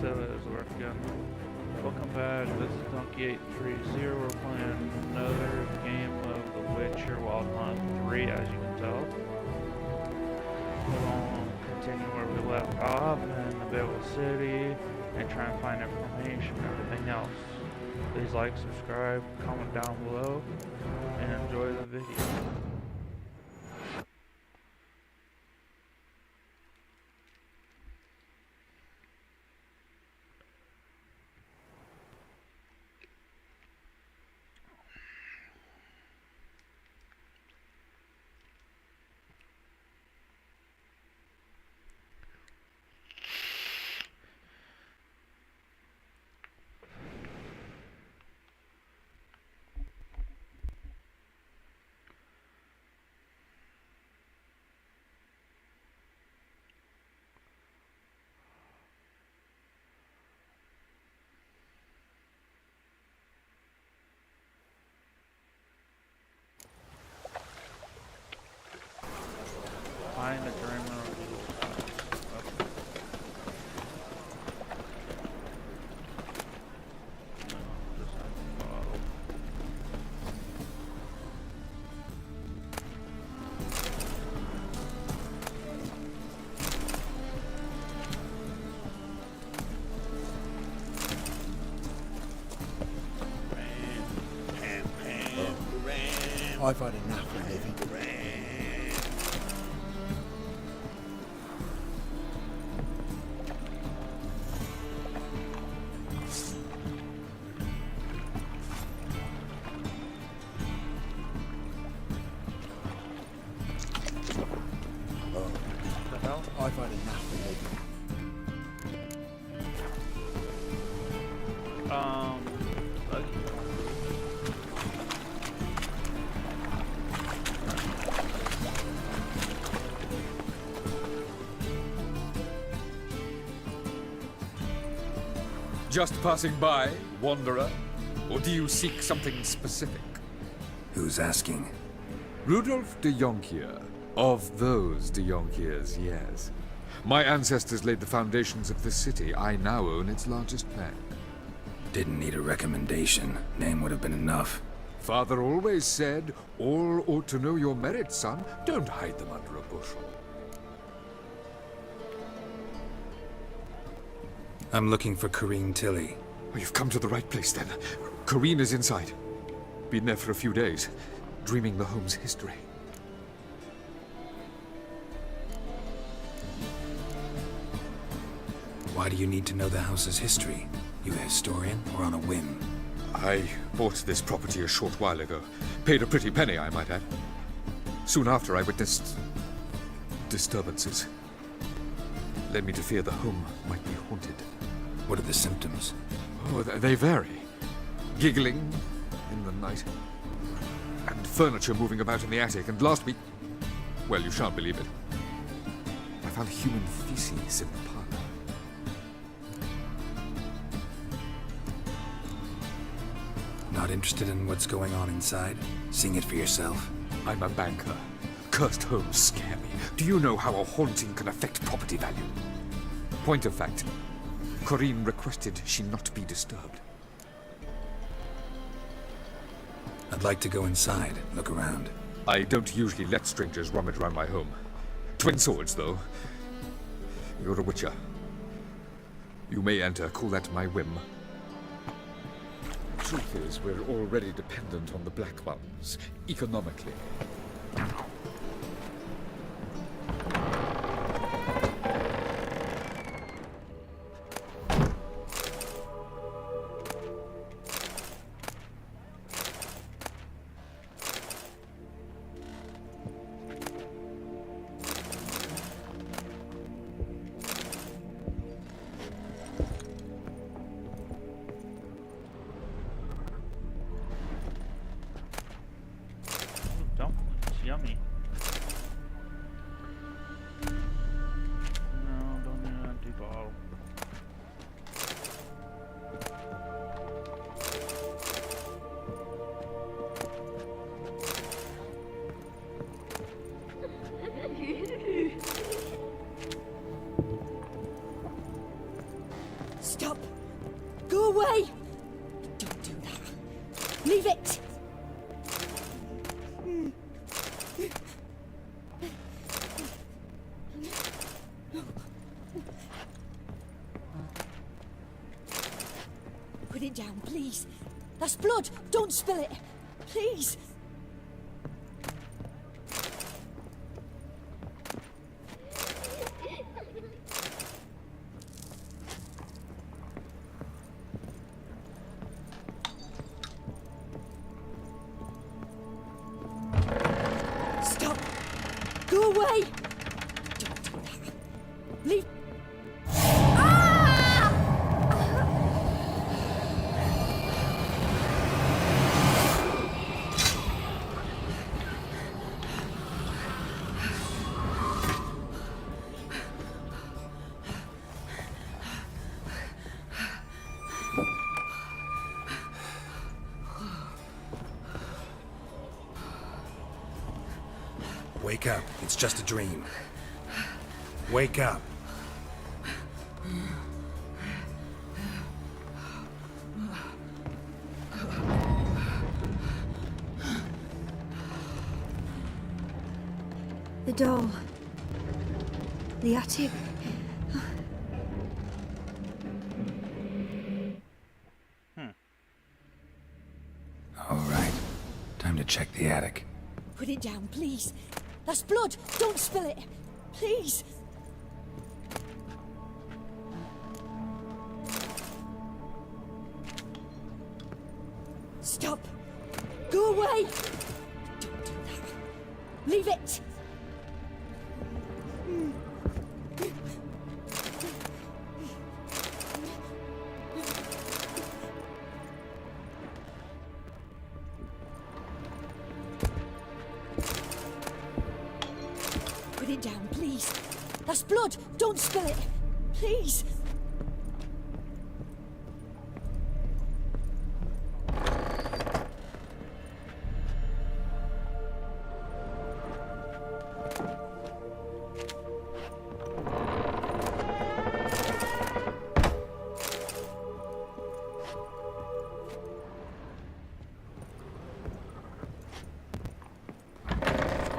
silly is working. Welcome back, this is Donkey830. We're playing another game of The Witcher Wild Hunt 3, as you can tell. We're going to continue where we left off in the Bagel City and try and find information and everything else. Please like, subscribe, comment down below, and enjoy the video. Find the dreamer. I've had enough of living. The hell? I've had enough of living. Just passing by, wanderer? Or do you seek something specific? Who's asking? Rudolf de Jonkier. Of those de Jonkiers, yes. My ancestors laid the foundations of this city. I now own its largest bank. Didn't need a recommendation. Name would have been enough. Father always said, all ought to know your merits, son. Don't hide them under a bushel. I'm looking for Corrine Tilly. Oh, you've come to the right place, then. Corrine is inside. Been there for a few days, dreaming the home's history. Why do you need to know the house's history? You a historian or on a whim? I bought this property a short while ago. Paid a pretty penny, I might add. Soon after, I witnessed disturbances. Led me to fear the home might be haunted. What are the symptoms? Oh, they vary. Giggling in the night. And furniture moving about in the attic. And last week... well, you shan't believe it. I found human feces in the parlor. Not interested in what's going on inside? Seeing it for yourself? I'm a banker. Cursed homes scare me. Do you know how a haunting can affect property value? Point of fact, Corrine requested she not be disturbed. I'd like to go inside, look around. I don't usually let strangers rummage around my home. Twin swords, though. You're a witcher. You may enter, call that my whim. Truth is, we're already dependent on the Black Ones, economically. Dumplings, yummy. Stop! Go away! Don't do that. Leave it! Put it down, please. That's blood! Don't spill it! Please! Stop! Go away! Don't do that. Leave. Wake up. It's just a dream. Wake up. The doll. The attic. All right. Time to check the attic. Put it down, please. That's blood! Don't spill it! Please! Stop! Go away! Don't do that. Leave it! Put it down, please. That's blood! Don't spill it! Please!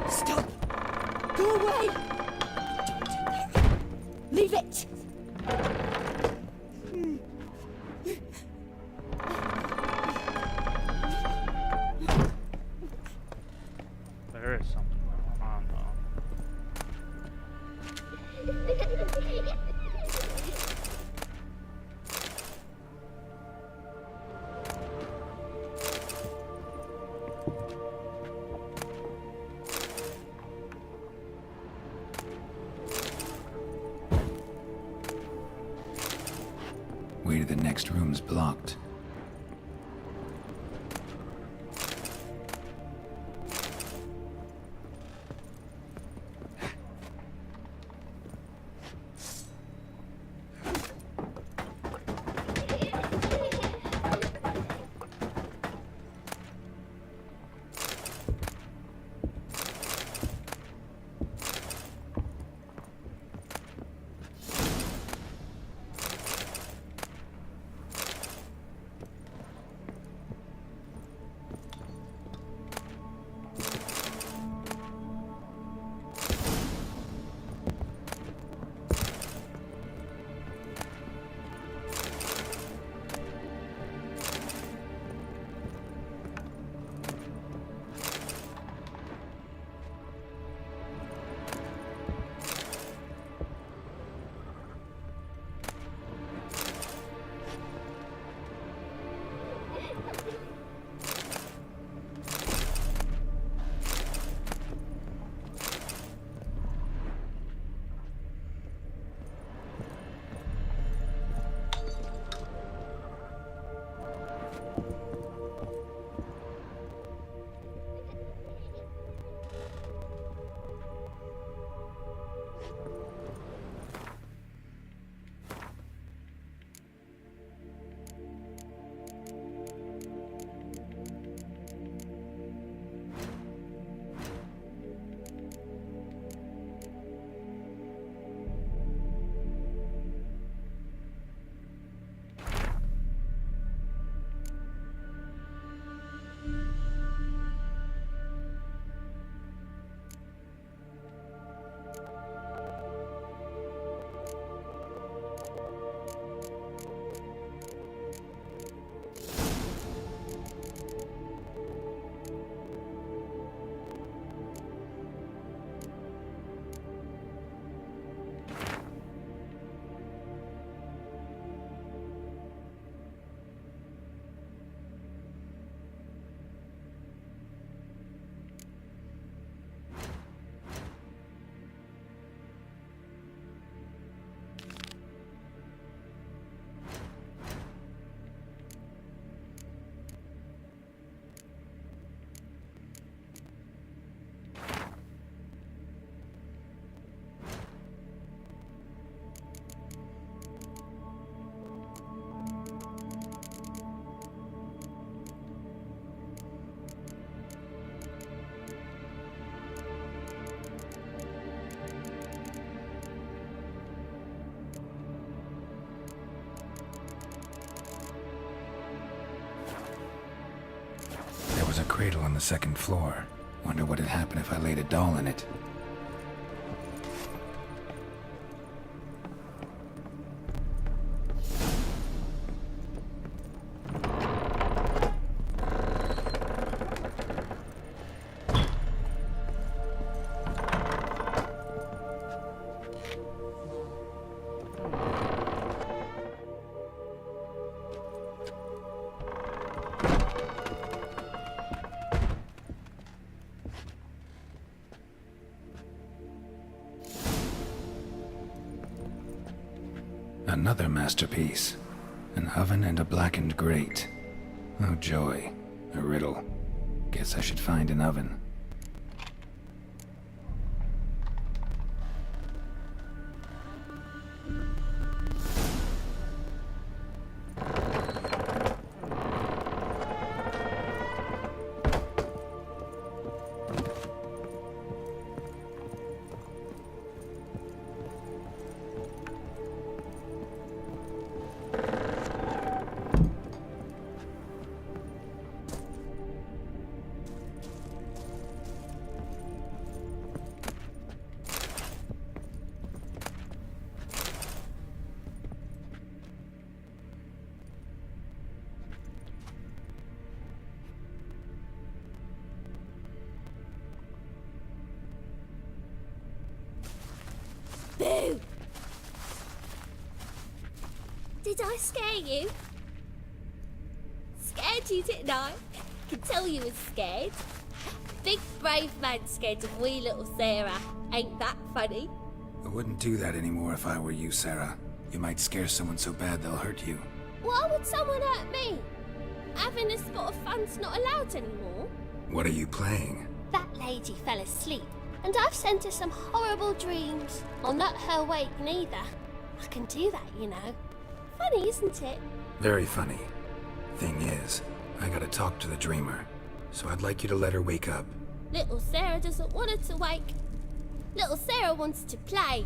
Stop! Go away! Don't do that. Leave it! There is something going on though. Way to the next room's blocked. cradle on the second floor. Wonder what'd happen if I laid a doll in it. Another masterpiece. An oven and a blackened grate. Oh joy. A riddle. Guess I should find an oven. Boo! Did I scare you? Scared you, didn't I? Can tell you was scared. Big brave man scared of wee little Sarah. Ain't that funny? I wouldn't do that anymore if I were you, Sarah. You might scare someone so bad they'll hurt you. Why would someone hurt me? Having a spot of fun's not allowed anymore. What are you playing? That lady fell asleep, and I've sent her some horrible dreams. I'll not her wake neither. I can do that, you know. Funny, isn't it? Very funny. Thing is, I gotta talk to the dreamer, so I'd like you to let her wake up. Little Sarah doesn't want her to wake. Little Sarah wants to play.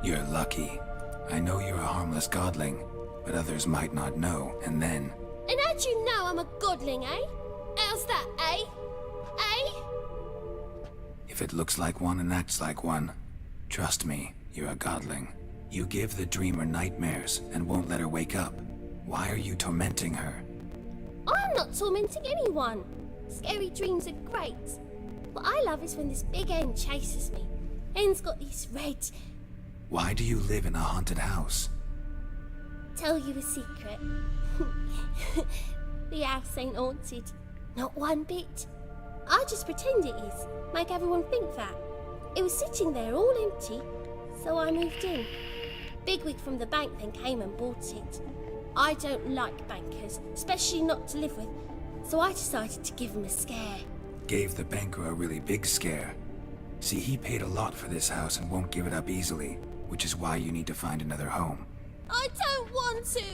You're lucky. I know you're a harmless godling, but others might not know, and then... And how'd you know I'm a godling, eh? How's that, eh? Eh? If it looks like one and acts like one, trust me, you're a godling. You give the dreamer nightmares and won't let her wake up. Why are you tormenting her? I'm not tormenting anyone. Scary dreams are great. What I love is when this big hen chases me. Hen's got these red... Why do you live in a haunted house? Tell you a secret. The house ain't haunted. Not one bit. I just pretend it is. Make everyone think that. It was sitting there all empty, so I moved in. Bigwig from the bank then came and bought it. I don't like bankers, especially not to live with, so I decided to give him a scare. Gave the banker a really big scare. See, he paid a lot for this house and won't give it up easily, which is why you need to find another home. I don't want to!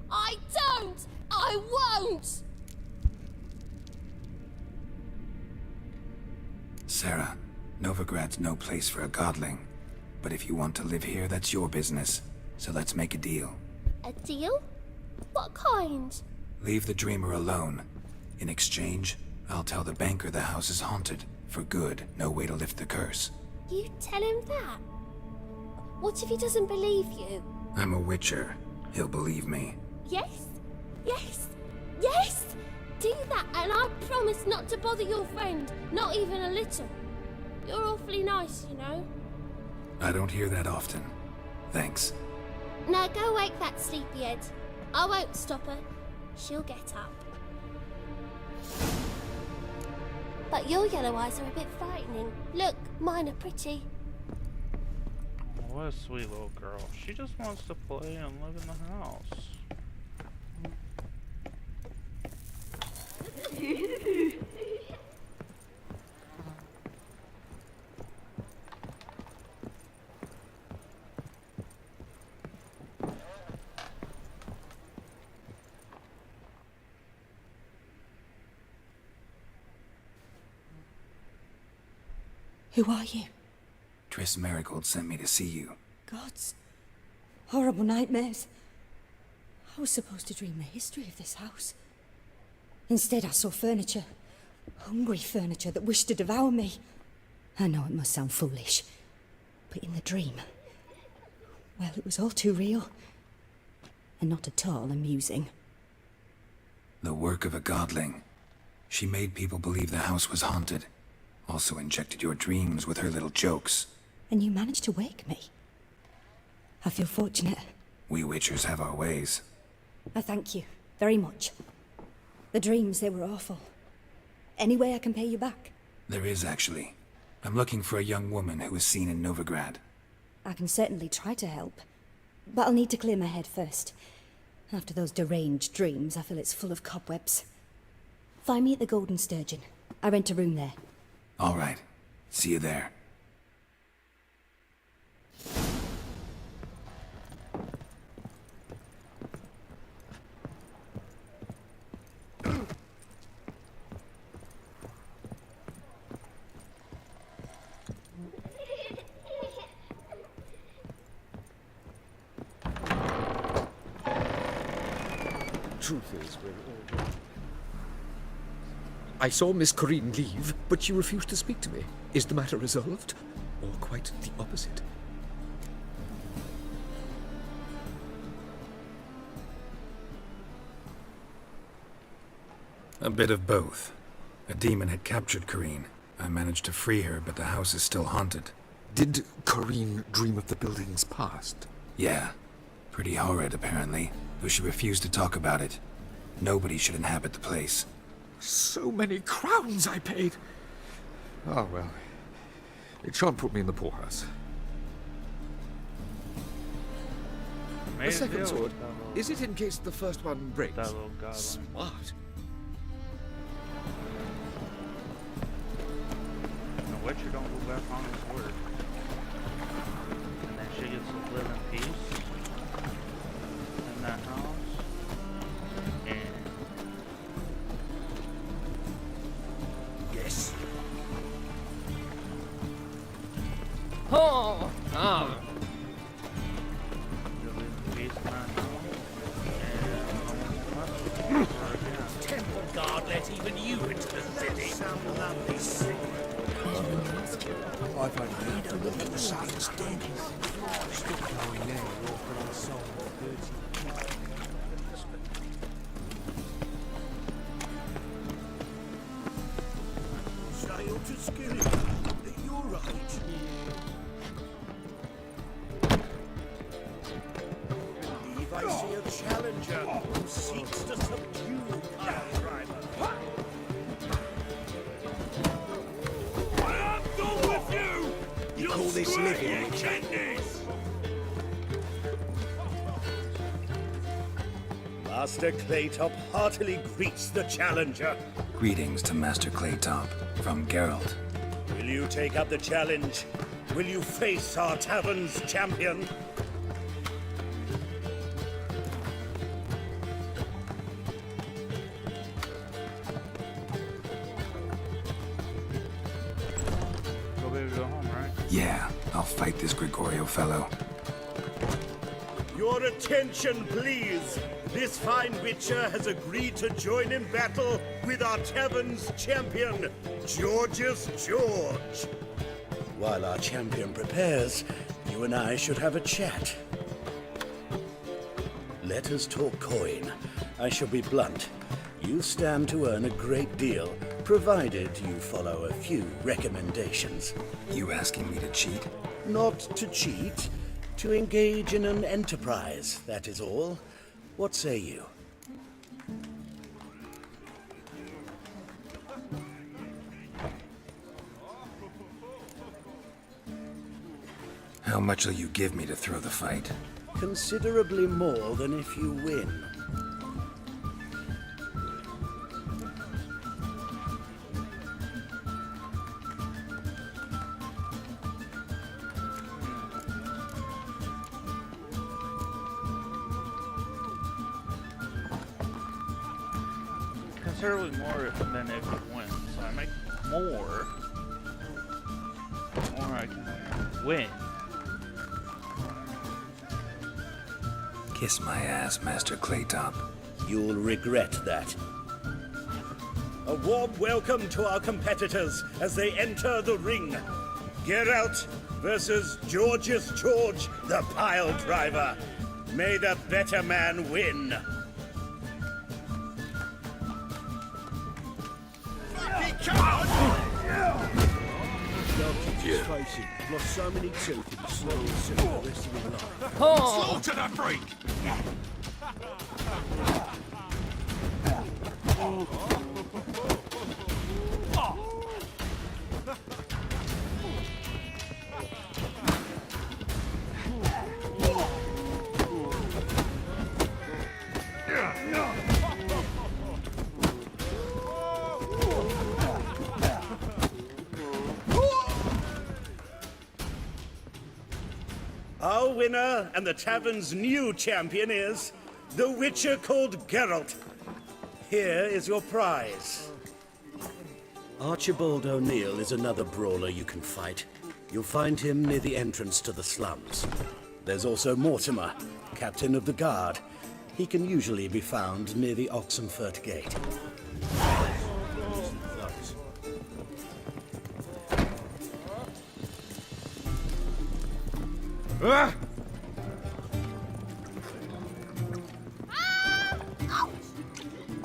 I don't! I won't! Sarah, Novigrad's no place for a godling. But if you want to live here, that's your business. So let's make a deal. A deal? What kind? Leave the dreamer alone. In exchange, I'll tell the banker the house is haunted. For good, no way to lift the curse. You tell him that? What if he doesn't believe you? I'm a witcher. He'll believe me. Yes? Yes? Yes! Do that and I promise not to bother your friend. Not even a little. You're awfully nice, you know. I don't hear that often. Thanks. Now go wake that sleepyhead. I won't stop her. She'll get up. But your yellow eyes are a bit frightening. Look, mine are pretty. What a sweet little girl. She just wants to play and live in the house. Who are you? Triss Marigold sent me to see you. Gods. Horrible nightmares. I was supposed to dream the history of this house. Instead, I saw furniture. Hungry furniture that wished to devour me. I know it must sound foolish, but in the dream, well, it was all too real. And not at all amusing. The work of a godling. She made people believe the house was haunted. Also injected your dreams with her little jokes. And you managed to wake me. I feel fortunate. We witchers have our ways. I thank you very much. The dreams, they were awful. Any way I can pay you back? There is, actually. I'm looking for a young woman who was seen in Novigrad. I can certainly try to help. But I'll need to clear my head first. After those deranged dreams, I feel it's full of cobwebs. Find me at the Golden Sturgeon. I rent a room there. All right. See you there. Truth is, we're all... I saw Miss Corinne leave, but she refused to speak to me. Is the matter resolved? Or quite the opposite? A bit of both. A demon had captured Corinne. I managed to free her, but the house is still haunted. Did Corinne dream of the building's past? Yeah. Pretty horrid, apparently, though she refused to talk about it. Nobody should inhabit the place. So many crowns I paid! Oh, well. It shan't put me in the poorhouse. Made A a second deal sword. with that little- Is it in case the first one breaks? that little goblin. Smart. The Witcher don't go back on his word. And then she gets to live in peace in that house. And Yes. Oh! Ah! she'll live in peace in that house. And no one's gonna again. Temple guard let even you into the city. Sound lovely sick. I've only heard from them that the sun's dead. Stop going there, you're for the soul of dirty. Sail to Skilly. You're right. Believe I see a challenger who seeks to subdue our driver. You call this living, Master Claytop heartily greets the challenger. Greetings to Master Claytop, from Geralt. Will you take up the challenge? Will you face our tavern's champion? Go baby, go home, right? Yeah, I'll fight this Gregorio fellow. Your attention, please. This fine witcher has agreed to join in battle with our tavern's champion, George's George. While our champion prepares, you and I should have a chat. Let us talk coin. I shall be blunt. You stand to earn a great deal, provided you follow a few recommendations. You asking me to cheat? Not to cheat, to engage in an enterprise, that is all. What say you? How much will you give me to throw the fight? Considerably more than if you win. Considerably more than if you win. So I make more. The more I can win. Kiss my ass, Master Claytop. You'll regret that. A warm welcome to our competitors as they enter the ring. Geralt versus Georgius George, the pile driver. May the better man win. Just face it, lost so many teeth in the slow suit the rest of your life. Slaughter that freak! Our winner and the tavern's new champion is the Witcher called Geralt. Here is your prize. Archibald O'Neill is another brawler you can fight. You'll find him near the entrance to the slums. There's also Mortimer, captain of the guard. He can usually be found near the Oxenfurt Gate. Ah!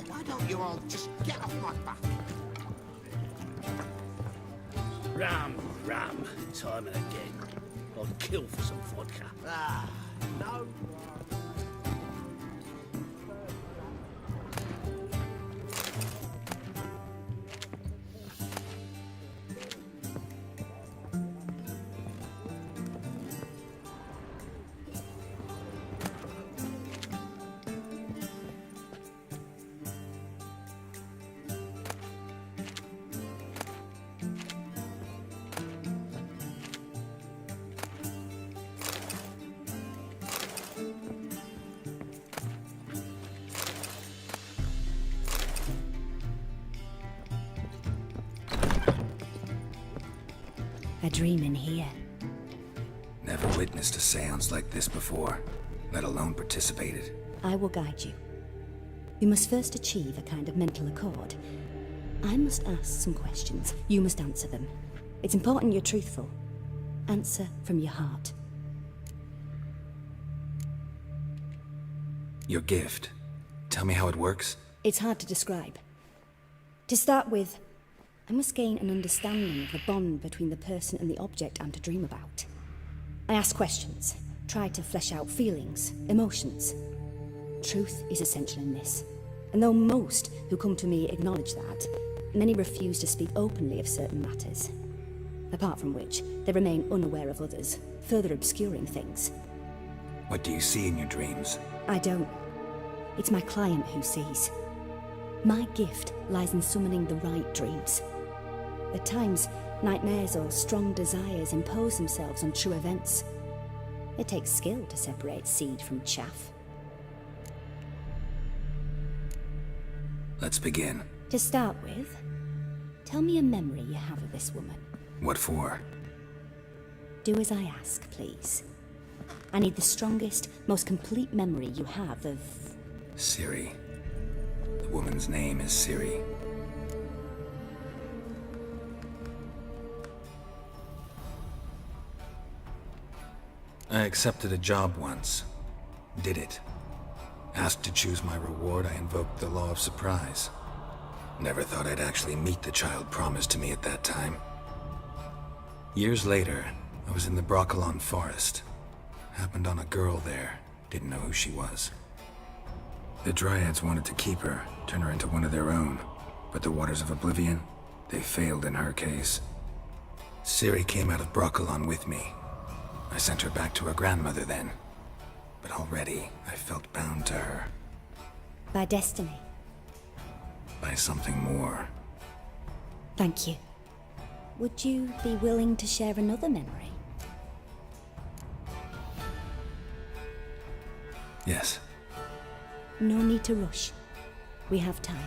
Why don't you all just get off my back? Ram, time and again. I'd kill for some vodka. Ah, no. A dream in here. Never witnessed a seance like this before, let alone participated. I will guide you. You must first achieve a kind of mental accord. I must ask some questions. You must answer them. It's important you're truthful. Answer from your heart. Your gift. Tell me how it works. It's hard to describe. To start with, I must gain an understanding of the bond between the person and the object I'm to dream about. I ask questions, try to flesh out feelings, emotions. Truth is essential in this. And though most who come to me acknowledge that, many refuse to speak openly of certain matters. Apart from which, they remain unaware of others, further obscuring things. What do you see in your dreams? I don't. It's my client who sees. My gift lies in summoning the right dreams. At times, nightmares or strong desires impose themselves on true events. It takes skill to separate seed from chaff. Let's begin. To start with, tell me a memory you have of this woman. What for? Do as I ask, please. I need the strongest, most complete memory you have of... Ciri. The woman's name is Ciri. I accepted a job once. Did it. Asked to choose my reward, I invoked the law of surprise. Never thought I'd actually meet the child promised to me at that time. Years later, I was in the Broccolon forest. Happened on a girl there. Didn't know who she was. The Dryads wanted to keep her, turn her into one of their own. But the Waters of Oblivion, they failed in her case. Ciri came out of Broccolon with me. I sent her back to her grandmother then. But already, I felt bound to her. By destiny. By something more. Thank you. Would you be willing to share another memory? Yes. No need to rush. We have time.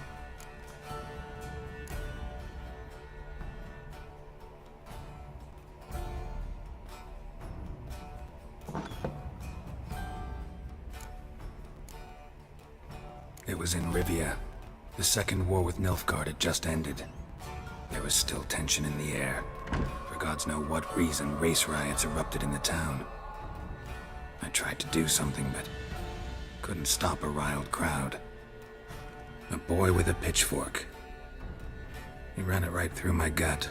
was in Rivia. The second war with Nilfgaard had just ended. There was still tension in the air. For gods know what reason, race riots erupted in the town. I tried to do something, but couldn't stop a riled crowd. A boy with a pitchfork. He ran it right through my gut.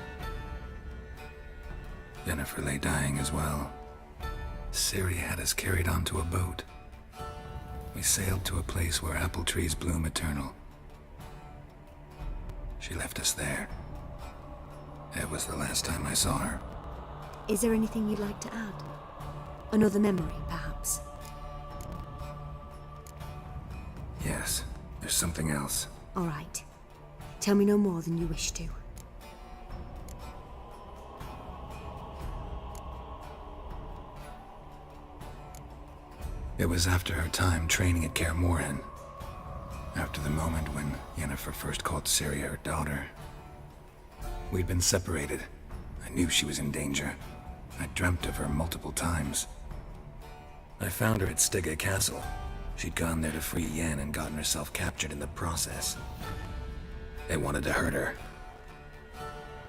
Jennifer lay dying as well. Ciri had us carried onto a boat. We sailed to a place where apple trees bloom eternal. She left us there. It was the last time I saw her. Is there anything you'd like to add? Another memory, perhaps? Yes, there's something else. All right. Tell me no more than you wish to. It was after her time training at Kaer Morhen. After the moment when Yennefer first called Ciri her daughter. We'd been separated. I knew she was in danger. I dreamt of her multiple times. I found her at Stygga Castle. She'd gone there to free Yen and gotten herself captured in the process. They wanted to hurt her.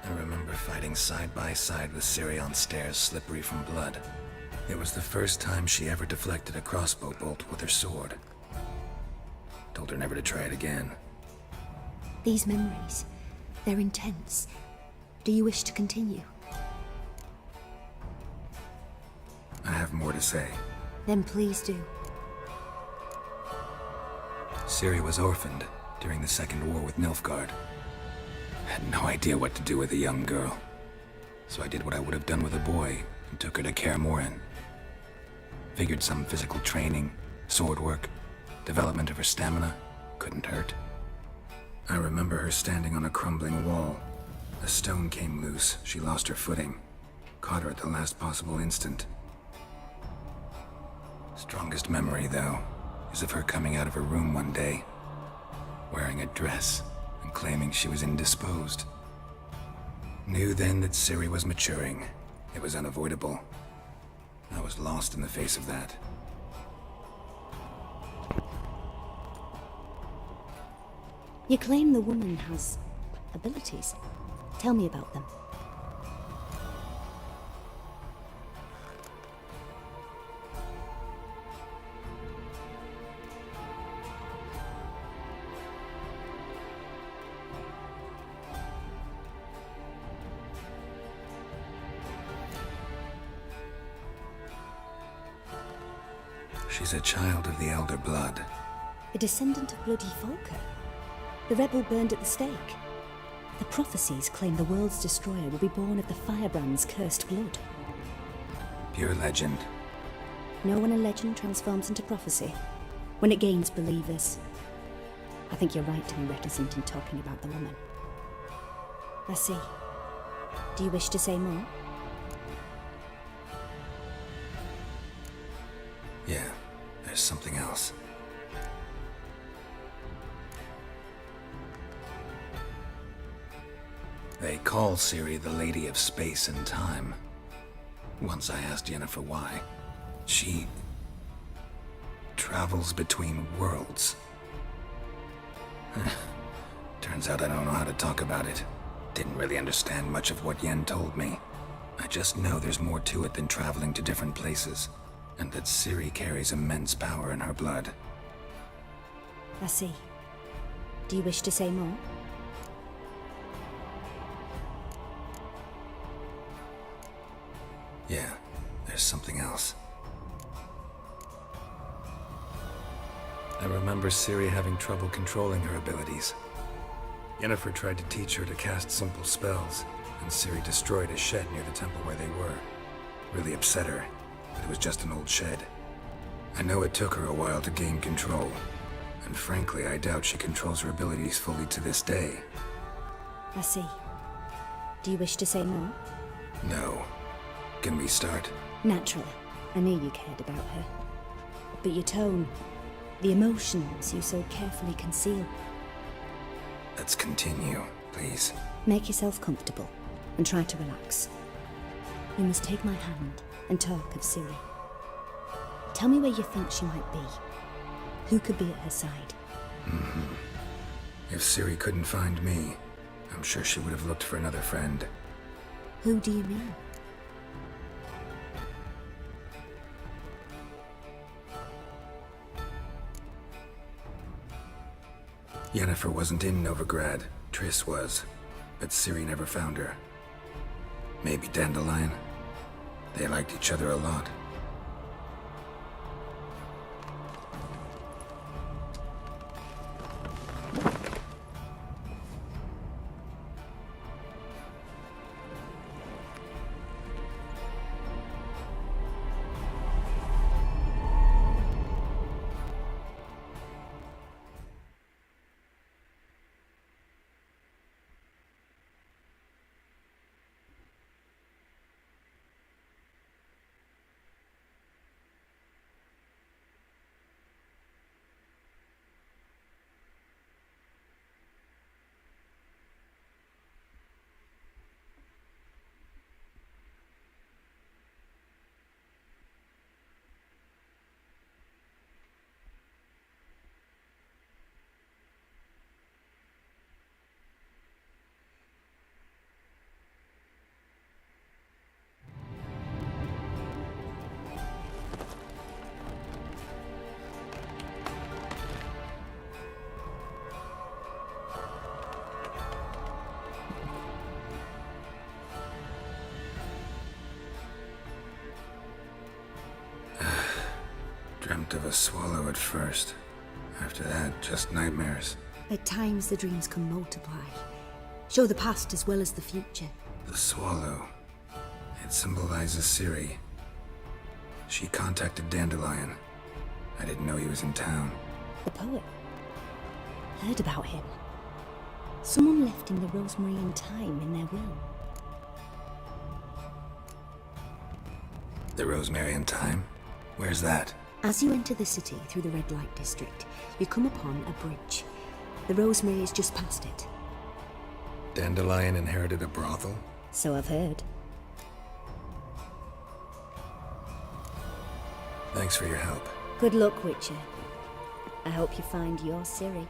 I remember fighting side by side with Ciri on stairs slippery from blood. It was the first time she ever deflected a crossbow bolt with her sword. Told her never to try it again. These memories, they're intense. Do you wish to continue? I have more to say. Then please do. Ciri was orphaned during the Second War with Nilfgaard. Had no idea what to do with a young girl. So I did what I would have done with a boy and took her to Kaer Morhen. Figured some physical training, sword work, development of her stamina couldn't hurt. I remember her standing on a crumbling wall. A stone came loose, she lost her footing. Caught her at the last possible instant. Strongest memory, though, is of her coming out of her room one day, wearing a dress and claiming she was indisposed. Knew then that Ciri was maturing. It was unavoidable. I was lost in the face of that. You claim the woman has abilities. Tell me about them. She's a child of the Elder Blood. A descendant of bloody Volker. The rebel burned at the stake. The prophecies claim the world's destroyer will be born of the firebrand's cursed blood. Pure legend. Know when a legend transforms into prophecy? When it gains believers. I think you're right to be reticent in talking about the woman. I see. Do you wish to say more? Yeah, there's something else. They call Ciri the Lady of Space and Time. Once I asked Yennefer why. She travels between worlds. Turns out I don't know how to talk about it. Didn't really understand much of what Yen told me. I just know there's more to it than traveling to different places, and that Ciri carries immense power in her blood. I see. Do you wish to say more? Yeah, there's something else. I remember Ciri having trouble controlling her abilities. Yennefer tried to teach her to cast simple spells, and Ciri destroyed a shed near the temple where they were. Really upset her, but it was just an old shed. I know it took her a while to gain control, and frankly, I doubt she controls her abilities fully to this day. I see. Do you wish to say more? No. Can we start? Naturally. I knew you cared about her. But your tone, the emotions you so carefully conceal. Let's continue, please. Make yourself comfortable and try to relax. You must take my hand and talk of Ciri. Tell me where you think she might be. Who could be at her side? If Ciri couldn't find me, I'm sure she would have looked for another friend. Who do you mean? Yennefer wasn't in Novigrad. Triss was. But Ciri never found her. Maybe Dandelion? They liked each other a lot. Dreamt of a swallow at first. After that, just nightmares. At times the dreams can multiply. Show the past as well as the future. The swallow. It symbolizes Ciri. She contacted Dandelion. I didn't know he was in town. The poet. Heard about him. Someone left him the rosemary and thyme in their will. The rosemary and thyme? Where's that? As you enter the city through the red light district, you come upon a bridge. The rosemary is just past it. Dandelion inherited a brothel? So I've heard. Thanks for your help. Good luck, Witcher. I hope you find your Ciri.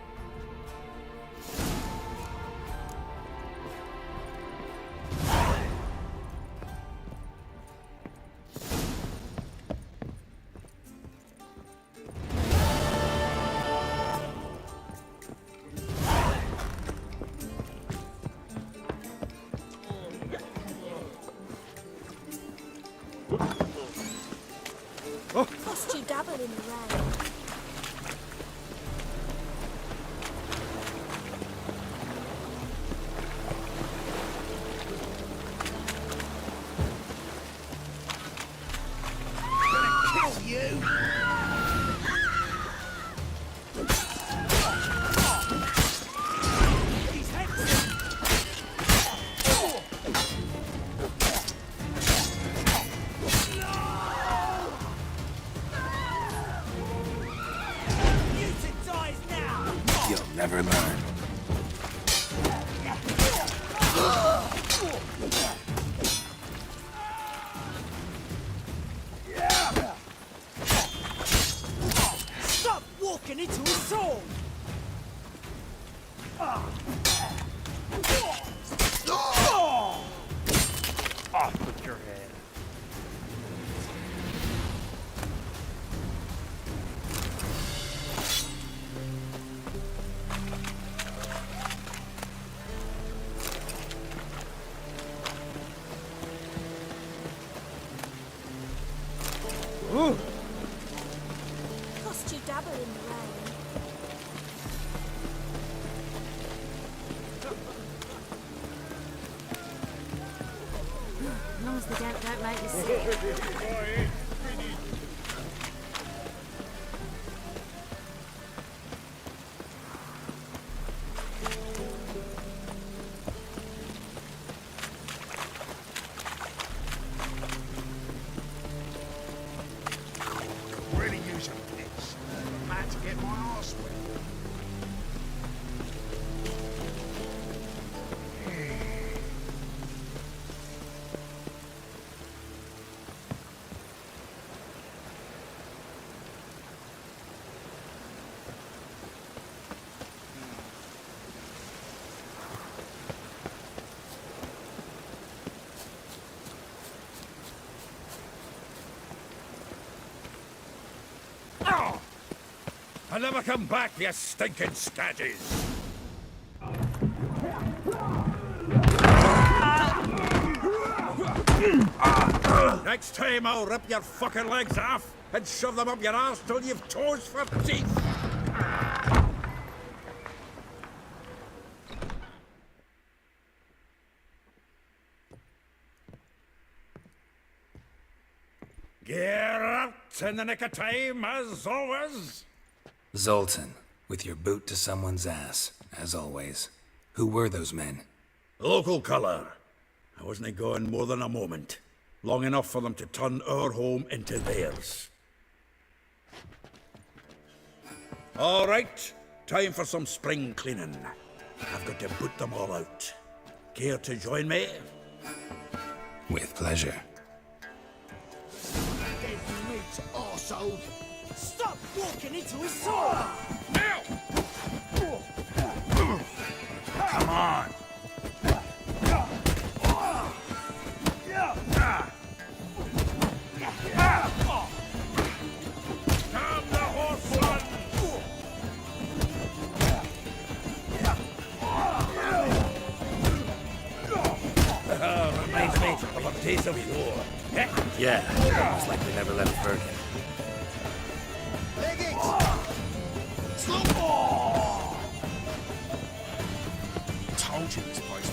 Cost you double in the rain. You'll never learn. Stop walking into a sword! Off with your head. Cost you double in the rain. As long as they don't make you sick. Really use your pits. Mad to get my arse wet. I'll never come back, you stinking scadges! Next time I'll rip your fucking legs off and shove them up your arse till you've toes for teeth! Gear out in the nick of time, as always! Zoltan, with your boot to someone's ass, as always. Who were those men? Local colour. I wasn't gone more than a moment. Long enough for them to turn our home into theirs. All right, time for some spring cleaning. I've got to boot them all out. Care to join me? With pleasure. Dead meat, arsehole! Stop walking into his soul! Now! Come on! Calm the horse, son! Reminds me of a piece of yore. Yeah, it's like we never left Bergen. Told you this place.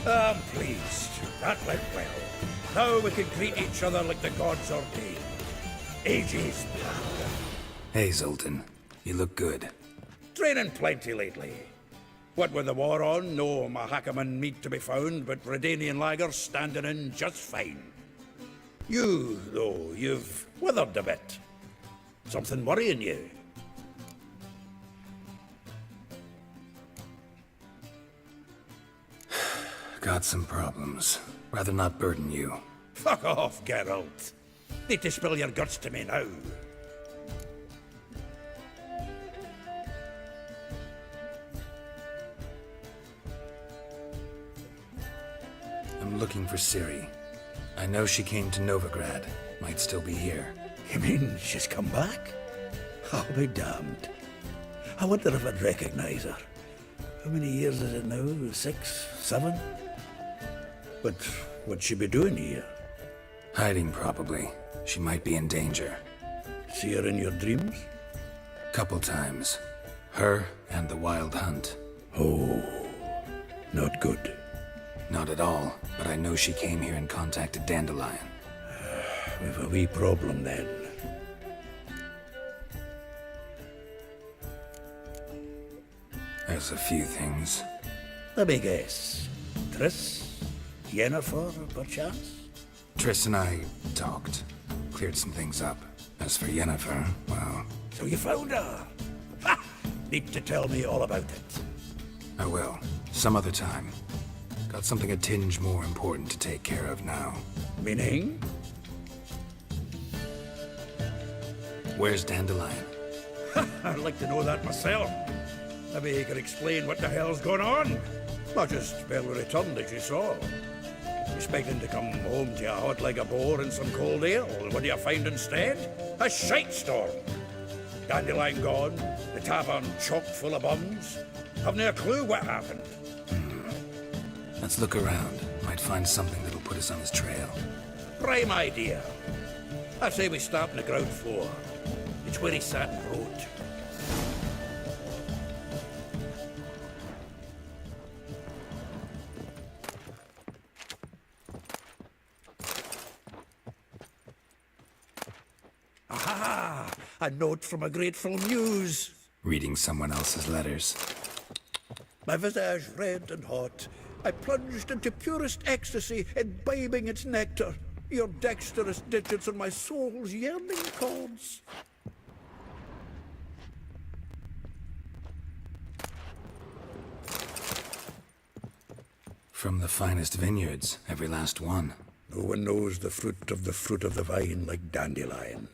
I'm pleased. That went well. Now we can greet each other like the gods ordained. Ages past. Hey, Zoltan. You look good. Training plenty lately. What with the war on, no Mahakaman meat to be found, but Redanian lagers standing in just fine. You, though, you've withered a bit. Something worrying you? Got some problems. Rather not burden you. Fuck off, Geralt. Need to spill your guts to me now. I'm looking for Ciri. I know she came to Novigrad. Might still be here. You mean she's come back? I'll be damned. I wonder if I'd recognize her. How many years is it now? 6, 7? But what'd she be doing here? Hiding, probably. She might be in danger. See her in your dreams? Couple times. Her and the Wild Hunt. Oh, not good. Not at all, but I know she came here and contacted Dandelion. We've a wee problem then. There's a few things. Let me guess. Triss? Yennefer, perchance? Triss and I talked. Cleared some things up. As for Yennefer, well, So you found her? Ha! Need to tell me all about it. I will. Some other time. Got something a tinge more important to take care of now. Meaning? Where's Dandelion? I'd like to know that myself. Maybe he could explain what the hell's going on. Not just barely returned, as you saw. Expecting to come home to you hot like a boar in some cold ale. What do you find instead? A shite storm. Dandelion gone, the tavern chock full of bums. Haven't a clue what happened. Let's look around. Might find something that'll put us on his trail. Prime idea. I say we start on the ground floor. It's where he sat and wrote. Aha! A note from a grateful muse. Reading someone else's letters. My visage red and hot, I plunged into purest ecstasy, imbibing its nectar. Your dexterous digits on my soul's yearning chords. From the finest vineyards, every last one. No one knows the fruit of the vine like Dandelion.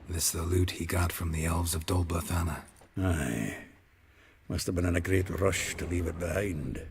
This the loot he got from the elves of Dol Blathanna. Aye. Must have been in a great rush to leave it behind.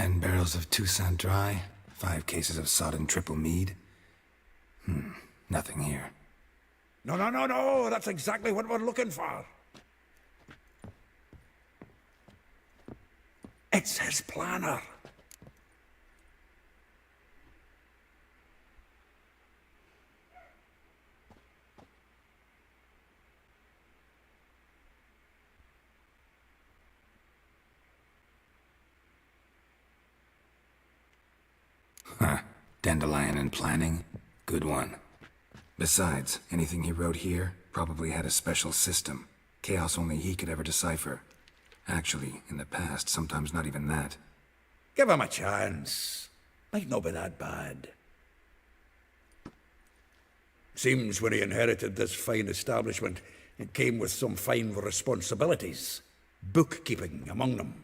10 barrels of Toussaint Dry, 5 cases of sodden triple mead. Nothing here. No, that's exactly what we're looking for. It's his planner. Huh. Dandelion and planning? Good one. Besides, anything he wrote here probably had a special system. Chaos only he could ever decipher. Actually, in the past, sometimes not even that. Give him a chance. Might not be that bad. Seems when he inherited this fine establishment, it came with some fine responsibilities. Bookkeeping among them.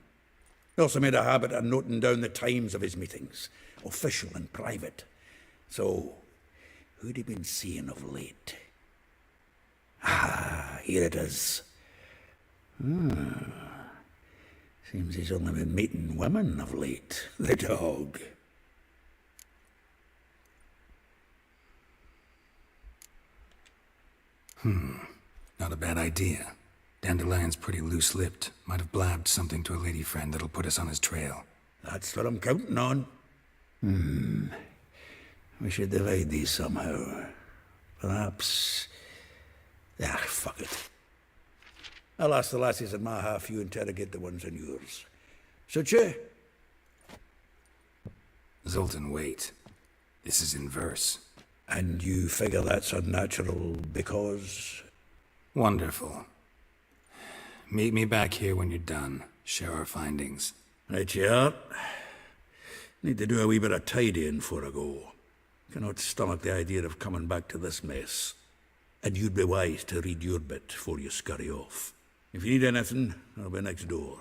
He also made a habit of noting down the times of his meetings, official and private. So, who'd he been seeing of late? Ah, here it is. Seems he's only been meeting women of late, the dog. Not a bad idea. Dandelion's pretty loose-lipped. Might have blabbed something to a lady friend that'll put us on his trail. That's what I'm counting on. We should divide these somehow. Perhaps... fuck it. I'll ask the lassies in my half, you interrogate the ones in yours. Should you? Zoltan, wait. This is in verse. And you figure that's unnatural because... Wonderful. Meet me back here when you're done. Share our findings. Right you are. Need to do a wee bit of tidying before I go. Cannot stomach the idea of coming back to this mess. And you'd be wise to read your bit before you scurry off. If you need anything, I'll be next door.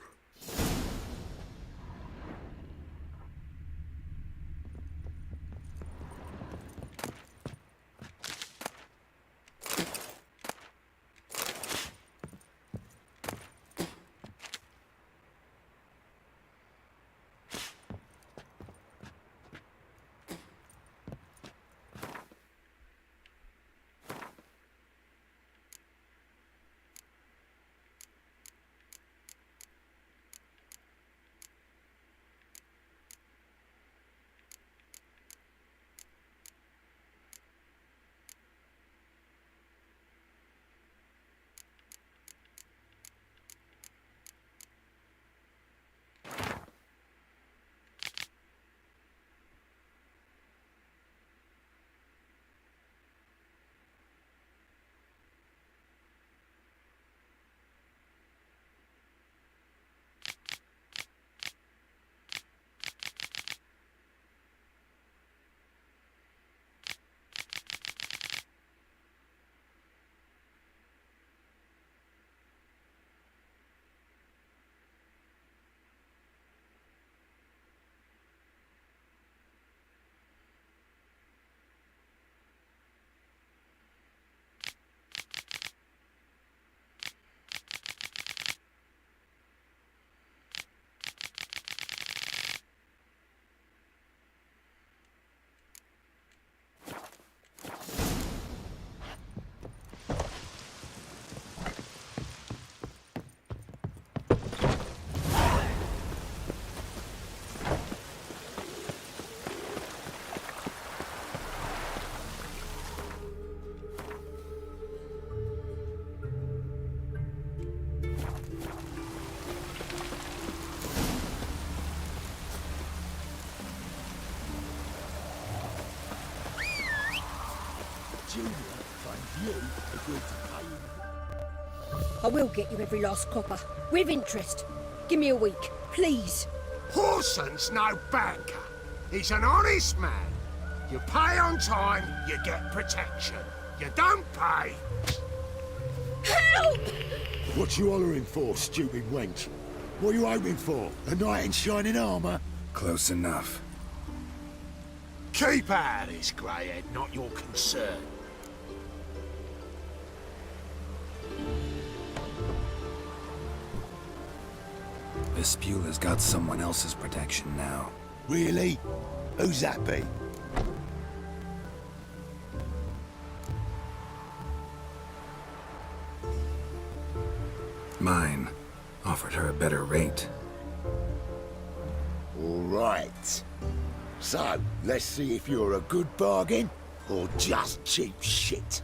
I will get you every last copper, with interest. Give me a week, please. Horson's no banker. He's an honest man. You pay on time, you get protection. You don't pay... Help! What you hollering for, stupid wench? What are you hoping for? A knight in shining armour? Close enough. Keep out of this, greyhead, not your concern. This Beulah's got someone else's protection now. Really? Who's that be? Mine. Offered her a better rate. All right. So, let's see if you're a good bargain or just cheap shit.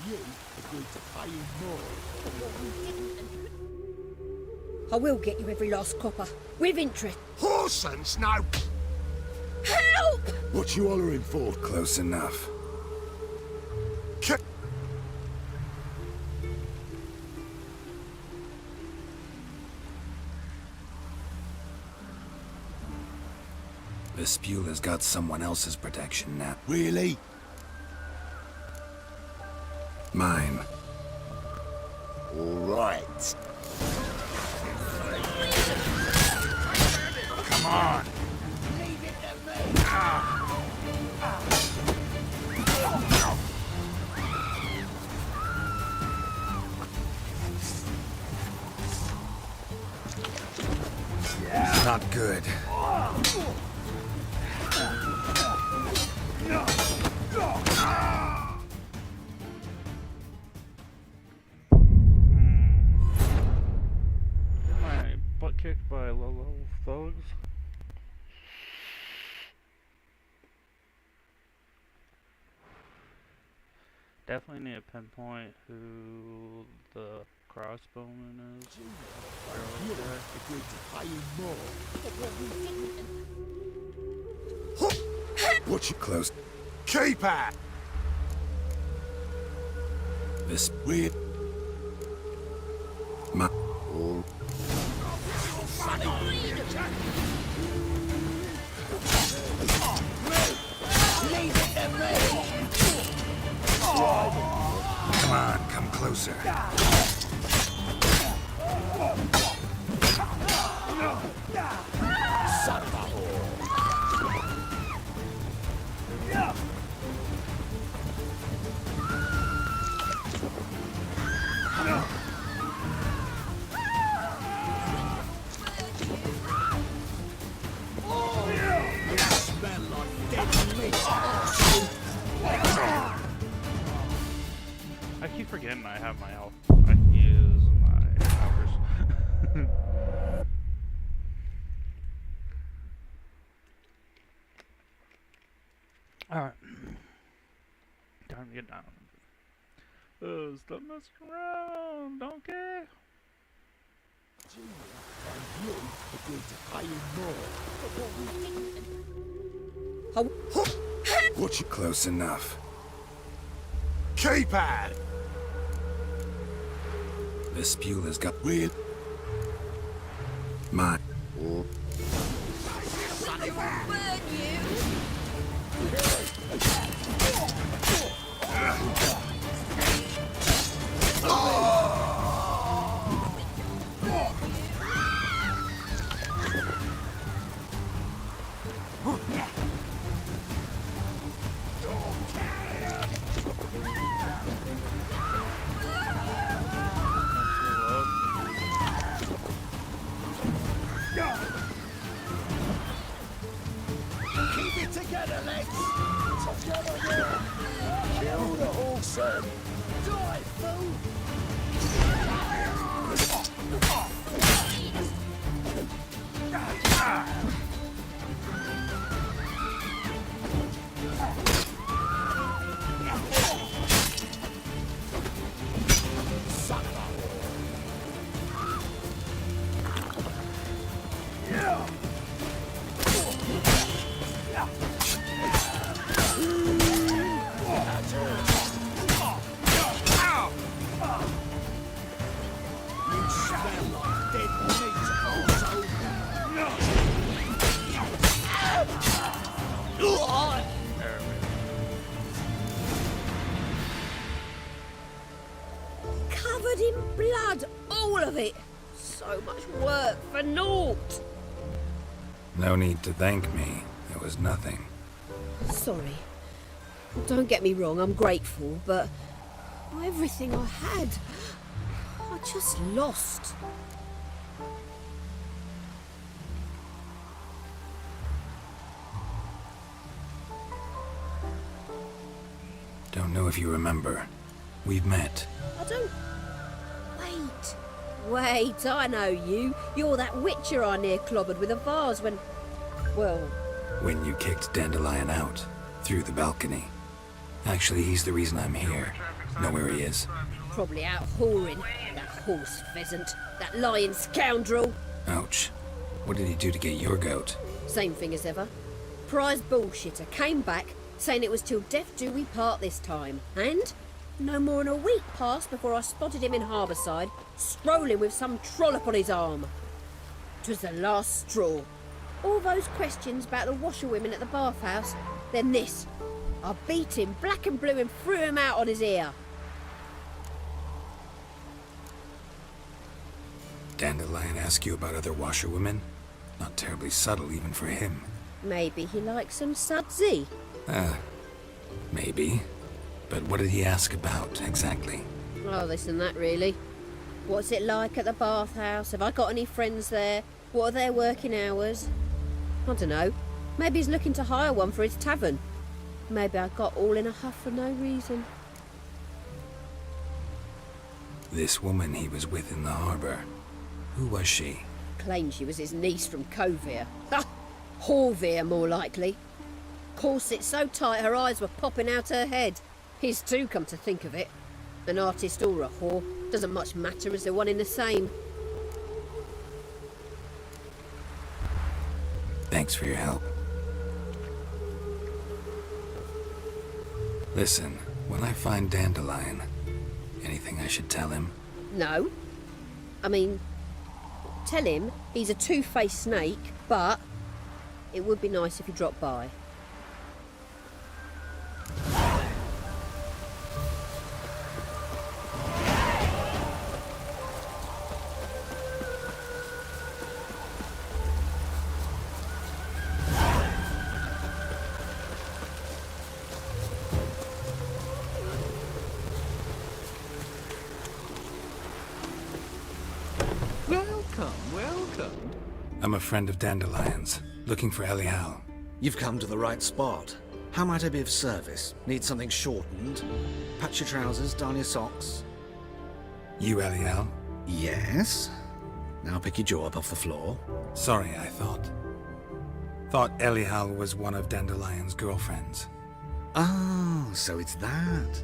You agreed to pay him more. I will get you every last copper, with interest. Horsens, no. Help! What you hollering for? Close enough. This Beulah's got someone else's protection now. Really? Mine. All right. Come on. Leave it to me. Not good. My butt kicked by low-level thugs. Definitely need to pinpoint who the crossbowman is. You agreed to pay him more. What you close? Keep out. This Weird. my All leave it to me. Come on, come closer. Son of a whore. Smell like dead meat. I keep forgetting I have my health. I can use my powers. Alright. Time to get down. Stop messing around, donkey. You agreed to pay him more. What you close enough? Keep out. This Beulah's got Weird. mine. Keep it together, legs. Together, yeah. Kill the horse. Die, fool. blood, all of it. So much work for naught. No need to thank me. It was nothing. Sorry. Don't get me wrong, I'm grateful, but everything I had, I just lost. Don't know if you remember. We've met. I don't... Wait, I know you. You're that witcher I near clobbered with a vase when... Well... When you kicked Dandelion out, through the balcony. Actually, he's the reason I'm here. Know where he is? Probably out whoring. That horse pheasant. That lying scoundrel. Ouch. What did he do to get your goat? Same thing as ever. Prize bullshitter came back, saying it was till death do we part this time. And no more than a week passed before I spotted him in Harbourside, strolling with some trollop on his arm. 'Twas the last straw. All those questions about the washerwomen at the bathhouse, then this. I beat him black and blue and threw him out on his ear. Dandelion ask you about other washerwomen? Not terribly subtle even for him. Maybe he likes some sudsy. Maybe. But what did he ask about, exactly? Oh, this and that, really. What's it like at the bathhouse? Have I got any friends there? What are their working hours? I don't know. Maybe he's looking to hire one for his tavern. Maybe I got all in a huff for no reason. This woman he was with in the harbour. Who was she? Claimed she was his niece from Covere. Ha! Horvere, more likely. Corset so tight her eyes were popping out her head. His too, come to think of it. An artist or a whore. Doesn't much matter as they're one in the same. Thanks for your help. Listen, when I find Dandelion, anything I should tell him? No. I mean, tell him he's a two-faced snake, but it would be nice if he dropped by. Welcome. I'm a friend of Dandelion's, looking for Elial. You've come to the right spot. How might I be of service? Need something shortened? Patch your trousers, darn your socks? You Elial? Yes. Now pick your jaw up off the floor. Sorry, I thought Elial was one of Dandelion's girlfriends. Oh, so it's that.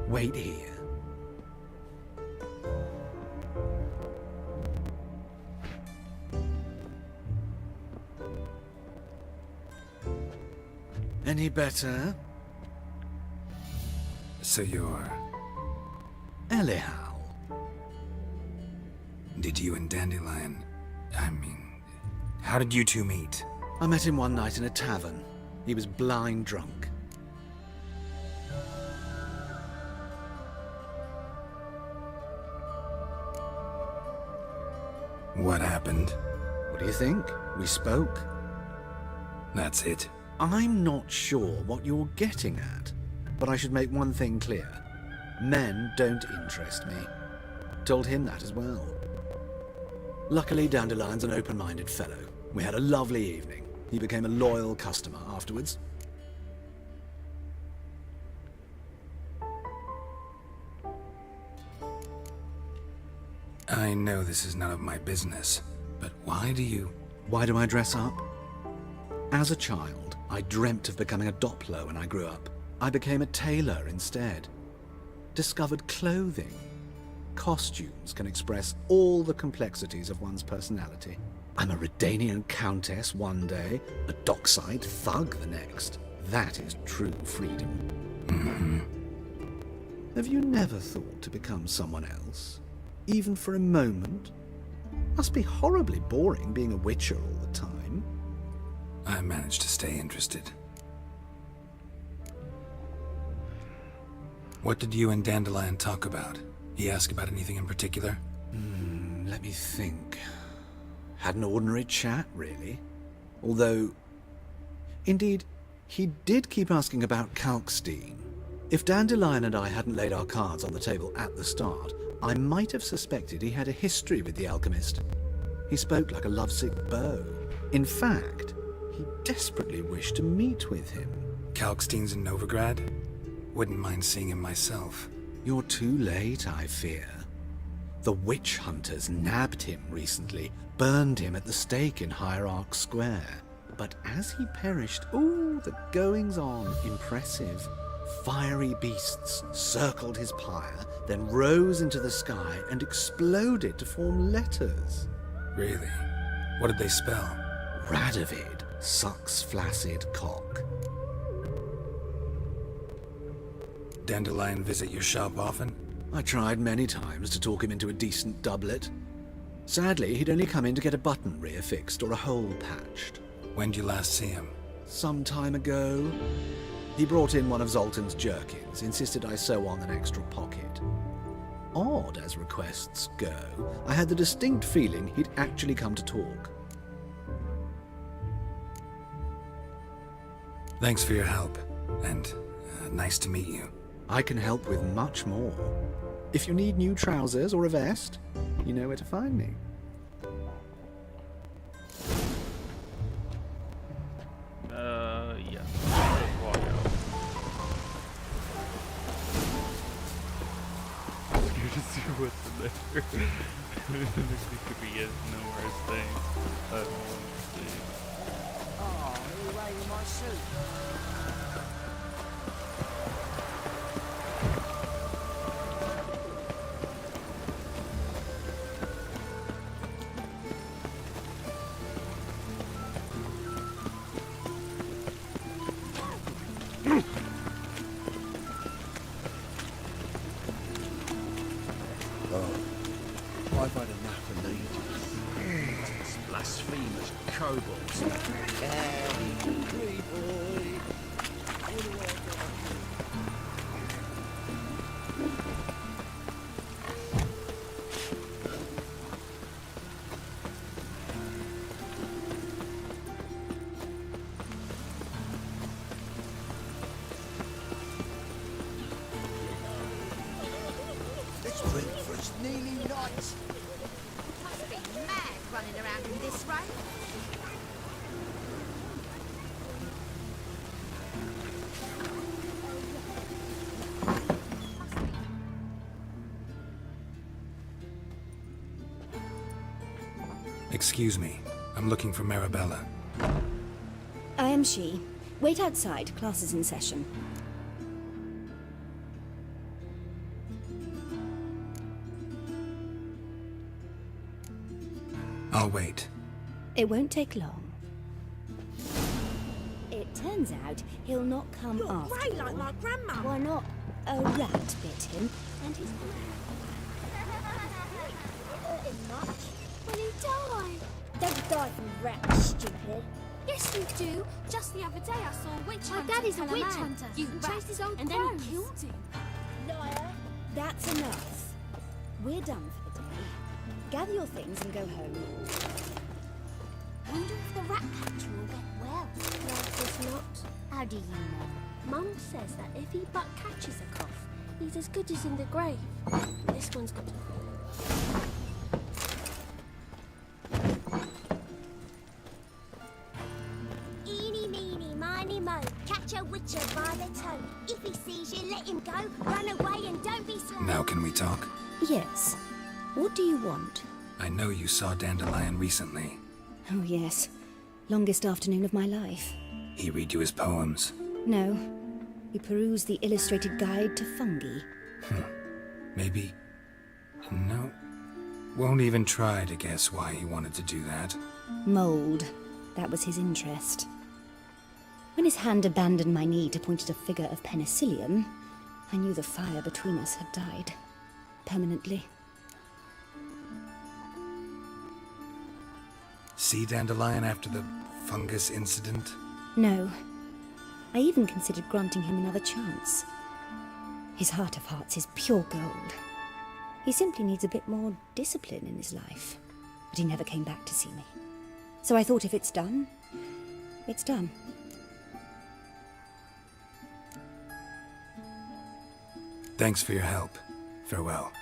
Wait here. Any better? So you're... Elial. Did you and Dandelion... how did you two meet? I met him one night in a tavern. He was blind drunk. What happened? What do you think? We spoke. That's it. I'm not sure what you're getting at, but I should make one thing clear. Men don't interest me. Told him that as well. Luckily, Dandelion's an open-minded fellow. We had a lovely evening. He became a loyal customer afterwards. I know this is none of my business, but why do I dress up? As a child, I dreamt of becoming a Doppler when I grew up. I became a tailor instead. Discovered clothing. Costumes can express all the complexities of one's personality. I'm a Redanian countess one day, a dockside thug the next. That is true freedom. Mm-hmm. Have you never thought to become someone else? Even for a moment? Must be horribly boring being a witcher all the time. I managed to stay interested. What did you and Dandelion talk about? He asked about anything in particular? Let me think. Had an ordinary chat, really. Although, indeed, he did keep asking about Kalkstein. If Dandelion and I hadn't laid our cards on the table at the start, I might have suspected he had a history with the alchemist. He spoke like a lovesick beau. In fact, he desperately wished to meet with him. Kalkstein's in Novigrad? Wouldn't mind seeing him myself. You're too late, I fear. The witch hunters nabbed him recently, burned him at the stake in Hierarch Square. But as he perished, the goings-on, impressive. Fiery beasts circled his pyre, then rose into the sky and exploded to form letters. Really? What did they spell? Radovid sucks flaccid cock. Dandelion visit your shop often? I tried many times to talk him into a decent doublet. Sadly, he'd only come in to get a button reaffixed or a hole patched. When'd you last see him? Some time ago. He brought in one of Zoltan's jerkins, insisted I sew on an extra pocket. Odd as requests go, I had the distinct feeling he'd actually come to talk. Thanks for your help, and nice to meet you. I can help with much more. If you need new trousers or a vest, you know where to find me. Yeah. Let's walk out. I'm scared to see what's in there. It could be a numerous things. I don't want to see. Oh, who wearing my suit? I've had enough of these blasphemous kobolds. This breakfast nearly night. Must be mad running around in this rain. Excuse me. I'm looking for Marabella. I am she. Wait outside. Class is in session. I'll wait. It won't take long. It turns out he'll not come You're after grey all. like my grandma. Why not? A rat bit him, and he's... Will he die? Don't die from rats, stupid. Yes, you do. Just the other day I saw a witch hunter. My daddy's a kill witch man. hunter. You Rat. chased his old And then he killed him. Liar. That's enough. We're done for the day. Gather your things and go home. Wonder if the rat catcher will get well. No, it's not. How do you know? Mum says that if he but catches a cough, he's as good as in the grave. This one's got a... Eeny, meeny, miny, mo. Catch a witcher by the toe. If he sees you, let him go. Run away and don't be slow. Now can we talk? Yes. What do you want? I know you saw Dandelion recently. Oh, yes. Longest afternoon of my life. He read you his poems. No. We peruse the illustrated guide to fungi. Maybe... No. Won't even try to guess why he wanted to do that. Mold. That was his interest. When his hand abandoned my knee to point at a figure of penicillium, I knew the fire between us had died. Permanently. See Dandelion after the fungus incident? No. I even considered granting him another chance. His heart of hearts is pure gold. He simply needs a bit more discipline in his life. But he never came back to see me. So I thought if it's done, it's done. Thanks for your help. Farewell.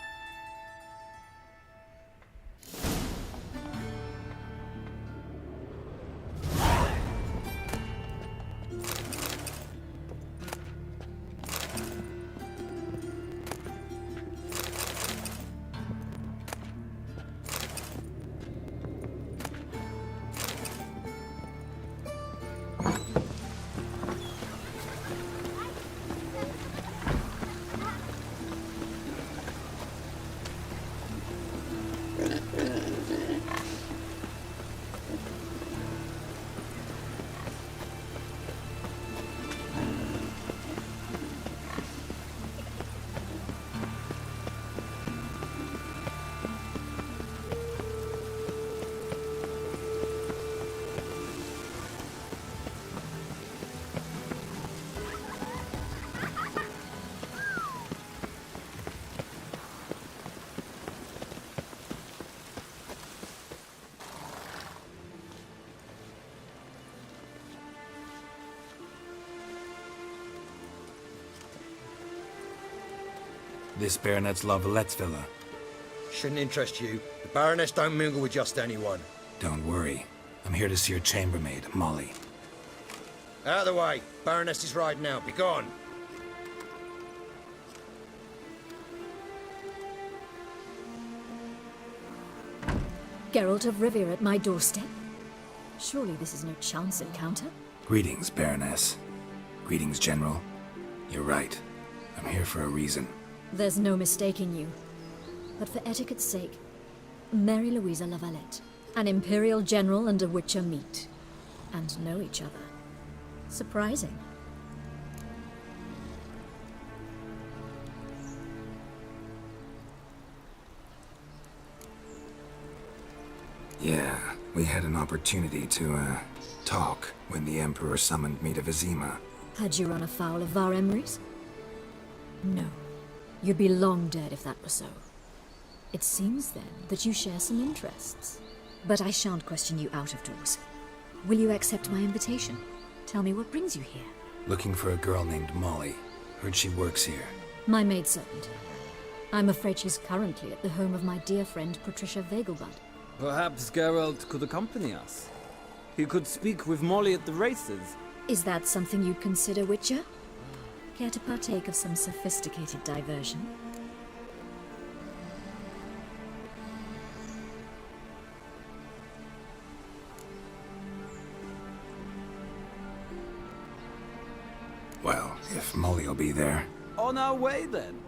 This Baronet's La Vallette's villa. Shouldn't interest you. The Baroness don't mingle with just anyone. Don't worry. I'm here to see her chambermaid, Molly. Out of the way. Baroness is riding out. Be gone. Geralt of Rivia at my doorstep? Surely this is no chance encounter? Greetings, Baroness. Greetings, General. You're right. I'm here for a reason. There's no mistaking you. But for etiquette's sake, Mary Louisa La Valette, an Imperial General and a Witcher meet, and know each other. Surprising. Yeah, we had an opportunity to, talk when the Emperor summoned me to Vizima. Had you run afoul of Var Emrys? No. You'd be long dead if that were so. It seems, then, that you share some interests. But I shan't question you out of doors. Will you accept my invitation? Tell me what brings you here. Looking for a girl named Molly. Heard she works here. My maidservant. I'm afraid she's currently at the home of my dear friend Patricia Vegelbud. Perhaps Geralt could accompany us. He could speak with Molly at the races. Is that something you'd consider, Witcher? Care to partake of some sophisticated diversion? Well, if Molly will be there. On our way, then.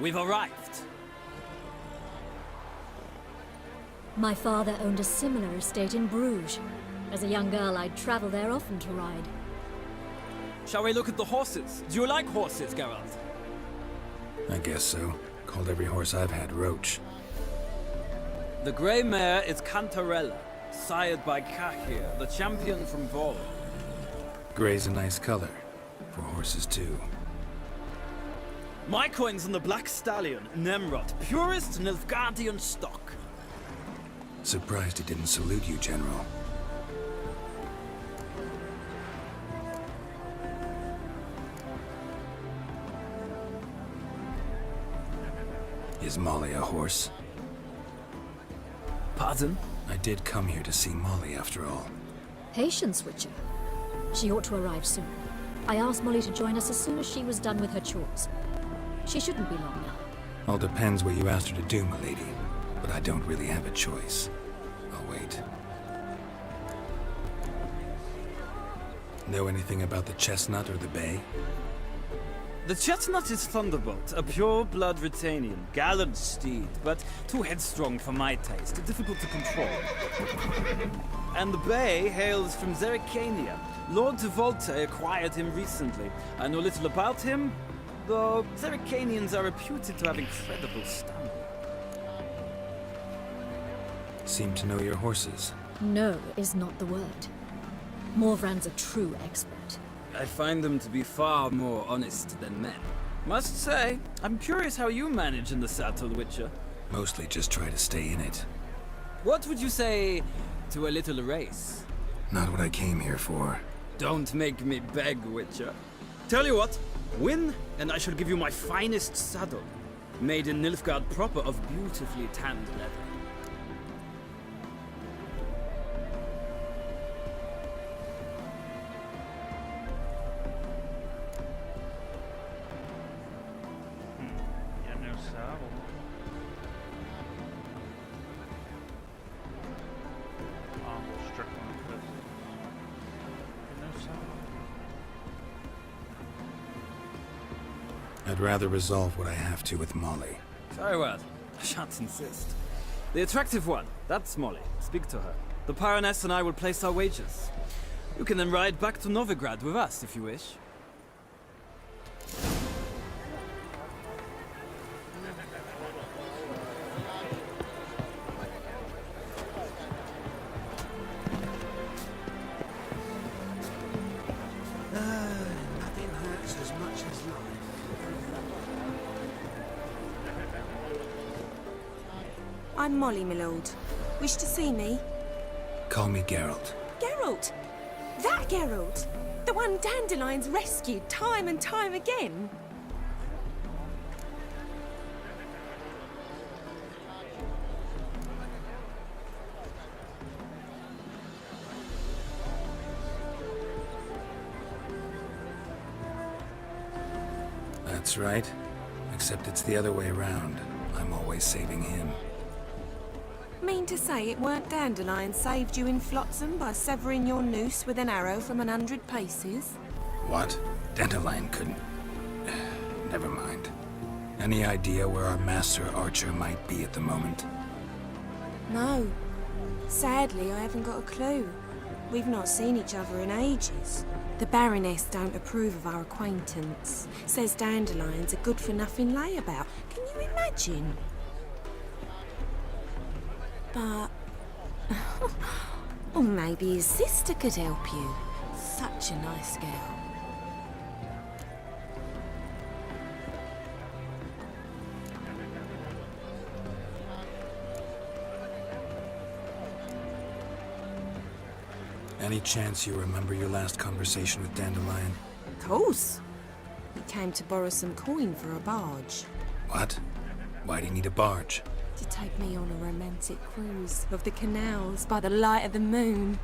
We've arrived. My father owned a similar estate in Bruges. As a young girl, I'd travel there often to ride. Shall we look at the horses? Do you like horses, Geralt? I guess so. Called every horse I've had Roach. The grey mare is Cantarella, sired by Kakir, the champion from Vol. Grey's a nice color. For horses, too. My coin's on the Black Stallion, Nemrod, purest Nilfgaardian stock. Surprised he didn't salute you, General. Is Molly a horse? Pardon? I did come here to see Molly, after all. Patience, Witcher. She ought to arrive soon. I asked Molly to join us as soon as she was done with her chores. She shouldn't be long now. All depends what you asked her to do, milady. But I don't really have a choice. I'll wait. Know anything about the chestnut or the bay? The chestnut is Thunderbolt, a pure-blood Retanian, gallant steed, but too headstrong for my taste, difficult to control. And the bay hails from Zerrikania. Lord Tevolte acquired him recently. I know little about him, though Zerrikanians are reputed to have incredible stamina. Seem to know your horses. No is not the word. Morvran's a true expert. I find them to be far more honest than men. Must say, I'm curious how you manage in the saddle, Witcher. Mostly just try to stay in it. What would you say to a little race? Not what I came here for. Don't make me beg, Witcher. Tell you what, win, and I shall give you my finest saddle. Made in Nilfgaard proper of beautifully tanned leather. Your new saddle. Strickland with your new saddle. I'd rather resolve what I have to with Molly. Very well. I shan't insist. The attractive one, that's Molly. Speak to her. The Baroness and I will place our wagers. You can then ride back to Novigrad with us if you wish. Nothing hurts as much as life. I'm Molly, my lord. Wish to see me? Call me Geralt. Geralt! That Geralt! The one Dandelion's rescued time and time again! That's right. Except it's the other way around. I'm always saving him. Mean to say it weren't Dandelion saved you in Flotsam by severing your noose with an arrow from 100 paces? What? Dandelion couldn't... Never mind. Any idea where our master archer might be at the moment? No. Sadly, I haven't got a clue. We've not seen each other in ages. The Baroness don't approve of our acquaintance. Says Dandelion's a good-for-nothing layabout. Can you imagine? But... or maybe his sister could help you. Such a nice girl. Any chance you remember your last conversation with Dandelion? Of course. He came to borrow some coin for a barge. What? Why do you need a barge? To take me on a romantic cruise of the canals by the light of the moon.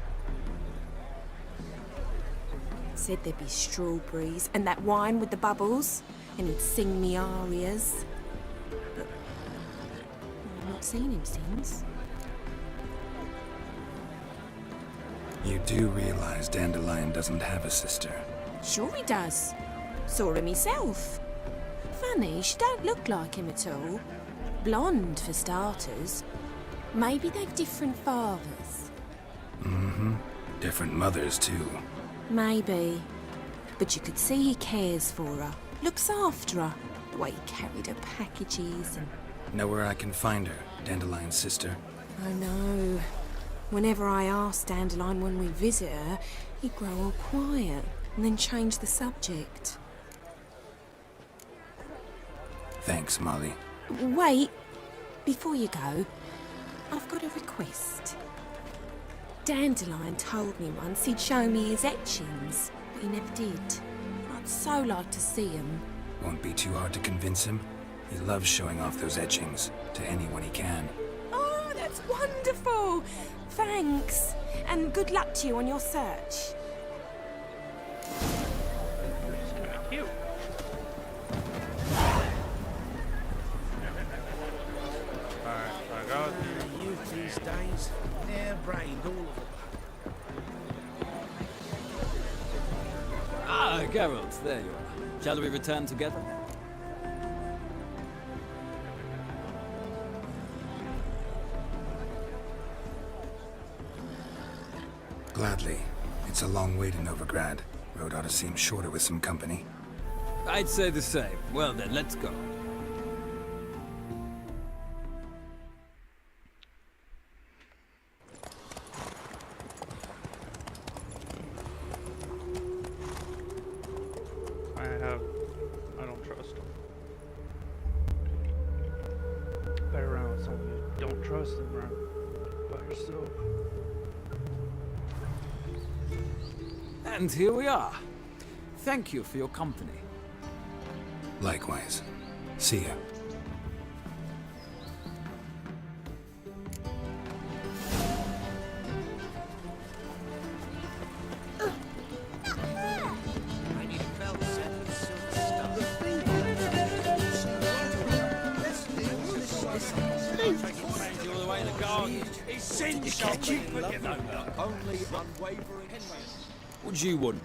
Said there'd be strawberries and that wine with the bubbles, and he'd sing me arias. But I've not seen him since. You do realize Dandelion doesn't have a sister? Sure he does. Saw him himself. Funny, she don't look like him at all. Blonde, for starters. Maybe they've different fathers. Mm-hmm. Different mothers, too. Maybe. But you could see he cares for her. Looks after her. The way he carried her packages and... Know where I can find her, Dandelion's sister? I know. Whenever I ask Dandelion when we visit her, he'd grow all quiet and then change the subject. Thanks, Molly. Wait, before you go, I've got a request. Dandelion told me once he'd show me his etchings, but he never did. I'd so like to see them. Won't be too hard to convince him. He loves showing off those etchings to anyone he can. Oh, that's wonderful! Thanks, and good luck to you on your search. Cute. Alright, so I got Youth these days. is. Hair-brained, all of them. Ah, Geralt, there you are. Shall we return together? Gladly. It's a long way to Novigrad. Road ought to seem shorter with some company. I'd say the same. Well then, let's go. I don't trust him. Better around with someone you don't trust than around by yourself. And here we are. Thank you for your company. Likewise. See ya. I need a belt set with silver stuff. All the way in the garden. He's seen something, but you know that. Only unwavering. What do you want?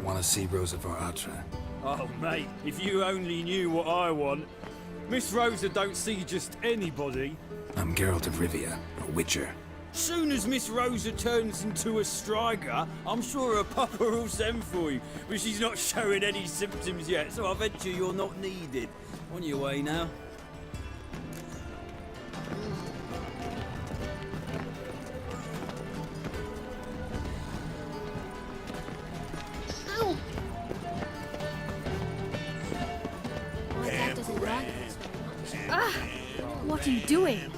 Want to see Rosa for Atra? Oh, mate, if you only knew what I want. Miss Rosa don't see just anybody. I'm Geralt of Rivia, a witcher. Soon as Miss Rosa turns into a striker, I'm sure her papa will send for you. But she's not showing any symptoms yet, so I venture you're not needed. On your way now. Ow! My dad doesn't like this very much. Ah! What are you doing?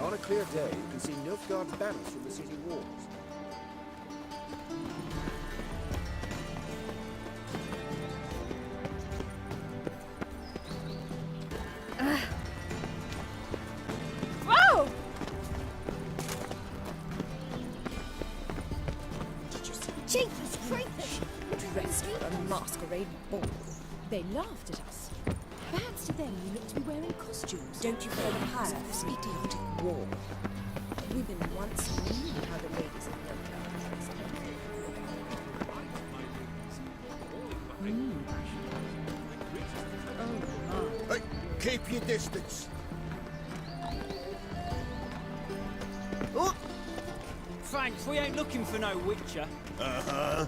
On a clear day, you can see Nilfgaard's banners from the city walls. Oh! Did you see Jeepers creepers? Dressed for a masquerade ball. They laughed at us. Perhaps to them you look to be wearing costumes. Don't you feel higher for this idiotic war? Women once knew how the ladies of Nilfgaard dressed. Hey, keep your distance. Oh! Thanks, we ain't looking for no witcher. Uh-huh.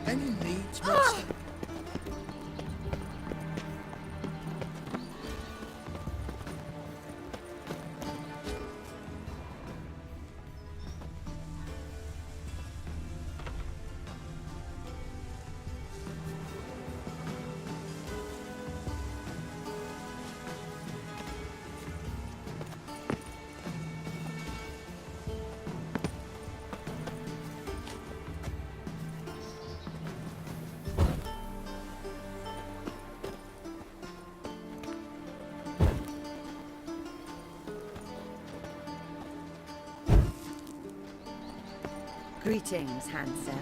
Any needs, master? Greetings, handsome.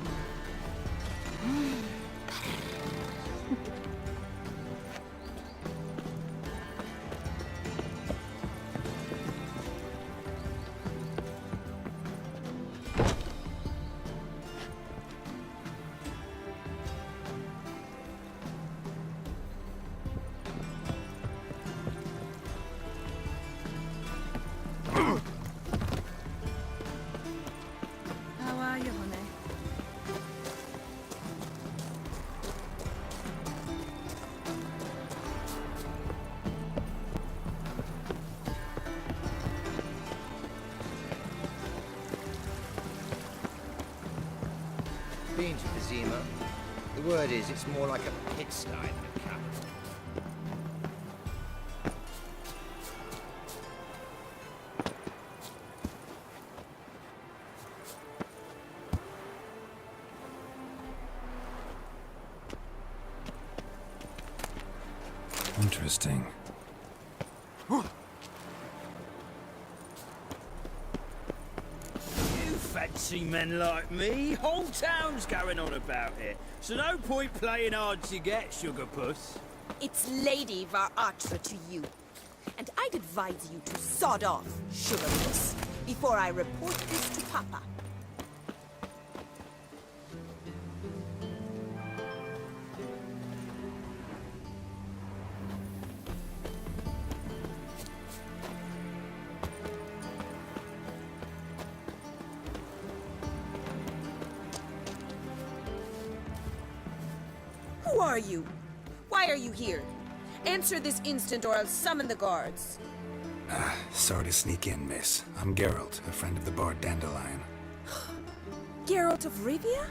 How are you, honey? Been to the Zima. The word is, it's more like a pigsty than a capital. Interesting. You fancy men like me? Whole town's going on about it. So no point playing hard to get, sugar puss. It's Lady Varatra to you. And I'd advise you to sod off, sugar puss, before I report this to Papa. Who are you? Why are you here? Answer this instant or I'll summon the guards. Sorry to sneak in, miss. I'm Geralt, a friend of the bard Dandelion. Geralt of Rivia?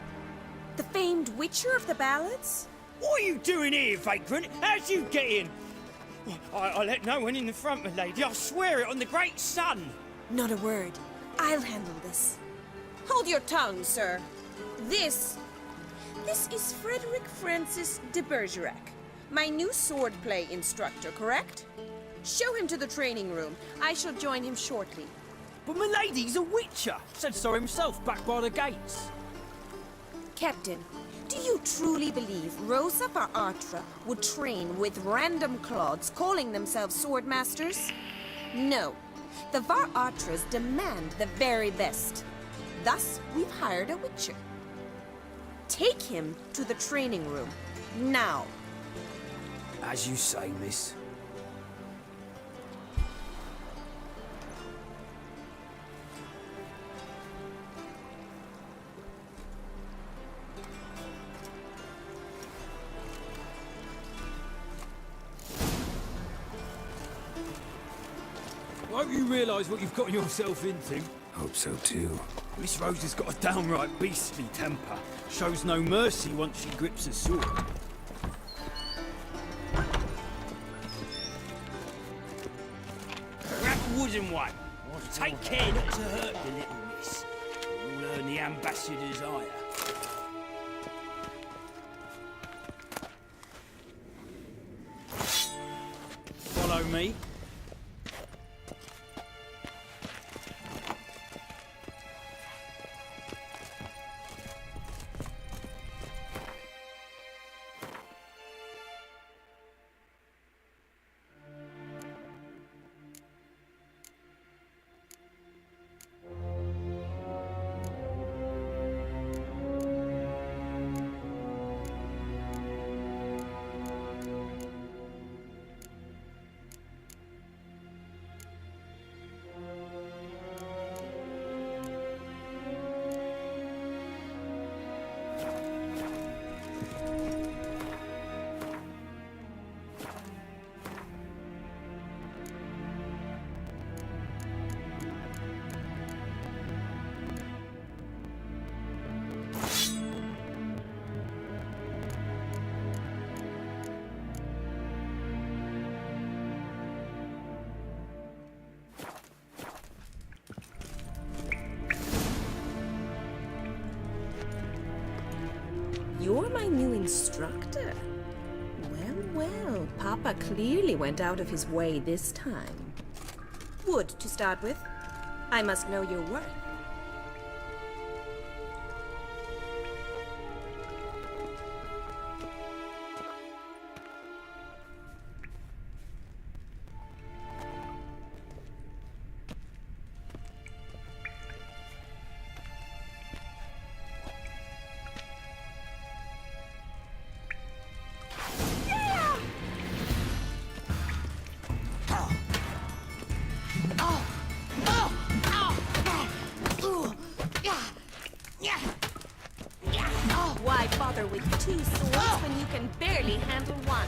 The famed witcher of the ballads? What are you doing here, vagrant? How'd you get in? I let no one in the front, my lady. I swear it on the great sun. Not a word. I'll handle this. Hold your tongue, sir. This is Frederick Francis de Bergerac, my new swordplay instructor, correct? Show him to the training room. I shall join him shortly. But my lady's a witcher. Said so himself back by the gates. Captain, do you truly believe Rosa Varatra would train with random clods calling themselves swordmasters? No. The Varatras demand the very best. Thus, we've hired a witcher. Take him to the training room. Now. As you say, miss. Won't you realise what you've got yourself into? Hope so too. Miss Rose has got a downright beastly temper. Shows no mercy once she grips a sword. Grab a wooden one. Take care not to hurt the little miss. You'll earn the ambassador's ire. Follow me. You're my new instructor? Well, Papa clearly went out of his way this time. Wood, to start with. I must know your worth. Why bother with two swords when you can barely handle one?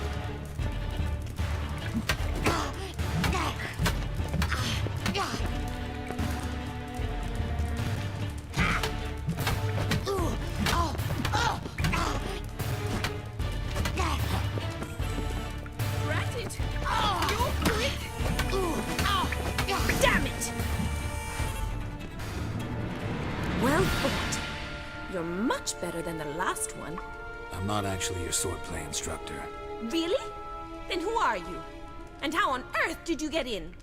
Rat it! You're quick! Damn it! Well fought. You're much better than the last one. I'm not actually your swordplay instructor. Really? Then who are you? And how on earth did you get in?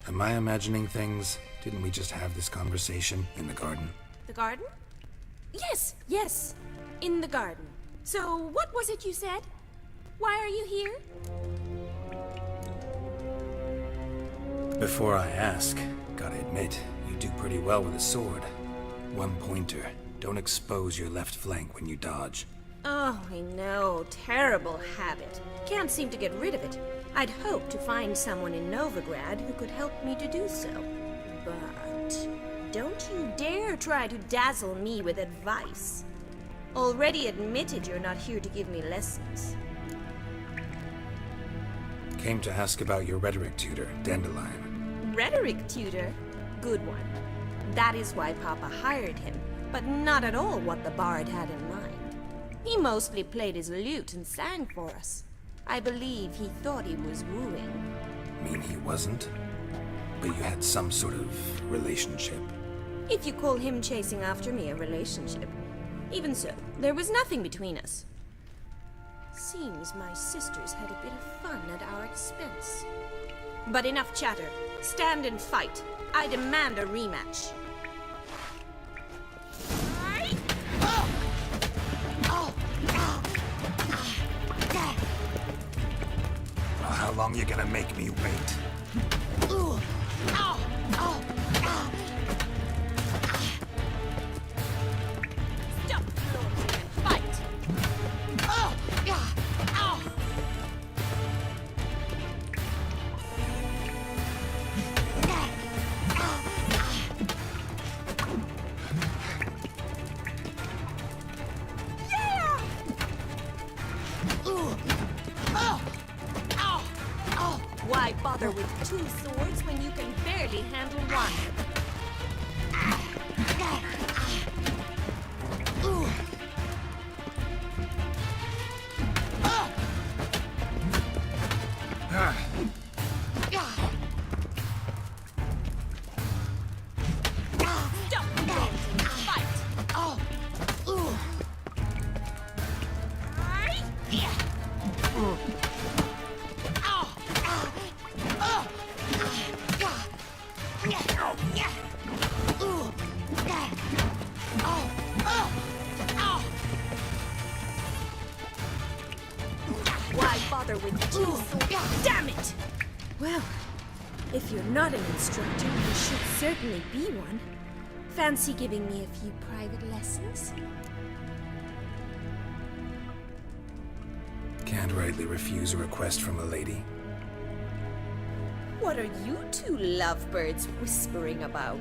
Am I imagining things? Didn't we just have this conversation in the garden? The garden? Yes, yes. In the garden. So, what was it you said? Why are you here? Before I ask, gotta admit, you do pretty well with a sword. One pointer. Don't expose your left flank when you dodge. Oh, I know. Terrible habit. Can't seem to get rid of it. I'd hoped to find someone in Novigrad who could help me to do so. But don't you dare try to dazzle me with advice. Already admitted you're not here to give me lessons. Came to ask about your rhetoric tutor, Dandelion. Rhetoric tutor? Good one. That is why Papa hired him, but not at all what the bard had in mind. He mostly played his lute and sang for us. I believe he thought he was wooing. Mean he wasn't? But you had some sort of relationship. If you call him chasing after me a relationship. Even so, there was nothing between us. Seems my sisters had a bit of fun at our expense. But enough chatter. Stand and fight. I demand a rematch. How long you gonna make me wait? Stop floating and fight! Why bother with two swords when you can barely handle one? Stop dancing, fight! Why bother with two swords? Damn it! Well, if you're not an instructor, you should certainly be one. Fancy giving me a few private lessons? Can't rightly refuse a request from a lady. What are you two lovebirds whispering about?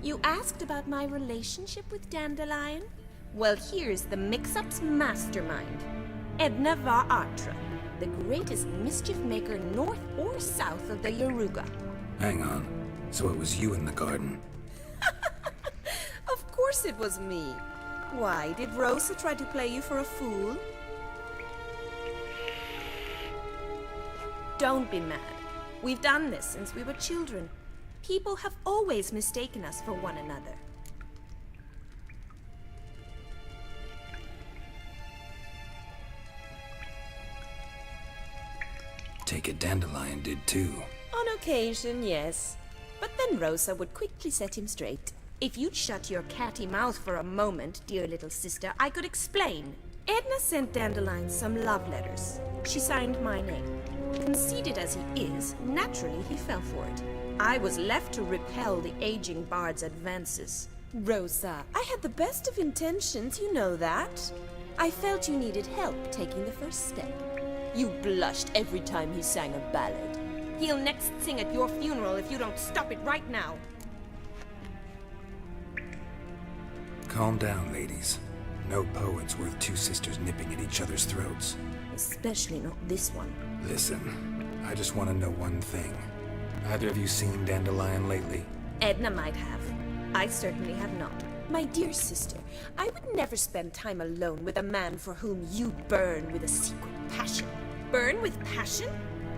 You asked about my relationship with Dandelion? Well, here's the mix-up's mastermind. Edna var Artra, the greatest mischief maker north or south of the Yaruga. Hang on. So it was you in the garden? Of course it was me. Why, did Rosa try to play you for a fool? Don't be mad. We've done this since we were children. People have always mistaken us for one another. Take it Dandelion did too. On occasion, yes. But then Rosa would quickly set him straight. If you'd shut your catty mouth for a moment, dear little sister, I could explain. Edna sent Dandelion some love letters. She signed my name. Conceited as he is, naturally he fell for it. I was left to repel the aging bard's advances. Rosa, I had the best of intentions, you know that. I felt you needed help taking the first step. You blushed every time he sang a ballad. He'll next sing at your funeral if you don't stop it right now. Calm down, ladies. No poet's worth two sisters nipping at each other's throats. Especially not this one. Listen, I just want to know one thing. Either of you seen Dandelion lately? Edna might have. I certainly have not. My dear sister, I would never spend time alone with a man for whom you burn with a secret passion. Burn with passion?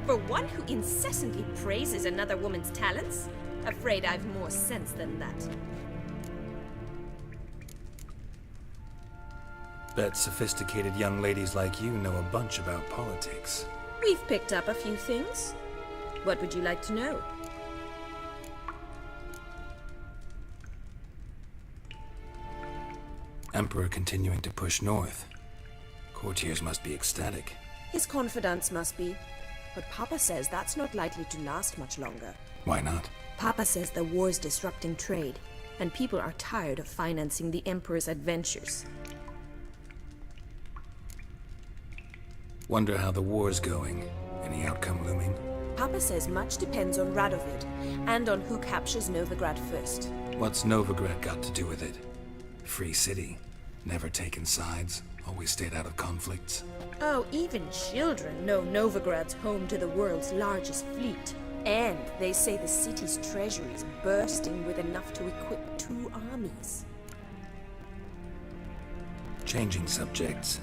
For one who incessantly praises another woman's talents? Afraid I've more sense than that. Bet sophisticated young ladies like you know a bunch about politics. We've picked up a few things. What would you like to know? Emperor continuing to push north. Courtiers must be ecstatic. His confidants must be. But Papa says that's not likely to last much longer. Why not? Papa says the war's disrupting trade, and people are tired of financing the Emperor's adventures. Wonder how the war's going. Any outcome looming? Papa says much depends on Radovid, and on who captures Novigrad first. What's Novigrad got to do with it? Free city. Never taken sides. Always stayed out of conflicts. Oh, even children know Novigrad's home to the world's largest fleet. And they say the city's treasury is bursting with enough to equip 2 armies. Changing subjects.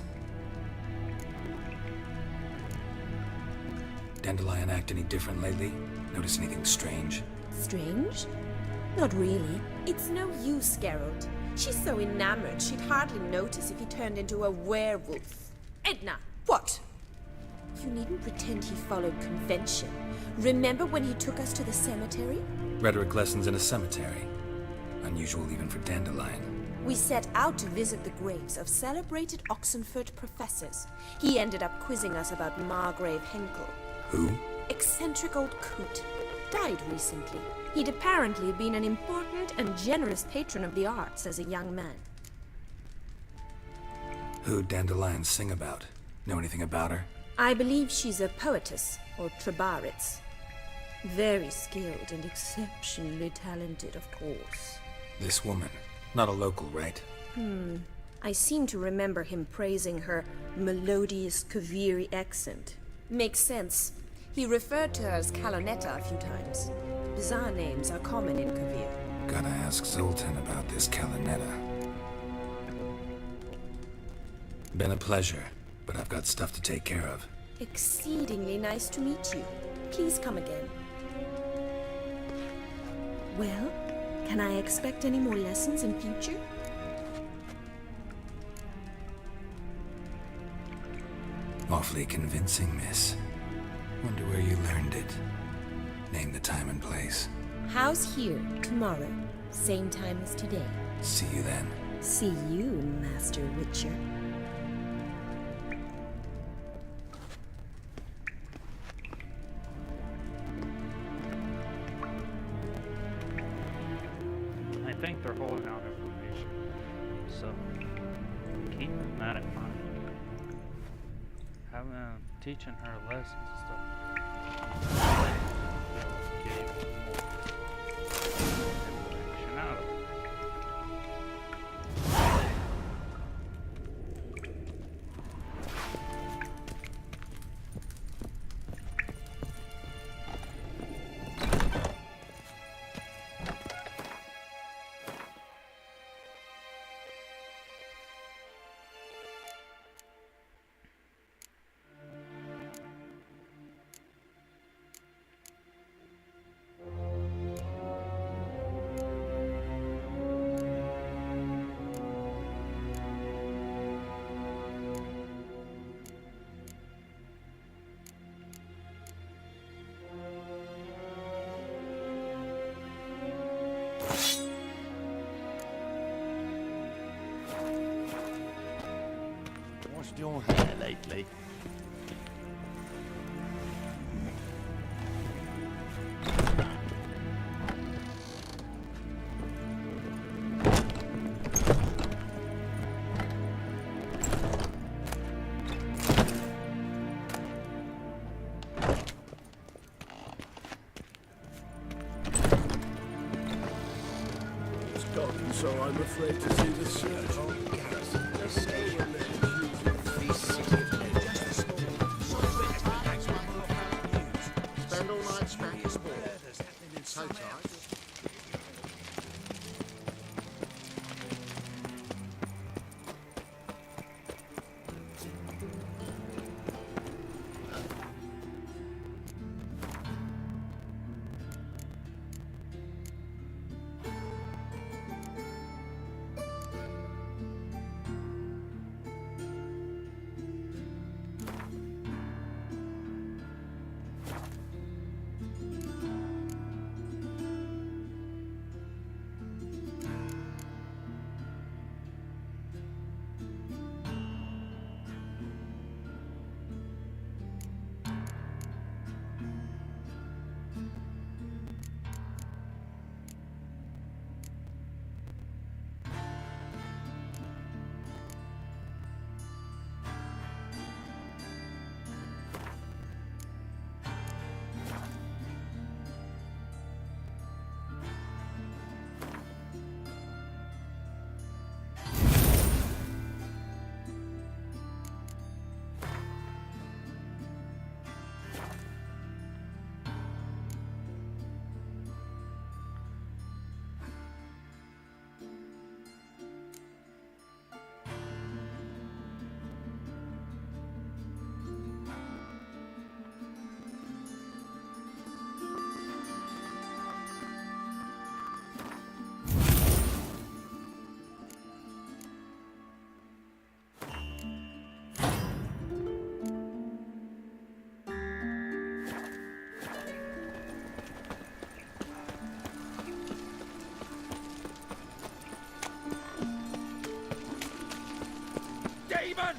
Dandelion act any different lately? Notice anything strange? Strange? Not really. It's no use, Geralt. She's so enamored she'd hardly notice if he turned into a werewolf. Edna, what? You needn't pretend he followed convention. Remember when he took us to the cemetery? Rhetoric lessons in a cemetery. Unusual even for Dandelion. We set out to visit the graves of celebrated Oxenford professors. He ended up quizzing us about Margrave Henkel. Who? Eccentric old coot. Died recently. He'd apparently been an important and generous patron of the arts as a young man. Who'd Dandelion sing about? Know anything about her? I believe she's a poetess, or Trebaritz. Very skilled and exceptionally talented, of course. This woman. Not a local, right? I seem to remember him praising her melodious Kaviri accent. Makes sense. He referred to her as Calonetta a few times. Bizarre names are common in Kavir. Gotta ask Zoltan about this Calonetta. Been a pleasure, but I've got stuff to take care of. Exceedingly nice to meet you. Please come again. Well, can I expect any more lessons in future? Awfully convincing, miss. Wonder where you learned it. Name the time and place. House here, tomorrow. Same time as today. See you then. See you, Master Witcher. I think they're holding out information, so keep that in mind. Having teaching her lessons and stuff. Get even more information out of her. What's your hair lately? It's gone, so I'm afraid to see the surgeon. Spend all night stacking boards. So tight. demon!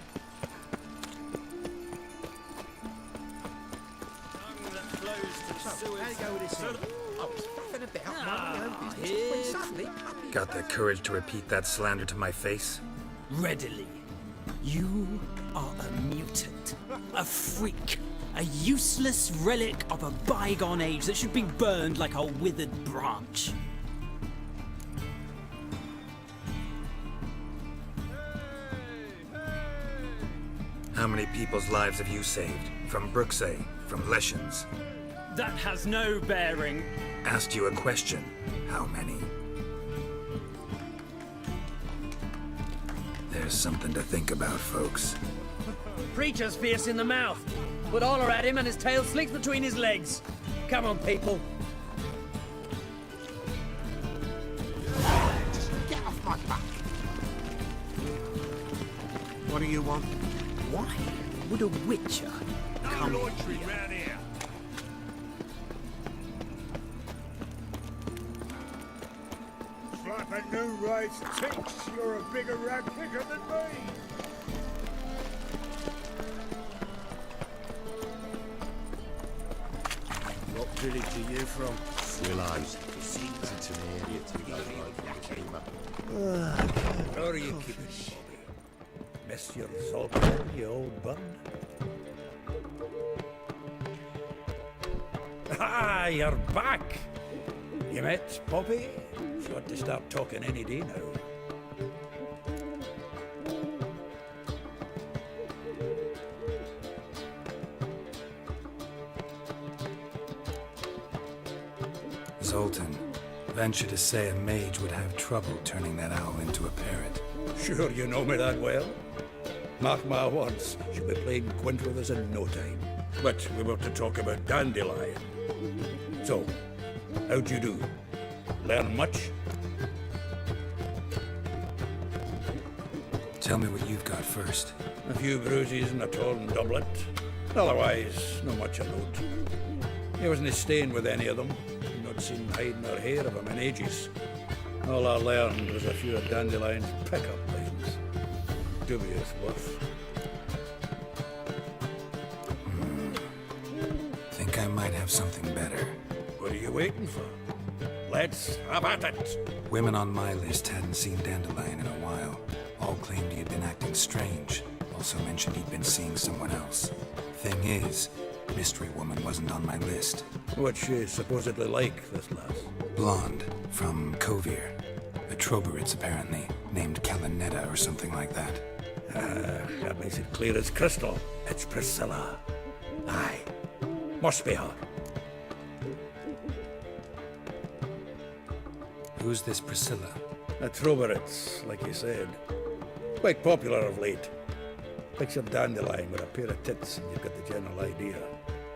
Got the courage to repeat that slander to my face? Readily. You are a mutant, a freak, a useless relic of a bygone age that should be burned like a withered branch. How many people's lives have you saved? From Brooksay, from Leshens? That has no bearing. Asked you a question. How many? There's something to think about, folks. Preacher's fierce in the mouth, but holler at him and his tail slicks between his legs. Come on, people. Just get off my back. What do you want? Why would a witcher come loitering here? round here. Like a new race thinks you're a bigger rag picker than me. What village are you from? Willows. It's an area to go over. How are you keeping, Bobby? Miss your Zoltan, you old bun? Ah, you're back! You met Poppy? She ought to start talking any day now. Zoltan, venture to say a mage would have trouble turning that owl into a parrot. Sure you know me that well? Mark my words, she'll be playing quint with us in no time. But we were to talk about Dandelion. So, how'd you do? Learn much? Tell me what you've got first. A few bruises and a torn doublet. Otherwise, not much of note. He wasn't staying with any of them. Not seen hide nor hair of him in ages. All I learned was a few of Dandelion's pick-up lines. Dubious worth. Think I might have something better. What are you waiting for? Let's have at it! Women on my list hadn't seen Dandelion in a while. All claimed he had been acting strange. Also mentioned he'd been seeing someone else. Thing is, Mystery Woman wasn't on my list. What's she supposedly like, this lass? Blonde, from Kovir. A Troberitz, apparently, named Kalanetta or something like that. That makes it clear as crystal. It's Priscilla. Aye. Must be her. Who's this Priscilla? A Troberitz, like you said. Quite popular of late. Picture Dandelion with a pair of tits and you've got the general idea.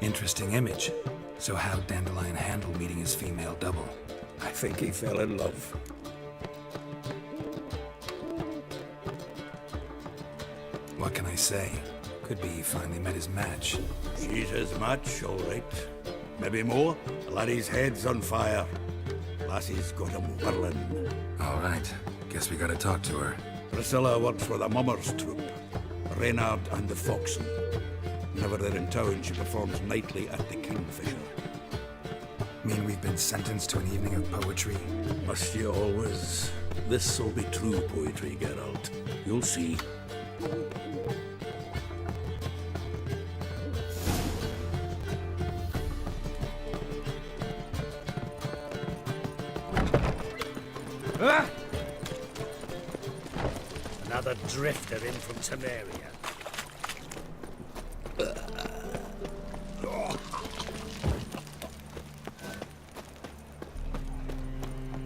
Interesting image. So how'd Dandelion handle meeting his female double? I think he fell in love. What can I say? Could be he finally met his match. She's his match, all right. Maybe more. The laddie's head's on fire. Lassie's got him whirling. All right. Guess we gotta talk to her. Priscilla works for the Mummers troupe. Reynard and the Foxen. Whenever they're in town, she performs nightly at the Kingfisher. Mean we've been sentenced to an evening of poetry? Must you always? This'll be true poetry, Geralt. You'll see. Ah! Another drifter in from Temeria.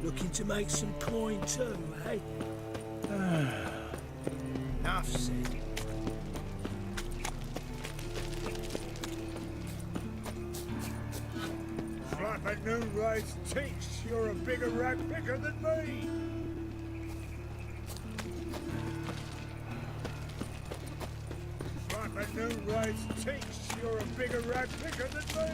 Looking to make some coin too, eh? Enough said. Like a new race thinks you're a bigger rag picker than me. Like a new race thinks you're a bigger rag picker than me.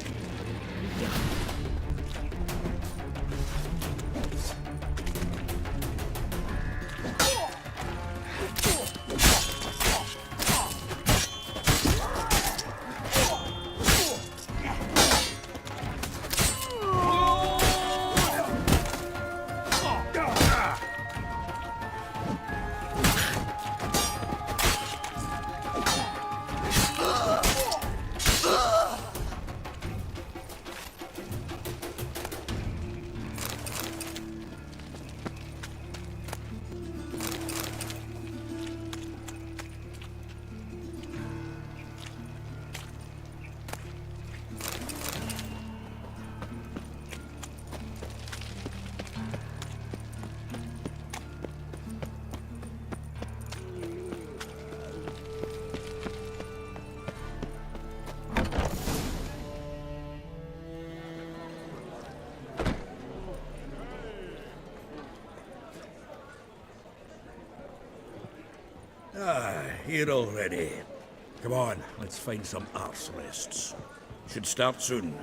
here already. Come on, let's find some arsonists. Should start soon.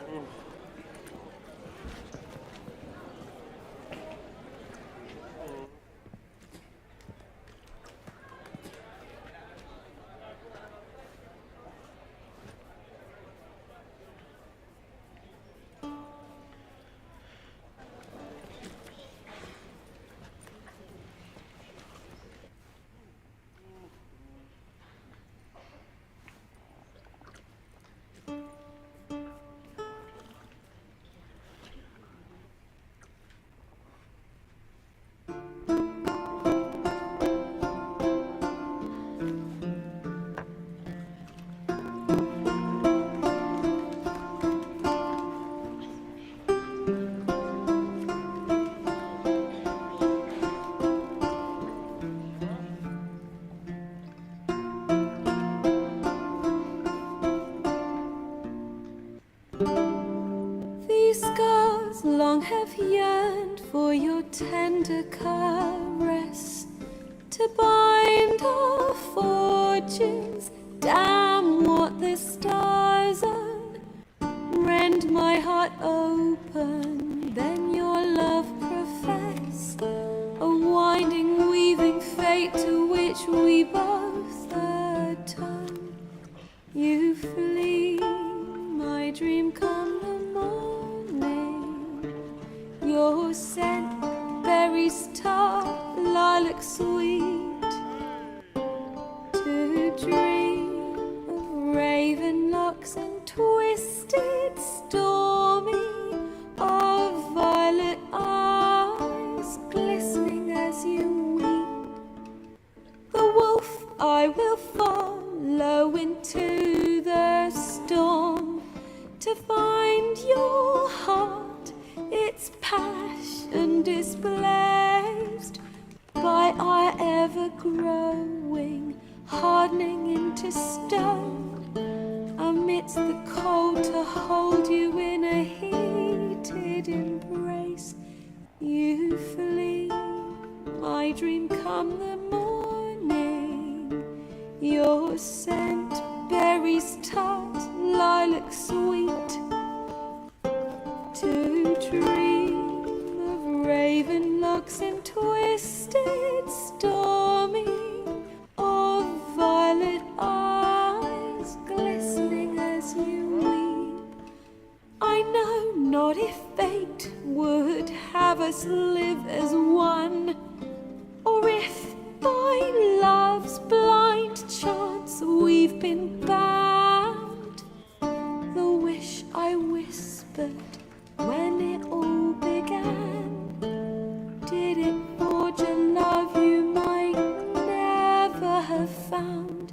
These scars long have yearned for your tender caress, to bind our fortunes. Damn what the stars are. Rend my heart open, then your love profess, a winding, weaving fate to which we both atone. You flee, my dream come the morning. Your scent, berries tart, lilac sweet. To dream of raven locks and twisted, stormy, of violet eyes glistening as you weep. The wolf I will follow into the storm, to find your heart, its passion displaced by our ever-growing, hardening into stone. Amidst the cold, to hold you in a heated embrace. You flee, my dream come the morning. Your scent, berries tart, lilac sweet. To dream of raven locks and twisted, stormy, of violet eyes glistening as you weep. I know not if fate would have us live as one, or if by love's blind chance we've been bound. The wish I whispered when it all began, did it forge a love you might never have found?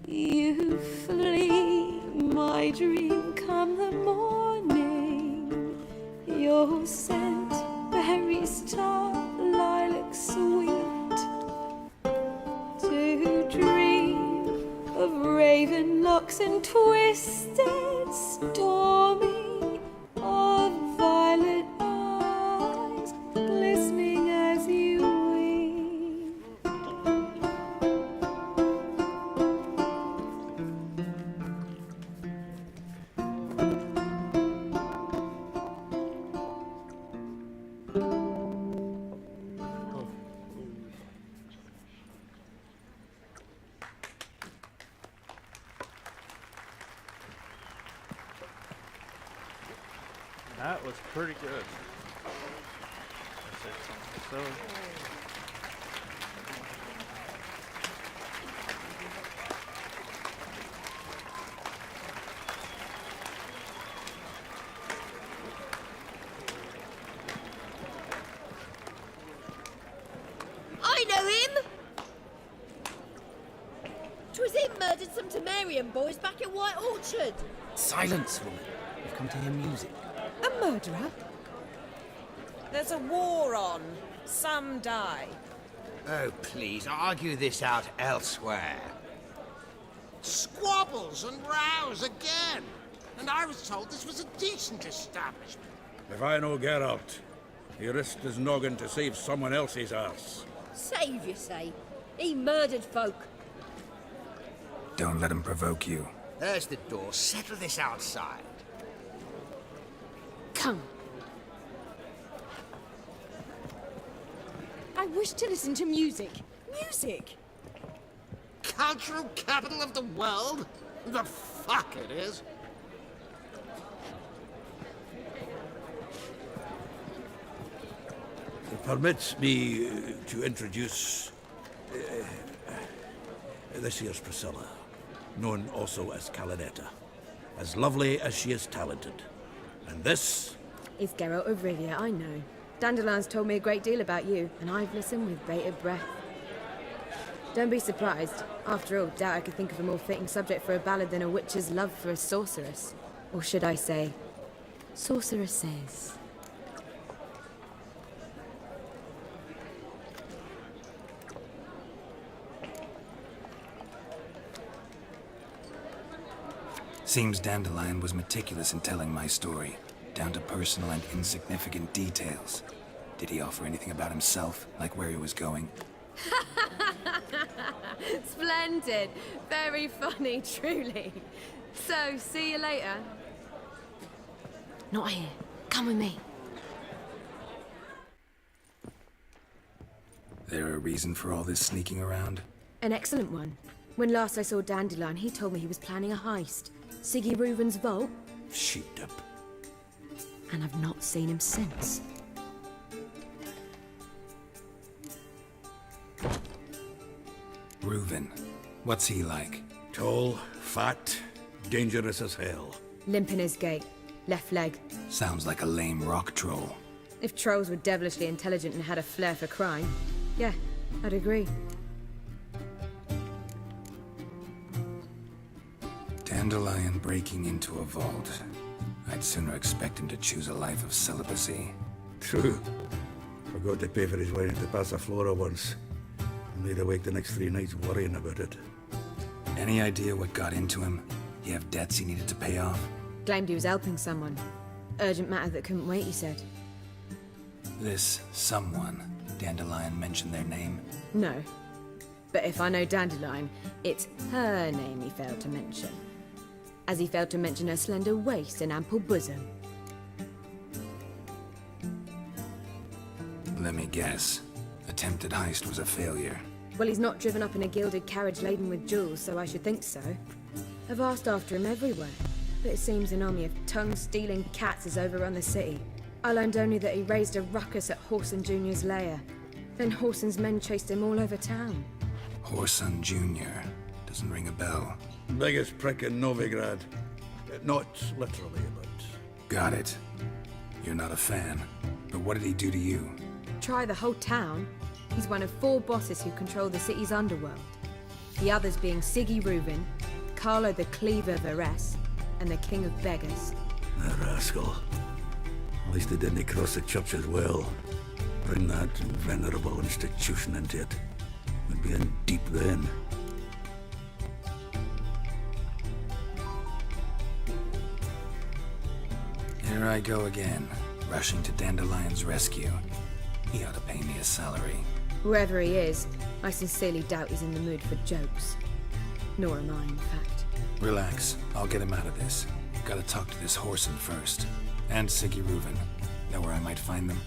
You flee, my dream come the morning. Your scent, berries tart, lilac sweet. To dream of raven locks and twisted, stormy, of violet eyes glistening as you weep. That was pretty good. So I know him! 'Twas him murdered some Temerian boys back in White Orchard. Silence, woman. We've come to hear music. A murderer? There's a war on. Some die. Oh, please, argue this out elsewhere. Squabbles and rows again. And I was told this was a decent establishment. If I know Geralt, he risked his noggin to save someone else's arse. Save, you say? He murdered folk. Don't let him provoke you. There's the door. Settle this outside. Come. I wish to listen to music. Music! Cultural capital of the world? The fuck it is. Permit me to introduce this here's Priscilla, known also as Calinetta. As lovely as she is talented. And this... It's Geralt of Rivia, I know. Dandelion's told me a great deal about you, and I've listened with bated breath. Don't be surprised. After all, doubt I could think of a more fitting subject for a ballad than a witch's love for a sorceress. Or should I say, sorceresses. Seems Dandelion was meticulous in telling my story, down to personal and insignificant details. Did he offer anything about himself, like where he was going? Splendid. Very funny, truly. So, see you later. Not here. Come with me. There a reason for all this sneaking around? An excellent one. When last I saw Dandelion, he told me he was planning a heist. Siggy Reuven's vault. Sheeped up. And I've not seen him since. Reuven. What's he like? Tall, fat, dangerous as hell. Limp in his gait. Left leg. Sounds like a lame rock troll. If trolls were devilishly intelligent and had a flair for crime, yeah, I'd agree. Dandelion breaking into a vault. I'd sooner expect him to choose a life of celibacy. True. Forgot to pay for his wedding to Passaflora once. And laid awake the next 3 nights worrying about it. Any idea what got into him? You have debts he needed to pay off? Claimed he was helping someone. Urgent matter that couldn't wait, he said. This someone, Dandelion mentioned their name? No. But if I know Dandelion, it's her name he failed to mention. As he failed to mention her slender waist and ample bosom. Let me guess. Attempted heist was a failure. Well, he's not driven up in a gilded carriage laden with jewels, so I should think so. I've asked after him everywhere, but it seems an army of tongue-stealing cats has overrun the city. I learned only that he raised a ruckus at Whoreson Jr.'s lair. Then Whoreson's men chased him all over town. Whoreson Jr. Doesn't ring a bell. Biggest prick in Novigrad. Not literally, but... Got it. You're not a fan. But what did he do to you? Try the whole town. He's one of 4 bosses who control the city's underworld. The others being Siggy Reuven, Carlo the Cleaver Varese, and the King of Beggars. That rascal. At least they didn't cross the church as well. Bring that venerable institution into it. We'd be in deep then. Here I go again, rushing to Dandelion's rescue. He ought to pay me a salary. Whoever he is, I sincerely doubt he's in the mood for jokes. Nor am I, in fact. Relax, I'll get him out of this. Gotta talk to this Whoreson first. And Siggy Reuven. Know where I might find them?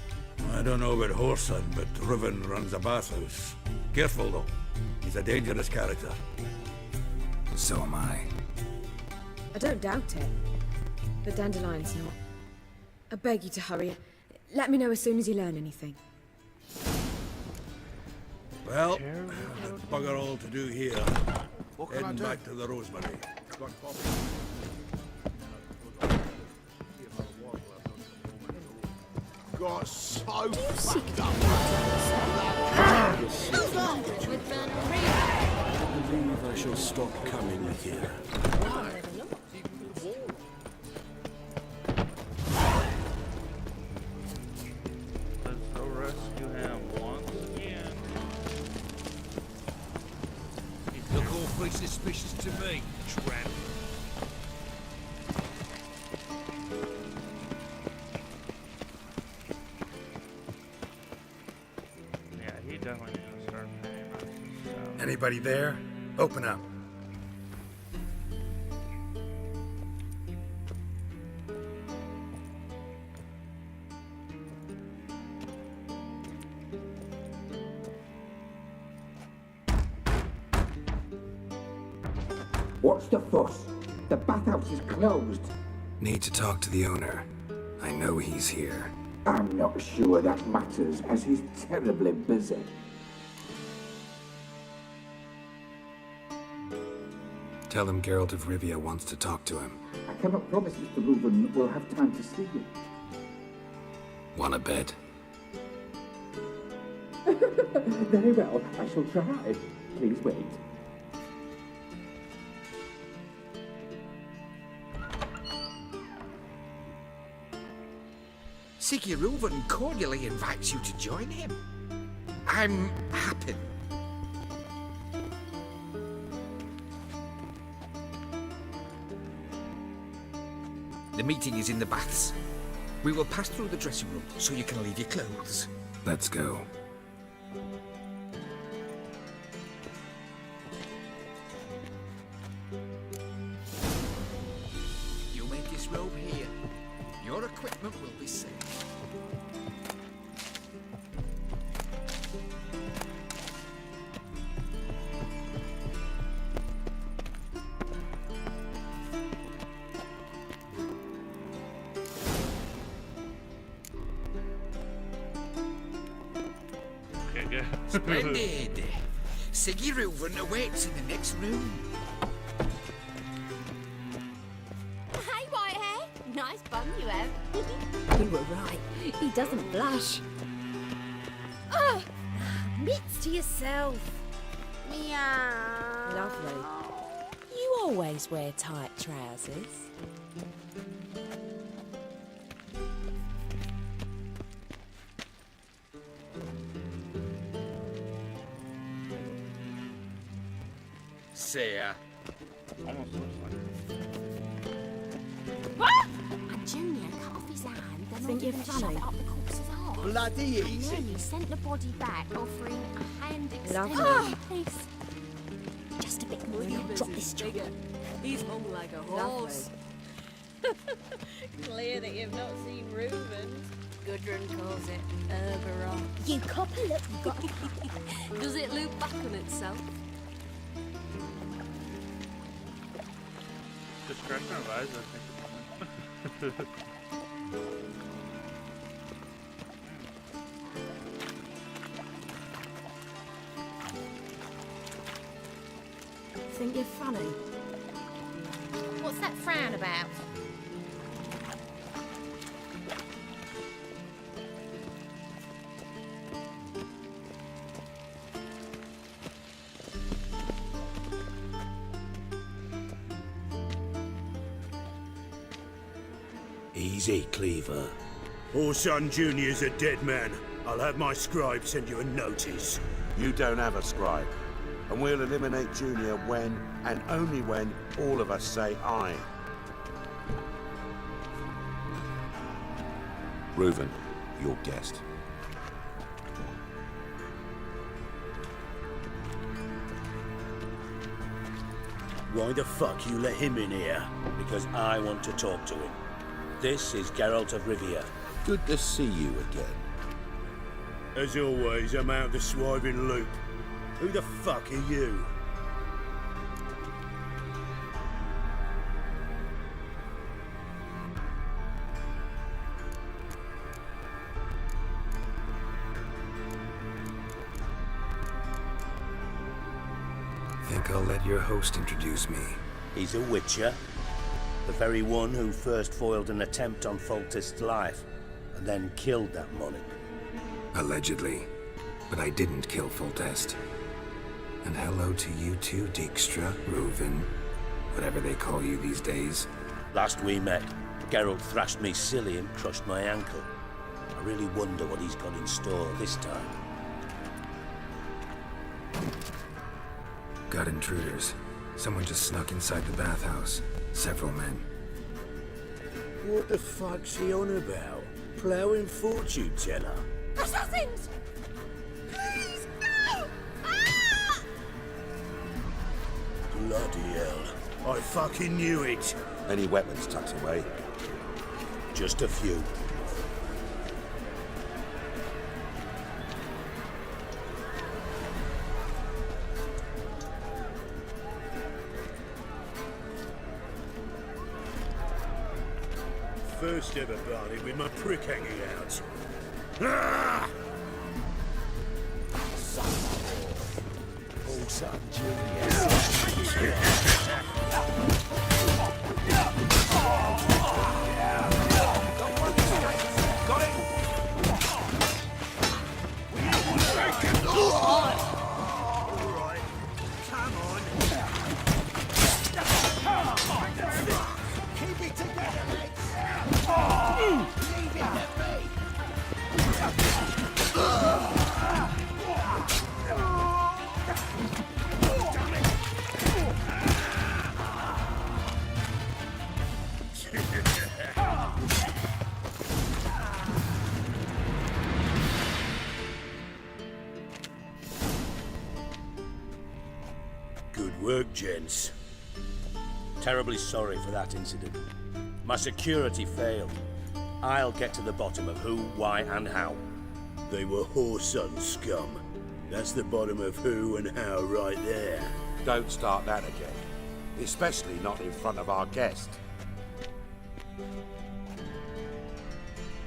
I don't know about Whoreson, but Reuven runs a bathhouse. Careful, though. He's a dangerous character. So am I. I don't doubt it. But Dandelion's not. I beg you to hurry. Let me know as soon as you learn anything. Well, bugger all to do here. Heading back to the Rosemary. Got so fucked up. I believe I shall stop coming here. Let's go rescue him once again. Look awfully suspicious to me, tramp. Yeah, he definitely needs to start paying us. Anybody there? Open up. What's the fuss? The bathhouse is closed. Need to talk to the owner. I know he's here. I'm not sure that matters, as he's terribly busy. Tell him Geralt of Rivia wants to talk to him. I cannot promise Mr. Reuben will have time to see you. Wanna bet? Very well, I shall try. Please wait. Siggy Reuben cordially invites you to join him. I'm happy. The meeting is in the baths. We will pass through the dressing room so you can leave your clothes. Let's go. You may disrobe here. Your equipment will be safe. Okay, good. Splendid. Siggy Reuben awaits in the next room. Hey, Whitehair. Nice bum you have. You were right. He doesn't blush. Oh, mitts to yourself. Meow. Lovely. You always wear tight trousers. Say, Almost looks like What? And Junior cut off his hand, then Think ordered you're him to funny? shove it up the corpse's arse. Bloody And easy. then he sent the body back, offering a hand extension. Lovely. Please. Just a bit more and I'll drop this job. He's hung like a horse. Clear that you've not seen Reuben's. Gudrun calls it Herberon. You cop a look, you got Does it loop back on itself? just scratch my eyes. I think. Think you're funny? What's that frown about? Easy, Cleaver. Orson Jr.'s a dead man. I'll have my scribe send you a notice. You don't have a scribe. And we'll eliminate Junior when, and only when, all of us say aye. Reuben, your guest. Why the fuck you let him in here? Because I want to talk to him. This is Geralt of Rivia. Good to see you again. As always, I'm out the swiving loop. Who the fuck are you? Think I'll let your host introduce me. He's a witcher. The very one who first foiled an attempt on Foltest's life, and then killed that monarch. Allegedly. But I didn't kill Foltest. And hello to you too, Dijkstra, Reuven, whatever they call you these days. Last we met, Geralt thrashed me silly and crushed my ankle. I really wonder what he's got in store this time. Got intruders. Someone just snuck inside the bathhouse. Several men. What the fuck's he on about? Ploughing fortune teller? Assassins! Please, no! Ah! Bloody hell. I fucking knew it. Any weapons tucked away? Just a few. first ever Barney with my prick hanging out. Ah! Oh, son, Good work, gents. Terribly sorry for that incident. My security failed. I'll get to the bottom of who, why, and how. They were whoreson scum. That's the bottom of who and how right there. Don't start that again. Especially not in front of our guest.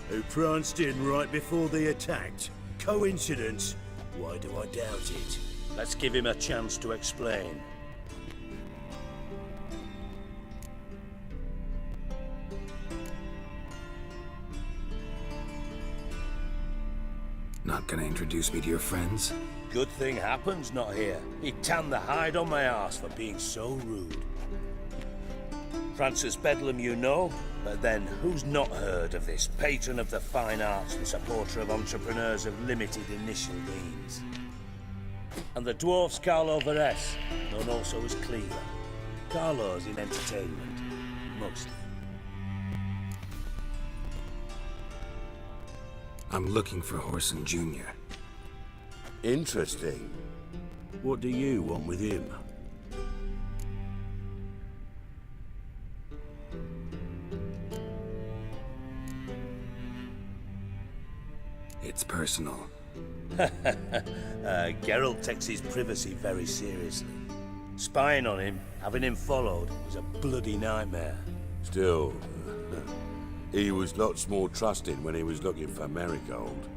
Who pranced in right before they attacked. Coincidence? Why do I doubt it? Let's give him a chance to explain. Not gonna introduce me to your friends? Good thing Happen's not here. He tanned the hide on my arse for being so rude. Francis Bedlam you know, but then who's not heard of this patron of the fine arts and supporter of entrepreneurs of limited initial means? And the dwarf's Carlo Vares, known also as Cleaver. Carlo's in entertainment, mostly. I'm looking for Horson Jr. Interesting. What do you want with him? It's personal. Geralt takes his privacy very seriously. Spying on him, having him followed, was a bloody nightmare. Still, he was lots more trusting when he was looking for Marigold.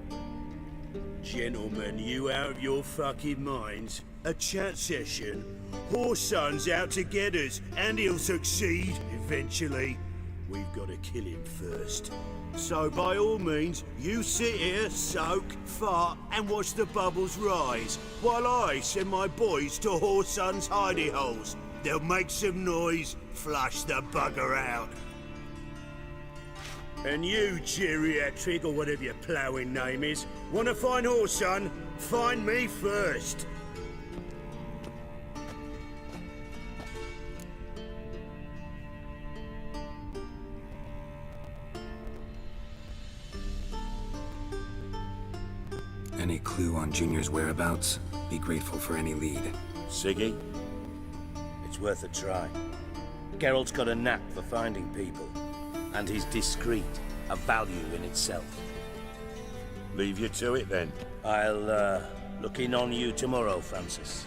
Gentlemen, you out of your fucking minds? A chat session? Horson's out to get us, and he'll succeed, eventually. We've got to kill him first. So by all means, you sit here, soak, fart, and watch the bubbles rise, while I send my boys to Horson's hidey holes. They'll make some noise, flush the bugger out. And you, geriatric, or whatever your ploughing name is, want to find Horson? Find me first. Any clue on Junior's whereabouts? Be grateful for any lead. Siggy? It's worth a try. Geralt's got a knack for finding people. And he's discreet, a value in itself. Leave you to it then. I'll, look in on you tomorrow, Francis.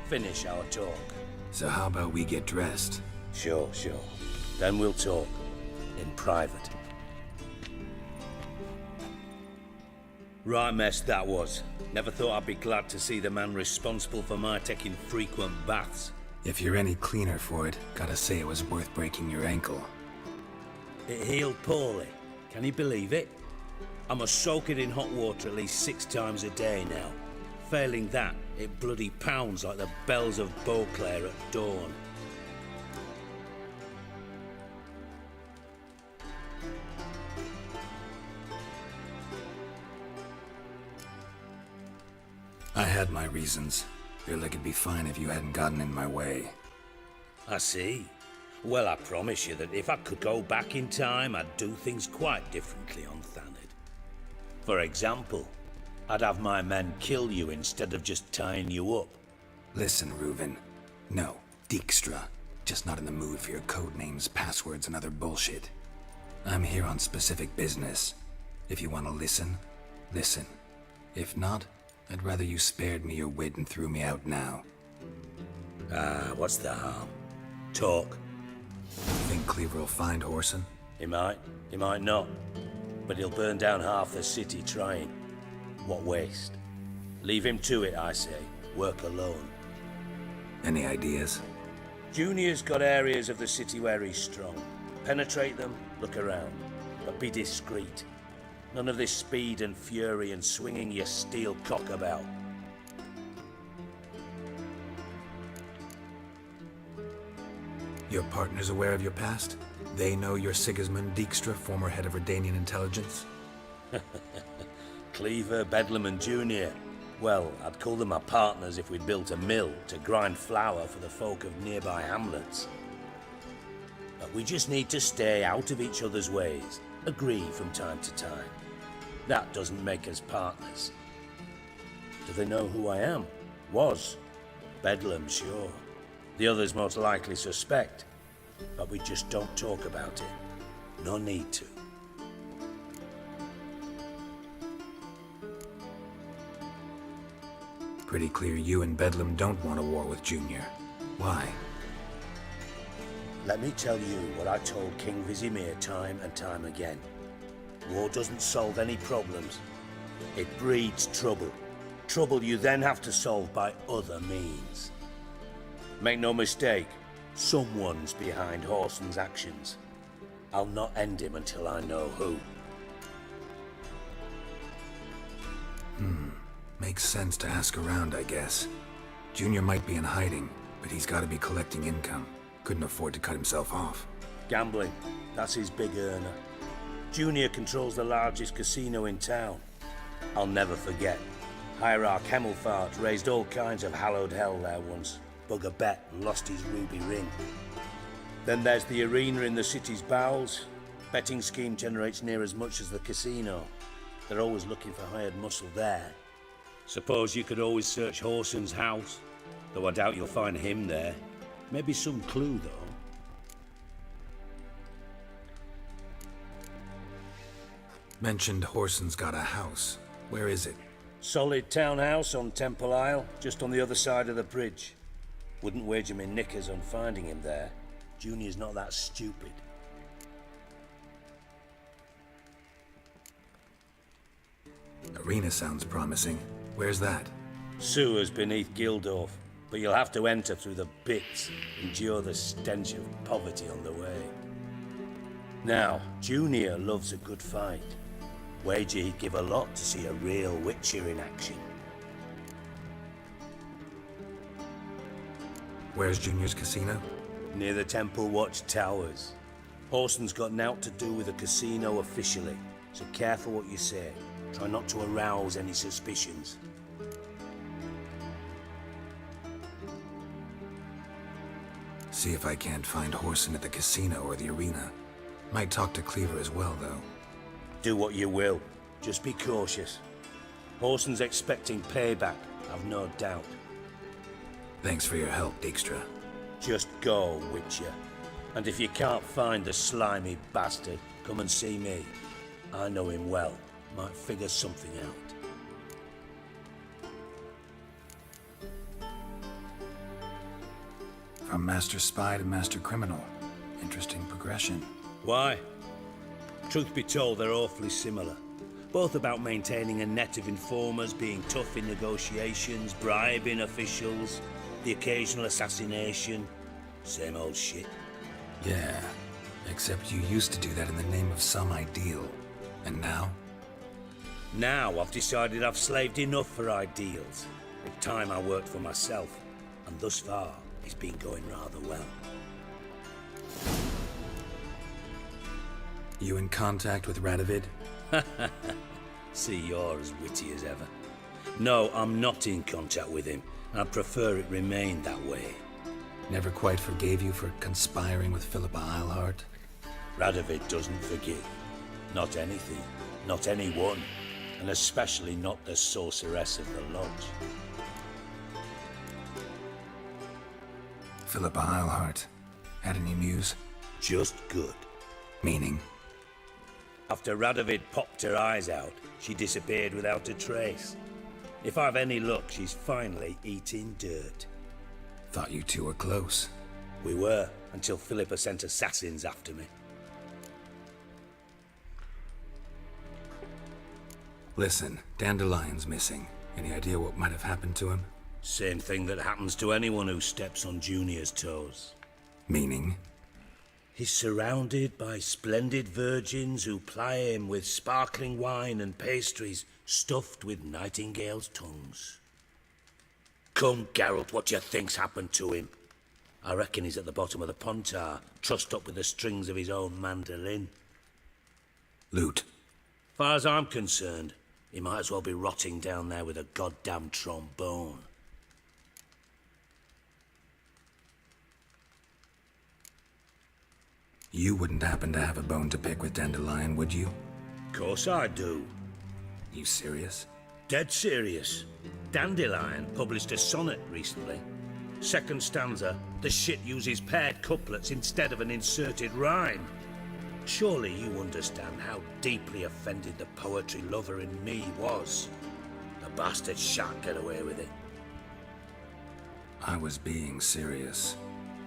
Finish our talk. So how about we get dressed? Sure. Then we'll talk. In private. Right mess that was. Never thought I'd be glad to see the man responsible for my taking frequent baths. If you're any cleaner for it, gotta say it was worth breaking your ankle. It healed poorly. Can you believe it? I must soak it in hot water at least 6 times a day now. Failing that, it bloody pounds like the bells of Beauclair at dawn. I had my reasons. Feel like it'd be fine if you hadn't gotten in my way. I see. Well, I promise you that if I could go back in time, I'd do things quite differently on Thanid. For example, I'd have my men kill you instead of just tying you up. Listen, Reuven. No, Dijkstra. Just not in the mood for your code names, passwords, and other bullshit. I'm here on specific business. If you want to listen, listen. If not, I'd rather you spared me your wit and threw me out now. What's the harm? Talk. Think Cleaver will find Horson? He might not. But he'll burn down half the city trying. What waste? Leave him to it, I say. Work alone. Any ideas? Junior's got areas of the city where he's strong. Penetrate them, look around. But be discreet. None of this speed and fury and swinging your steel cock about. Your partner's aware of your past? They know you're Sigismund Dijkstra, former head of Redanian intelligence? Cleaver, Bedlam and Junior. Well, I'd call them my partners if we'd built a mill to grind flour for the folk of nearby hamlets. But we just need to stay out of each other's ways. Agree from time to time. That doesn't make us partners. Do they know who I am? Was. Bedlam, sure. The others most likely suspect. But we just don't talk about it. No need to. Pretty clear you and Bedlam don't want a war with Junior. Why? Let me tell you what I told King Vizimir time and time again. War doesn't solve any problems. It breeds trouble. Trouble you then have to solve by other means. Make no mistake, someone's behind Whoreson's actions. I'll not end him until I know who. Makes sense to ask around, I guess. Junior might be in hiding, but he's got to be collecting income. Couldn't afford to cut himself off. Gambling, that's his big earner. Junior controls the largest casino in town. I'll never forget. Hierarch Hemmelfart raised all kinds of hallowed hell there once. Bug a bet and lost his ruby ring. Then there's the arena in the city's bowels. Betting scheme generates near as much as the casino. They're always looking for hired muscle there. Suppose you could always search Whoreson's house, though I doubt you'll find him there. Maybe some clue, though. Mentioned Whoreson's got a house. Where is it? Solid townhouse on Temple Isle, just on the other side of the bridge. Wouldn't wager me knickers on finding him there. Junior's not that stupid. Arena sounds promising. Where's that? Sewers beneath Gildorf, but you'll have to enter through the bits, endure the stench of poverty on the way. Now, Junior loves a good fight. Wager he'd give a lot to see a real Witcher in action. Where's Junior's casino? Near the Temple Watch Towers. Whoreson's got naught to do with the casino officially, so careful what you say. Try not to arouse any suspicions. See if I can't find Whoreson at the casino or the arena. Might talk to Cleaver as well, though. Do what you will. Just be cautious. Whoreson's expecting payback, I've no doubt. Thanks for your help, Dijkstra. Just go, Witcher. And if you can't find the slimy bastard, come and see me. I know him well. Might figure something out. From Master Spy to Master Criminal. Interesting progression. Why? Truth be told, they're awfully similar. Both about maintaining a net of informers, being tough in negotiations, bribing officials, the occasional assassination. Same old shit. Yeah, except you used to do that in the name of some ideal. And now? Now I've decided I've slaved enough for ideals. It's time I worked for myself, and thus far, it's been going rather well. You in contact with Radovid? See, you're as witty as ever. No, I'm not in contact with him. I'd prefer it remained that way. Never quite forgave you for conspiring with Philippa Eilhart? Radovid doesn't forgive. Not anything. Not anyone. And especially not the sorceress of the Lodge. Philippa Eilhart. Had any news? Just good. Meaning? After Radovid popped her eyes out, she disappeared without a trace. If I've any luck, she's finally eating dirt. Thought you two were close. We were, until Philippa sent assassins after me. Listen, Dandelion's missing. Any idea what might have happened to him? Same thing that happens to anyone who steps on Junior's toes. Meaning? He's surrounded by splendid virgins who ply him with sparkling wine and pastries stuffed with nightingales' tongues. Come, Geralt, what do you think's happened to him? I reckon he's at the bottom of the Pontar, trussed up with the strings of his own mandolin. Loot. Far as I'm concerned, he might as well be rotting down there with a goddamn trombone. You wouldn't happen to have a bone to pick with Dandelion, would you? Course I do. You serious? Dead serious. Dandelion published a sonnet recently. Second stanza, the shit uses paired couplets instead of an inserted rhyme. Surely you understand how deeply offended the poetry lover in me was. The bastard shan't get away with it. I was being serious.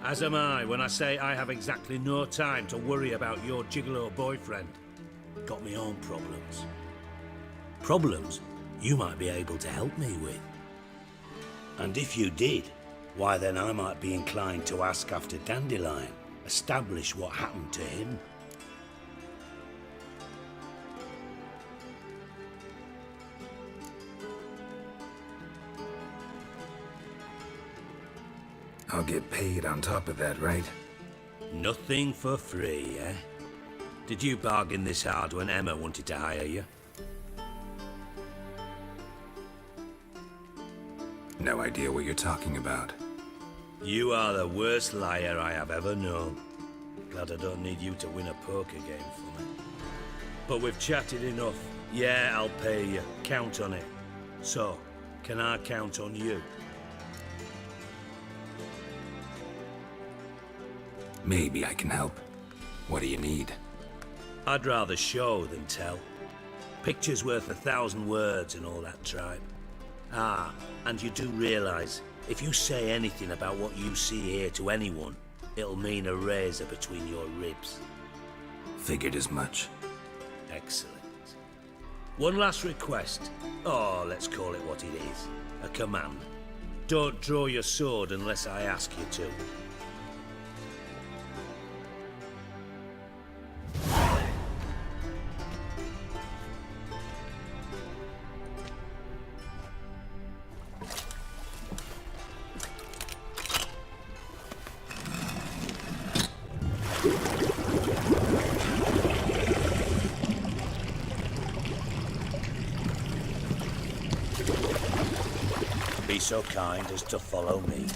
As am I when I say I have exactly no time to worry about your gigolo boyfriend. Got me own problems. Problems you might be able to help me with. And if you did, why then I might be inclined to ask after Dandelion, establish what happened to him. I'll get paid on top of that, right? Nothing for free, eh? Did you bargain this hard when Emma wanted to hire you? No idea what you're talking about. You are the worst liar I have ever known. Glad I don't need you to win a poker game for me. But we've chatted enough. Yeah, I'll pay you. Count on it. So, can I count on you? Maybe I can help. What do you need? I'd rather show than tell. Picture's worth 1,000 words and all that tripe. Ah, and you do realise, if you say anything about what you see here to anyone, it'll mean a razor between your ribs. Figured as much. Excellent. One last request. Oh, let's call it what it is. A command. Don't draw your sword unless I ask you to. Be so kind as to follow me.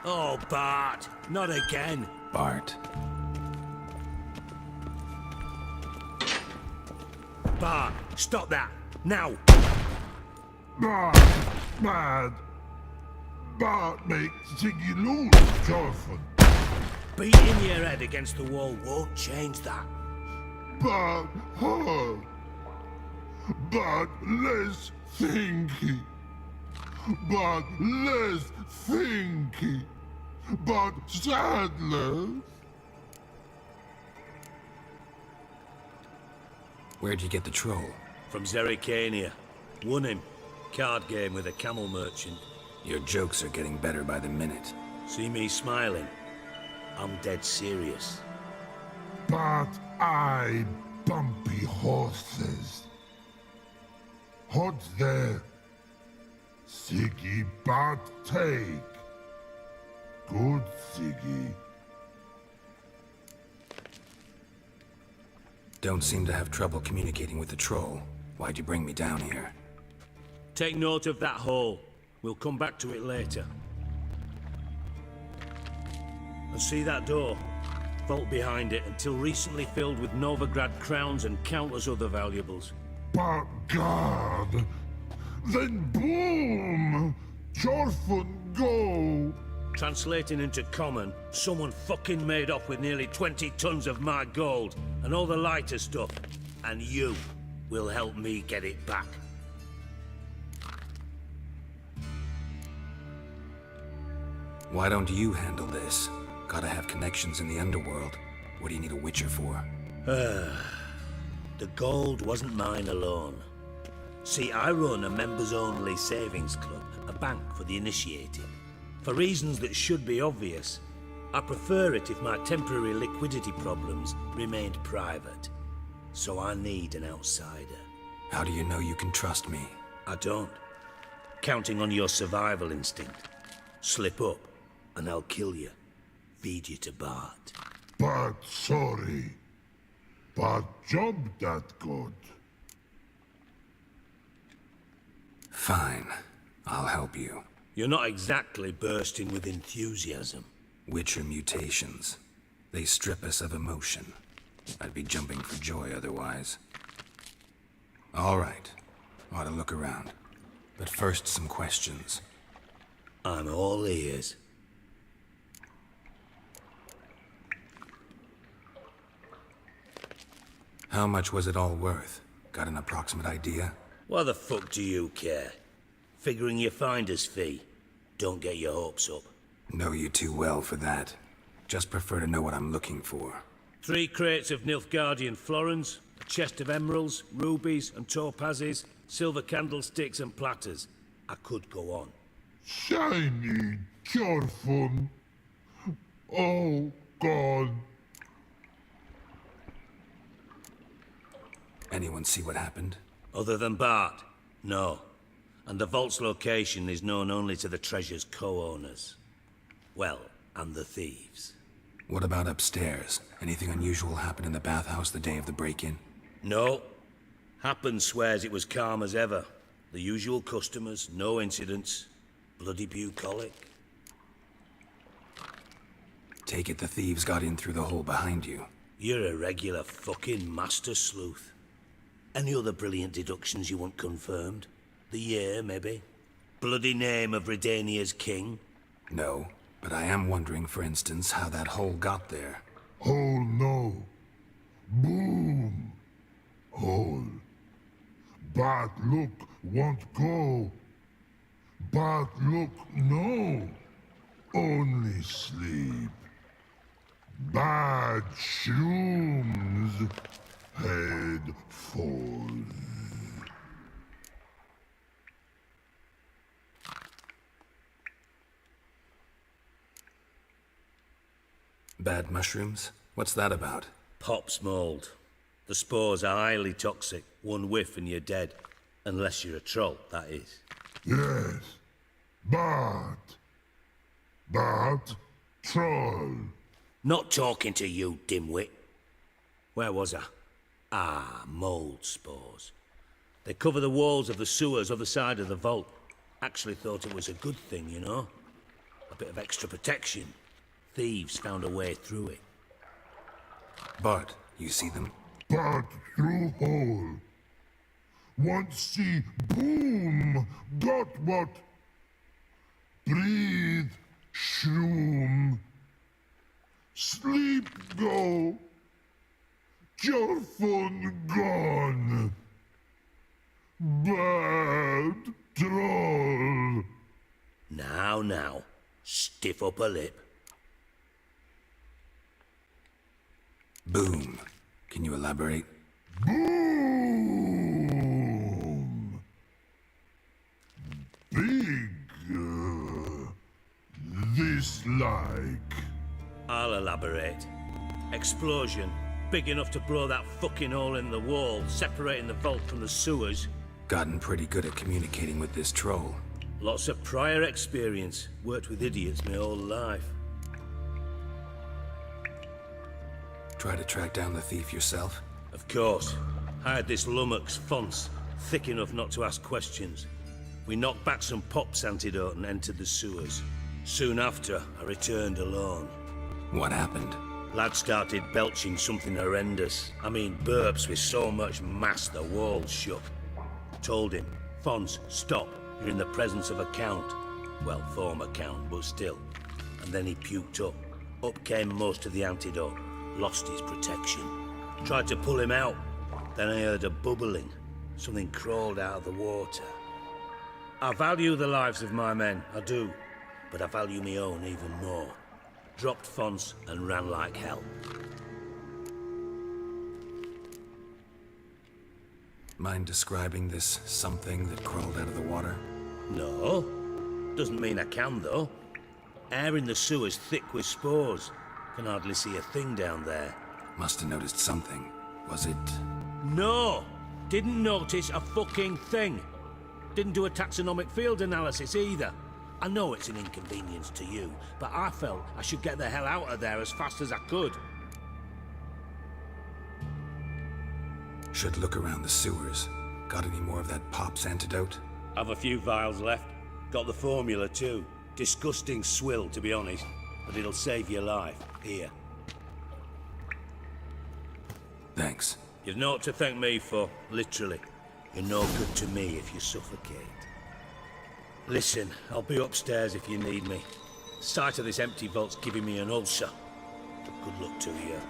Oh, Bart, not again. Bart. Bart, stop that, now. Bart, bad. Bart make Ziggy lose, Jonathan. Beating your head against the wall won't change that. Bart hard. Bart less thinky. Bart less thinky. But Sadler. Where'd you get the troll? From Zerrikania. Won him. Card game with a camel merchant. Your jokes are getting better by the minute. See me smiling? I'm dead serious. But I bumpy horses. What's there? Siggy but take. Good Siggy. Don't seem to have trouble communicating with the troll. Why'd you bring me down here? Take note of that hole. We'll come back to it later. And see that door? Vault behind it, until recently filled with Novigrad crowns and countless other valuables. But God, then boom! Jorfun go! Translating into common, someone fucking made off with nearly 20 tons of my gold and all the lighter stuff, and you will help me get it back. Why don't you handle this? Gotta have connections in the underworld. What do you need a Witcher for? The gold wasn't mine alone. See, I run a members-only savings club, a bank for the initiated. For reasons that should be obvious, I prefer it if my temporary liquidity problems remained private. So I need an outsider. How do you know you can trust me? I don't. Counting on your survival instinct. Slip up, and I'll kill you. Feed you to Bart. But sorry. But job that good. Fine. I'll help you. You're not exactly bursting with enthusiasm. Witcher mutations. They strip us of emotion. I'd be jumping for joy otherwise. All right. Ought to look around. But first, some questions. I'm all ears. How much was it all worth? Got an approximate idea? Why the fuck do you care? Figuring your finder's fee. Don't get your hopes up. Know you too well for that. Just prefer to know what I'm looking for. 3 crates of Nilfgaardian florins, a chest of emeralds, rubies and topazes, silver candlesticks and platters. I could go on. Shiny Jorfun. Oh, God. Anyone see what happened? Other than Bart? No. And the vault's location is known only to the treasure's co-owners. Well, and the thieves. What about upstairs? Anything unusual happen in the bathhouse the day of the break-in? No. Happen swears it was calm as ever. The usual customers, no incidents. Bloody bucolic. Take it the thieves got in through the hole behind you. You're a regular fucking master sleuth. Any other brilliant deductions you want confirmed? The year, maybe? Bloody name of Redania's king? No, but I am wondering, for instance, how that hole got there. Hole no. Boom. Hole. But look, won't go. But look, no. Only sleep. Bad shrooms. Head falls. Bad mushrooms? What's that about? Pop's mold. The spores are highly toxic. One whiff and you're dead. Unless you're a troll, that is. Yes. But troll. Not talking to you, dimwit. Where was I? Ah, mold spores. They cover the walls of the sewers other side of the vault. Actually thought it was a good thing, you know? A bit of extra protection. Thieves found a way through it. Bart, you see them? But through hole. Want see boom. Got what? Breathe. Shroom. Sleep go. Jorfun gone. Bad troll. Now. Stiff upper lip. Boom. Can you elaborate? Boom. Big. This like. I'll elaborate. Explosion. Big enough to blow that fucking hole in the wall, separating the vault from the sewers. Gotten pretty good at communicating with this troll. Lots of prior experience. Worked with idiots my whole life. Try to track down the thief yourself? Of course. Hired this lummox, Fonce, thick enough not to ask questions. We knocked back some Pop's antidote and entered the sewers. Soon after, I returned alone. What happened? Lad started belching something horrendous. I mean, burps with so much mass the walls shook. Told him, Fons, stop. You're in the presence of a count. Well, former count, but still. And then he puked up. Up came most of the antidote. Lost his protection. Tried to pull him out. Then I heard a bubbling. Something crawled out of the water. I value the lives of my men, I do. But I value my own even more. Dropped Fons and ran like hell. Mind describing this something that crawled out of the water? No. Doesn't mean I can, though. Air in the sewer's thick with spores. Can hardly see a thing down there. Must have noticed something. Was it... No! Didn't notice a fucking thing. Didn't do a taxonomic field analysis either. I know it's an inconvenience to you, but I felt I should get the hell out of there as fast as I could. Should look around the sewers. Got any more of that Pop's antidote? Have a few vials left. Got the formula too. Disgusting swill, to be honest. But it'll save your life. Here. Thanks. You've naught to thank me for, literally. You're no good to me if you suffocate. Listen, I'll be upstairs if you need me. Sight of this empty vault's giving me an ulcer. Good luck to you.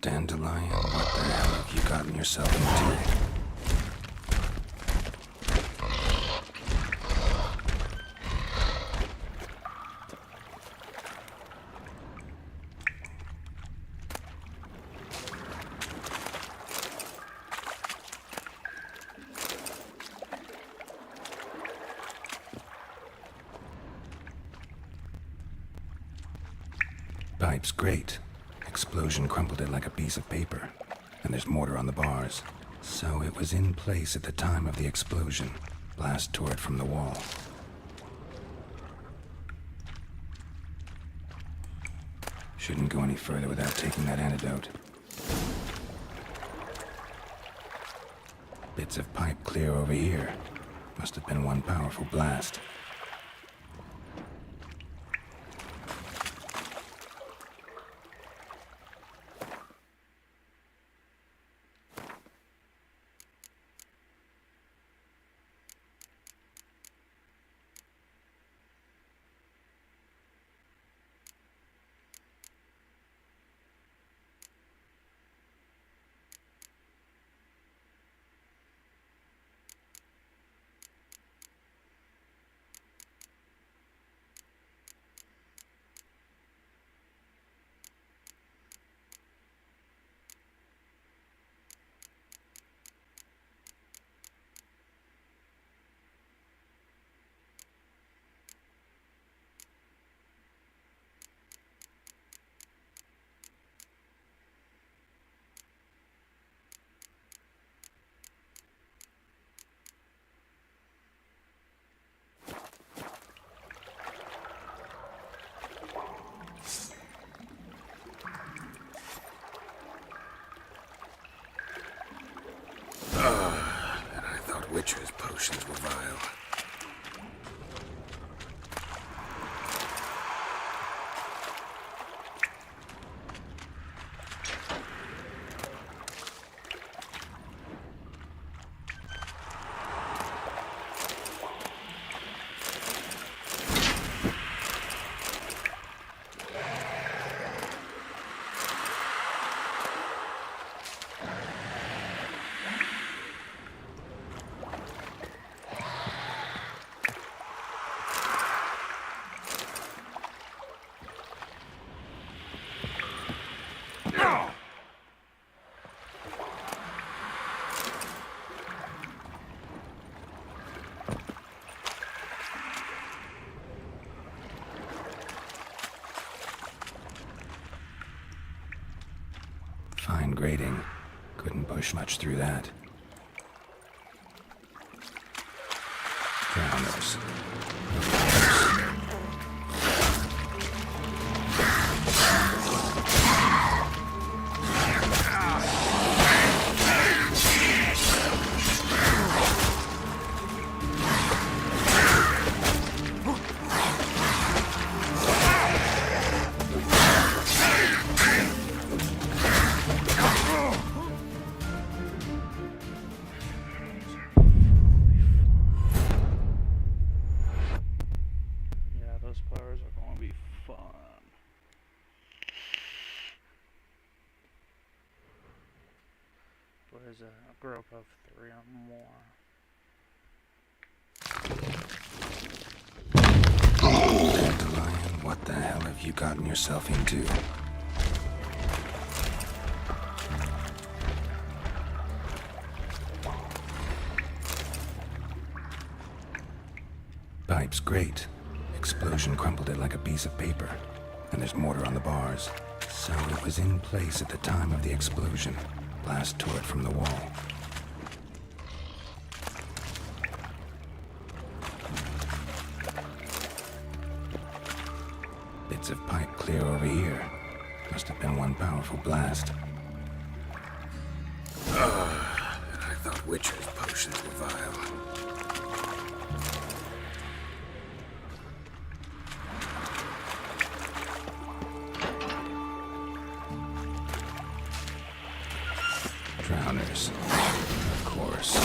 Dandelion, what the hell have you gotten yourself into? Pipe's great. Explosion crumpled it like a piece of paper. And there's mortar on the bars. So it was in place at the time of the explosion. Blast tore it from the wall. Shouldn't go any further without taking that antidote. Bits of pipe clear over here. Must have been one powerful blast. Fine grating. Couldn't push much through that. Drowners. Yeah, those powers are going to be fun. What is a group of 3 or more? Dandelion, what the hell have you gotten yourself into? Pipe's great. Explosion crumpled it like a piece of paper. And there's mortar on the bars. So it was in place at the time of the explosion. Blast tore it from the wall. Bits of pipe clear over here. Must have been one powerful blast. I thought Witcher's potions were vile. Drowners. Of course.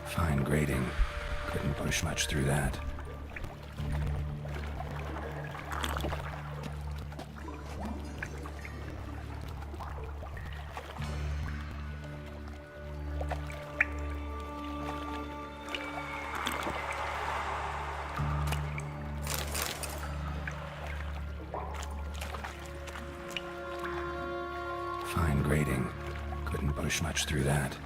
Fine grating. Couldn't push much through that. Fine grating. Couldn't push much through that.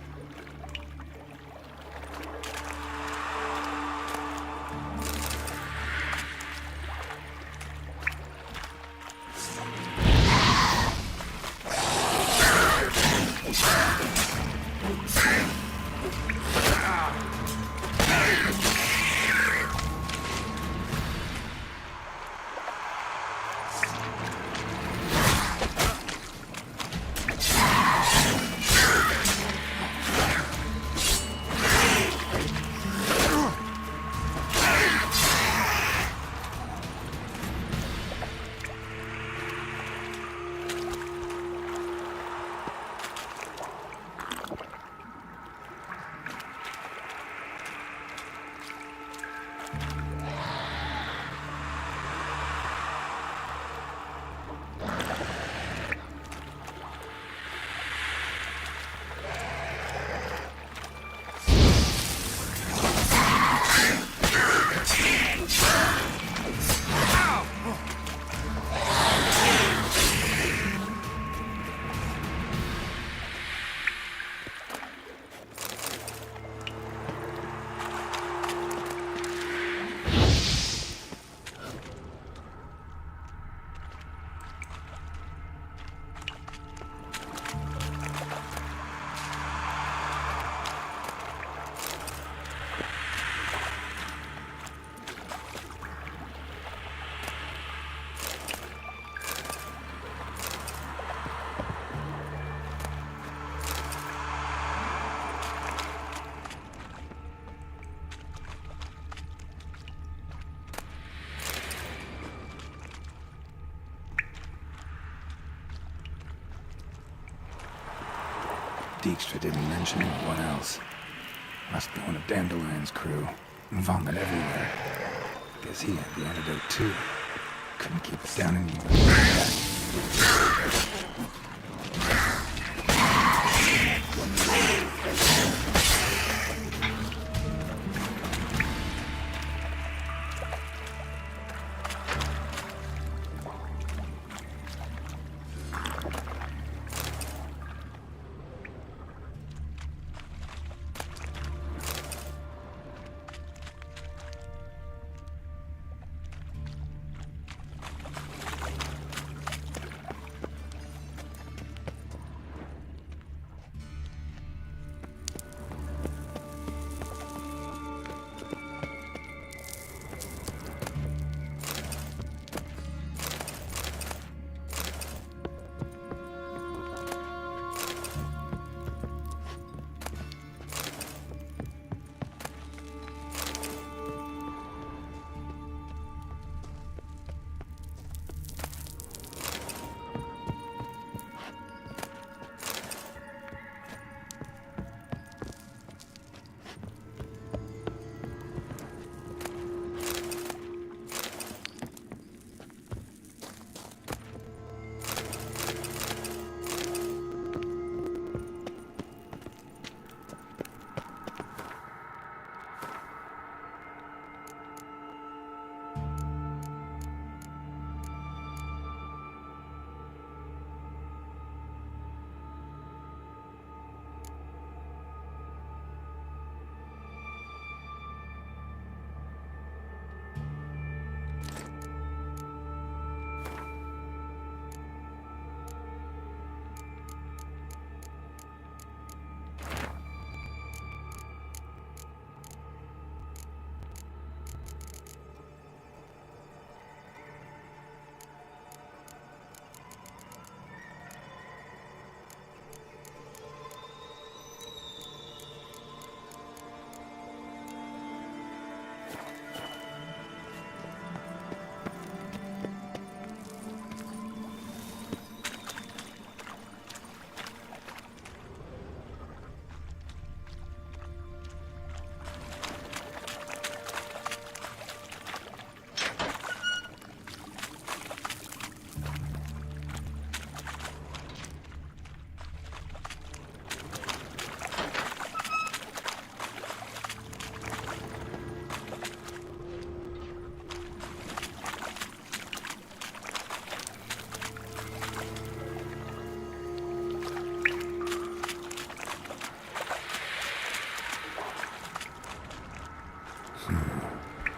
Dijkstra didn't mention it. What else? Must be one of Dandelion's crew. Vomit everywhere. Guess he had the antidote too. Couldn't keep it down anymore.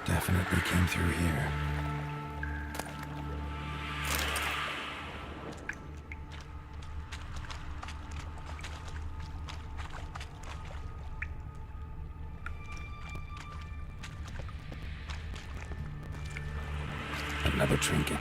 Definitely came through here. Another trinket.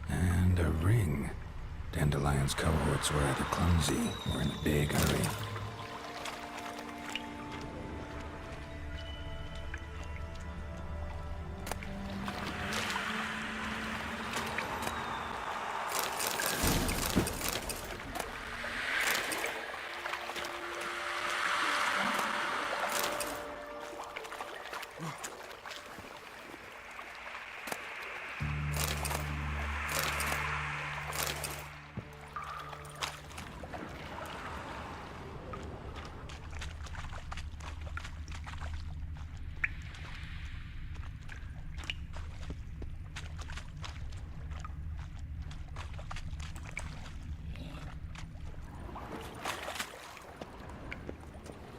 And a ring. Dandelion's cohorts were either clumsy or in a big hurry.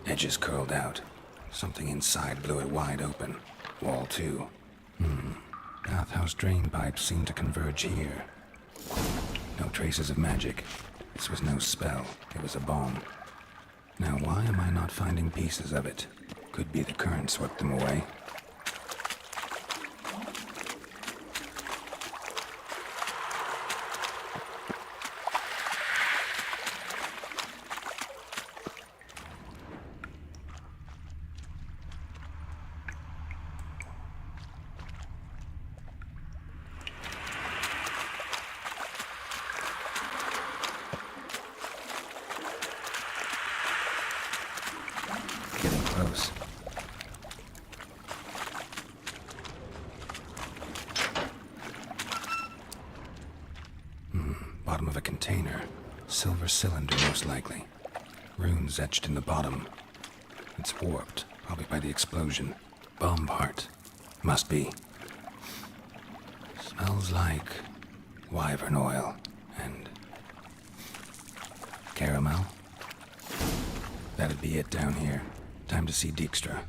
Edges curled out. Something inside blew it wide open. Wall 2. Bathhouse drain pipes seem to converge here. No traces of magic. This was no spell. It was a bomb. Now why am I not finding pieces of it? Could be the current swept them away. close. Bottom of a container. Silver cylinder, most likely. Runes etched in the bottom. It's warped, probably by the explosion. Bomb part. Must be. Smells like wyvern oil and caramel. That'd be it down here. Time to see Dijkstra.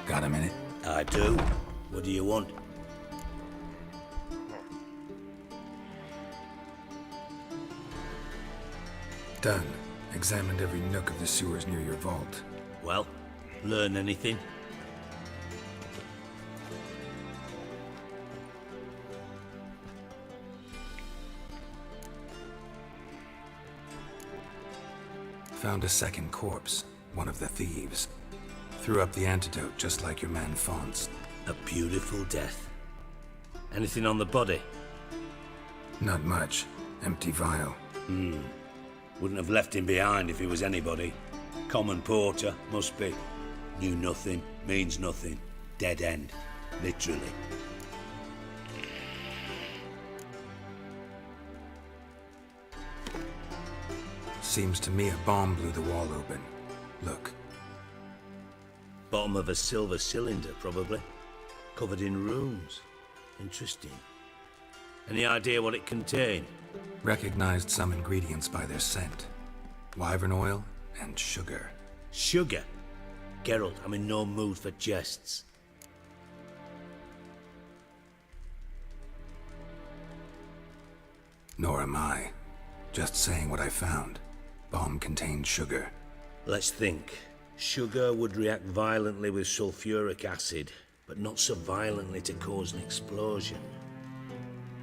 Got a minute? I do. What do you want? Done. Examined every nook of the sewers near your vault. Well, learn anything? Found a second corpse. One of the thieves. Threw up the antidote just like your man Fonz. A beautiful death. Anything on the body? Not much. Empty vial. Wouldn't have left him behind if he was anybody. Common porter, must be. Knew nothing, means nothing. Dead end. Literally. Seems to me a bomb blew the wall open. Look. Bottom of a silver cylinder, probably. Covered in runes. Interesting. Any idea what it contained? Recognized some ingredients by their scent. Wyvern oil and sugar. Sugar? Geralt, I'm in no mood for jests. Nor am I. Just saying what I found. Bomb contained sugar. Let's think. Sugar would react violently with sulfuric acid, but not so violently to cause an explosion.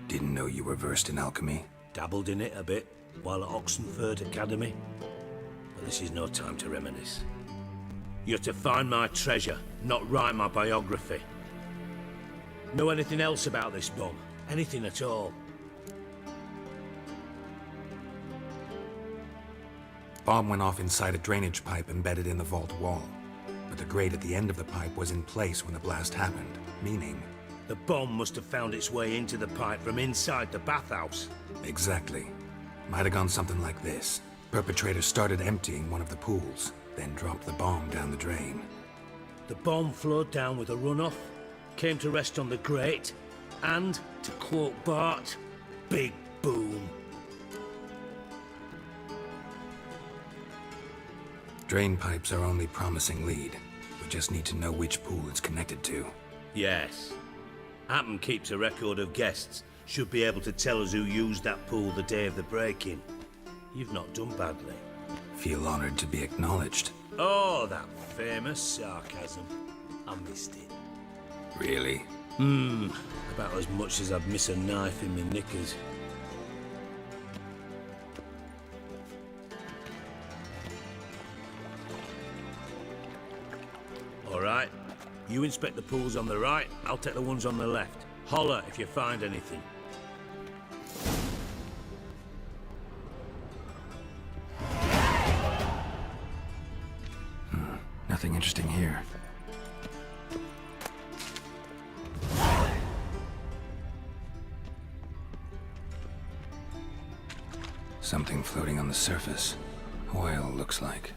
Didn't know you were versed in alchemy. Dabbled in it a bit while at Oxenford Academy. But this is no time to reminisce. You're to find my treasure, not write my biography. Know anything else about this bomb? Anything at all? Bomb went off inside a drainage pipe embedded in the vault wall. But the grate at the end of the pipe was in place when the blast happened, meaning... The bomb must have found its way into the pipe from inside the bathhouse. Exactly. Might have gone something like this. Perpetrator started emptying one of the pools, then dropped the bomb down the drain. The bomb flowed down with a runoff, came to rest on the grate, and, to quote Bart, big boom. Drain pipes are only promising lead. We just need to know which pool it's connected to. Yes. Appen keeps a record of guests. Should be able to tell us who used that pool the day of the break-in. You've not done badly. Feel honored to be acknowledged. Oh, that famous sarcasm. I missed it. Really? About as much as I'd miss a knife in my knickers. You inspect the pools on the right, I'll take the ones on the left. Holler if you find anything. Nothing interesting here. Something floating on the surface. Oil, looks like.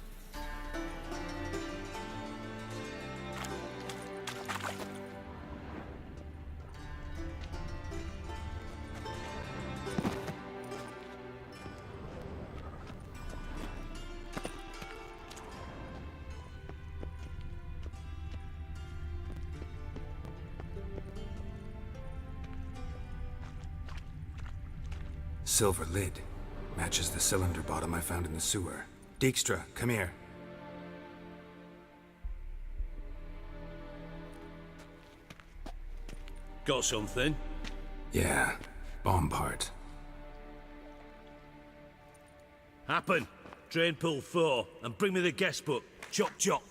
Silver lid. Matches the cylinder bottom I found in the sewer. Dijkstra, come here. Got something? Yeah, bomb part. Happen. Drain pool 4, and bring me the guest book. Chop chop.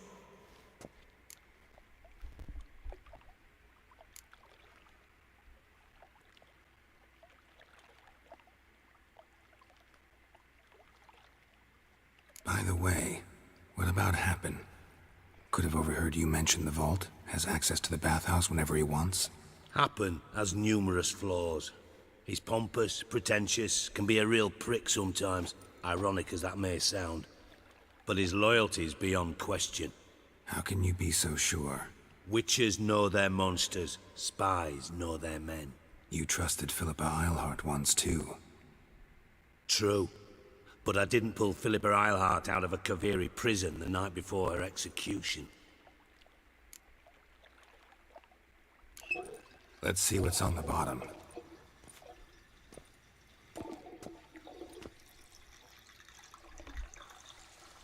By the way, what about Happen? Could have overheard you mention the vault. Has access to the bathhouse whenever he wants. Happen has numerous flaws. He's pompous, pretentious, can be a real prick sometimes, ironic as that may sound. But his loyalty is beyond question. How can you be so sure? Witches know their monsters, spies know their men. You trusted Philippa Eilhart once too. True. But I didn't pull Philippa Eilhart out of a Kaviri prison the night before her execution. Let's see what's on the bottom.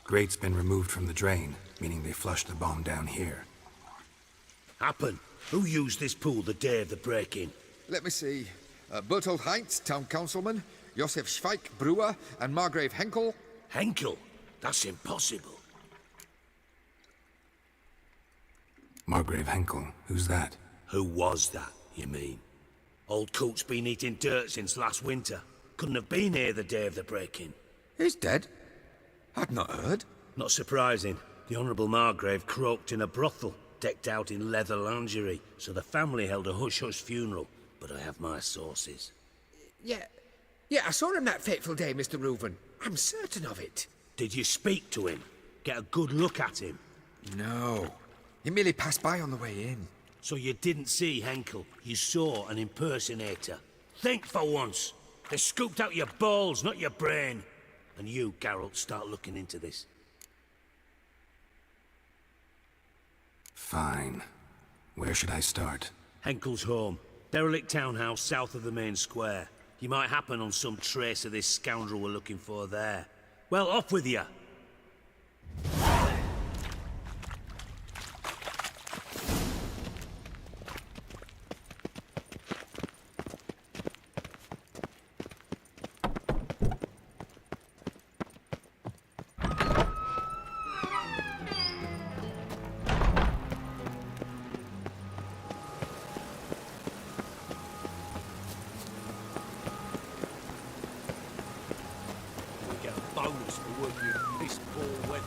Grate's been removed from the drain, meaning they flushed the bomb down here. Happen. Who used this pool the day of the break-in? Let me see. Bertolt Heinz, town councilman, Josef Schweik, brewer, and Margrave Henkel. Henkel? That's impossible. Margrave Henkel? Who's that? Who was that, you mean? Old Coot's been eating dirt since last winter. Couldn't have been here the day of the break-in. He's dead? I'd not heard. Not surprising. The Honourable Margrave croaked in a brothel, decked out in leather lingerie, so the family held a hush-hush funeral. But I have my sources. Yeah, I saw him that fateful day, Mr. Reuven. I'm certain of it. Did you speak to him? Get a good look at him? No. He merely passed by on the way in. So you didn't see Henkel. You saw an impersonator. Think for once. They scooped out your balls, not your brain. And you, Geralt, start looking into this. Fine. Where should I start? Henkel's home. Derelict townhouse south of the main square. You might happen on some trace of this scoundrel we're looking for there. Well, off with you! Bonus for working in this poor weather.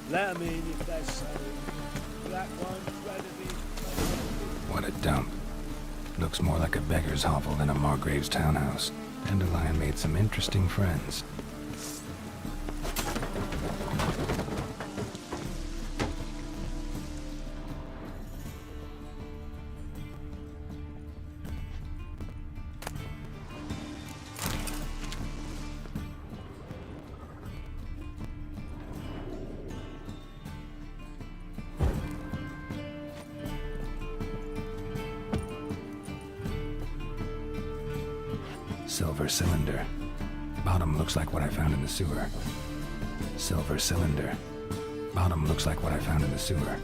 Let 'em in if they're sorry. Black one's ready to be... What a dump. Looks more like a beggar's hovel than a Margrave's townhouse. Dandelion made some interesting friends. Silver cylinder. Bottom looks like what I found in the sewer. Silver cylinder. Bottom looks like what I found in the sewer.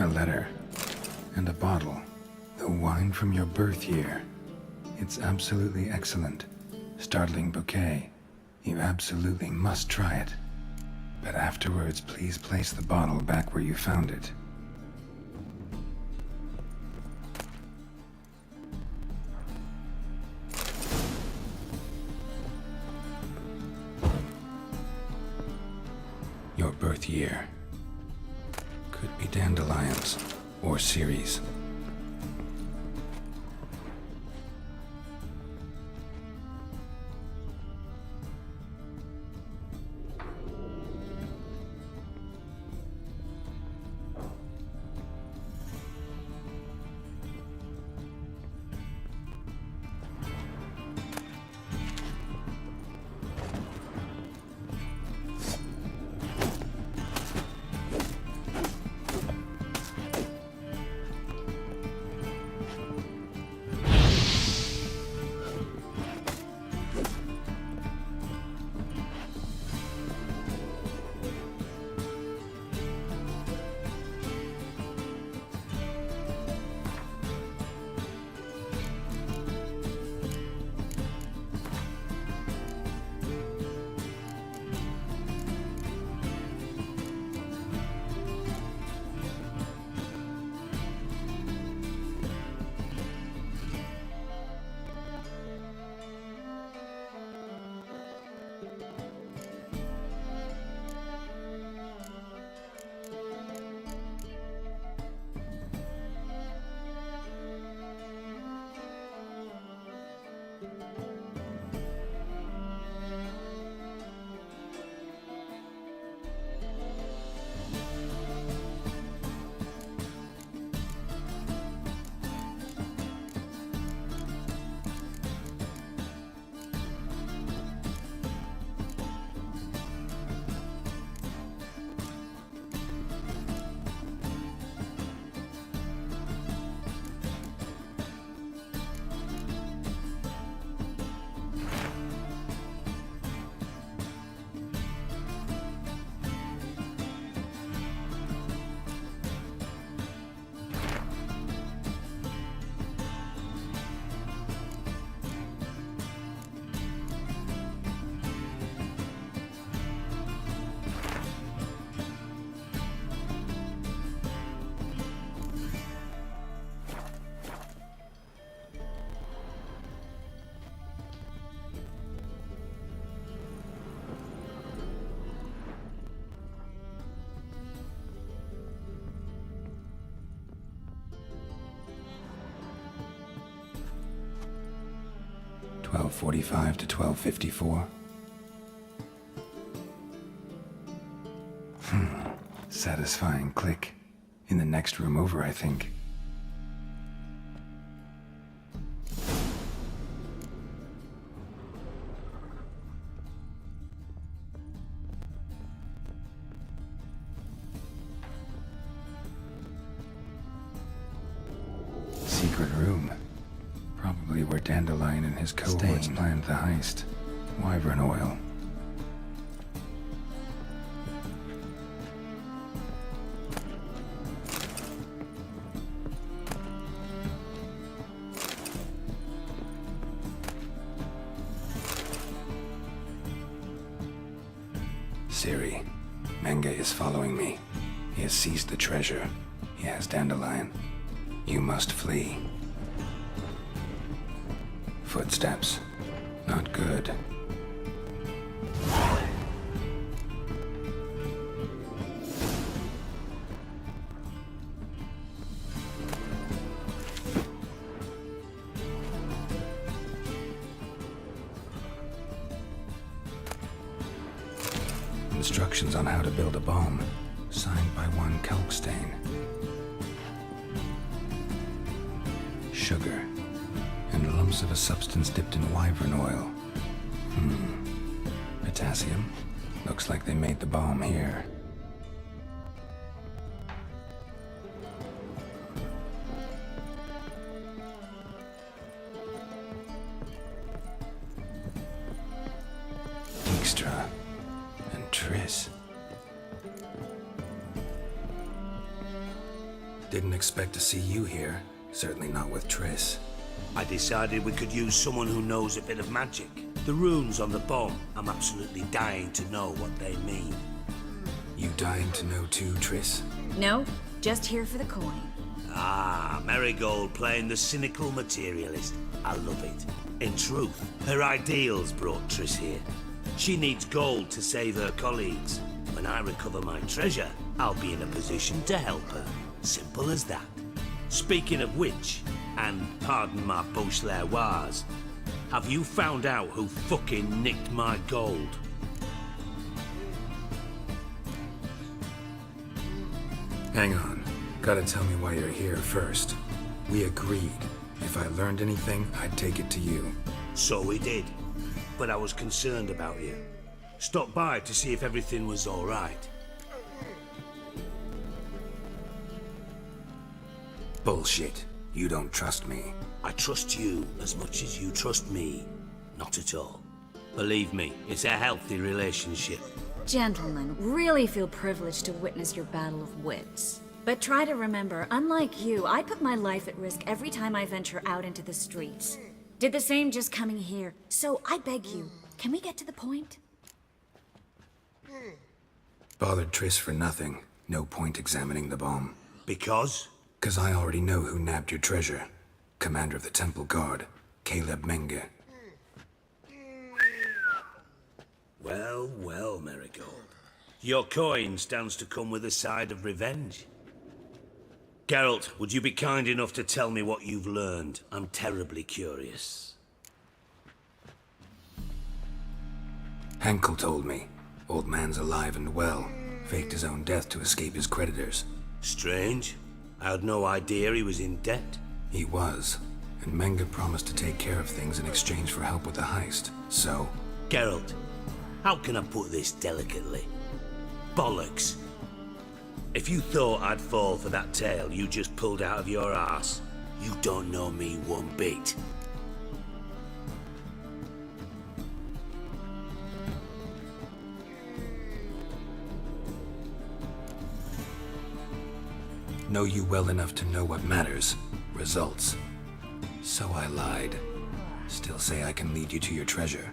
a letter. And a bottle. The wine from your birth year. It's absolutely excellent. Startling bouquet. You absolutely must try it. But afterwards, please place the bottle back where you found it. Your birth year. Could be dandelions or Ceres. $12:45 to $12:54. Satisfying click. In the next room over, I think. Secret room. Probably where Dandelion and his cohorts planned the heist. Wyvern oil. Siri, Menge is following me. He has seized the treasure. He has Dandelion. You must flee. Footsteps. Not good. Instructions on how to build a bomb, signed by one Kalkstain. Sugar, and lumps of a substance dipped in wyvern oil. Potassium. Looks like they made the bomb here. Dijkstra and Triss. Didn't expect to see you here. Certainly not with Triss. I decided we could use someone who knows a bit of magic. The runes on the bomb, I'm absolutely dying to know what they mean. You dying to know too, Triss? No, just here for the coin. Ah, Marigold playing the cynical materialist. I love it. In truth, her ideals brought Triss here. She needs gold to save her colleagues. When I recover my treasure, I'll be in a position to help her. Simple as that. Speaking of which, and pardon my Beauclervoise, have you found out who fucking nicked my gold? Hang on. Gotta tell me why you're here first. We agreed. If I learned anything, I'd take it to you. So we did. But I was concerned about you. Stopped by to see if everything was all right. Bullshit. You don't trust me. I trust you as much as you trust me. Not at all. Believe me, it's a healthy relationship. Gentlemen, really feel privileged to witness your battle of wits. But try to remember, unlike you, I put my life at risk every time I venture out into the streets. Did the same just coming here. So I beg you, can we get to the point? Bothered Triss for nothing. No point examining the bomb. Because? 'Cause I already know who nabbed your treasure. Commander of the Temple Guard, Caleb Menge. Well, well, Marigold. Your coin stands to come with a side of revenge. Geralt, would you be kind enough to tell me what you've learned? I'm terribly curious. Henkel told me. Old man's alive and well. Faked his own death to escape his creditors. Strange. I had no idea he was in debt. He was. And Menge promised to take care of things in exchange for help with the heist. So... Geralt, how can I put this delicately? Bollocks. If you thought I'd fall for that tale you just pulled out of your arse, you don't know me one bit. Know you well enough to know what matters. Results. So I lied. Still say I can lead you to your treasure.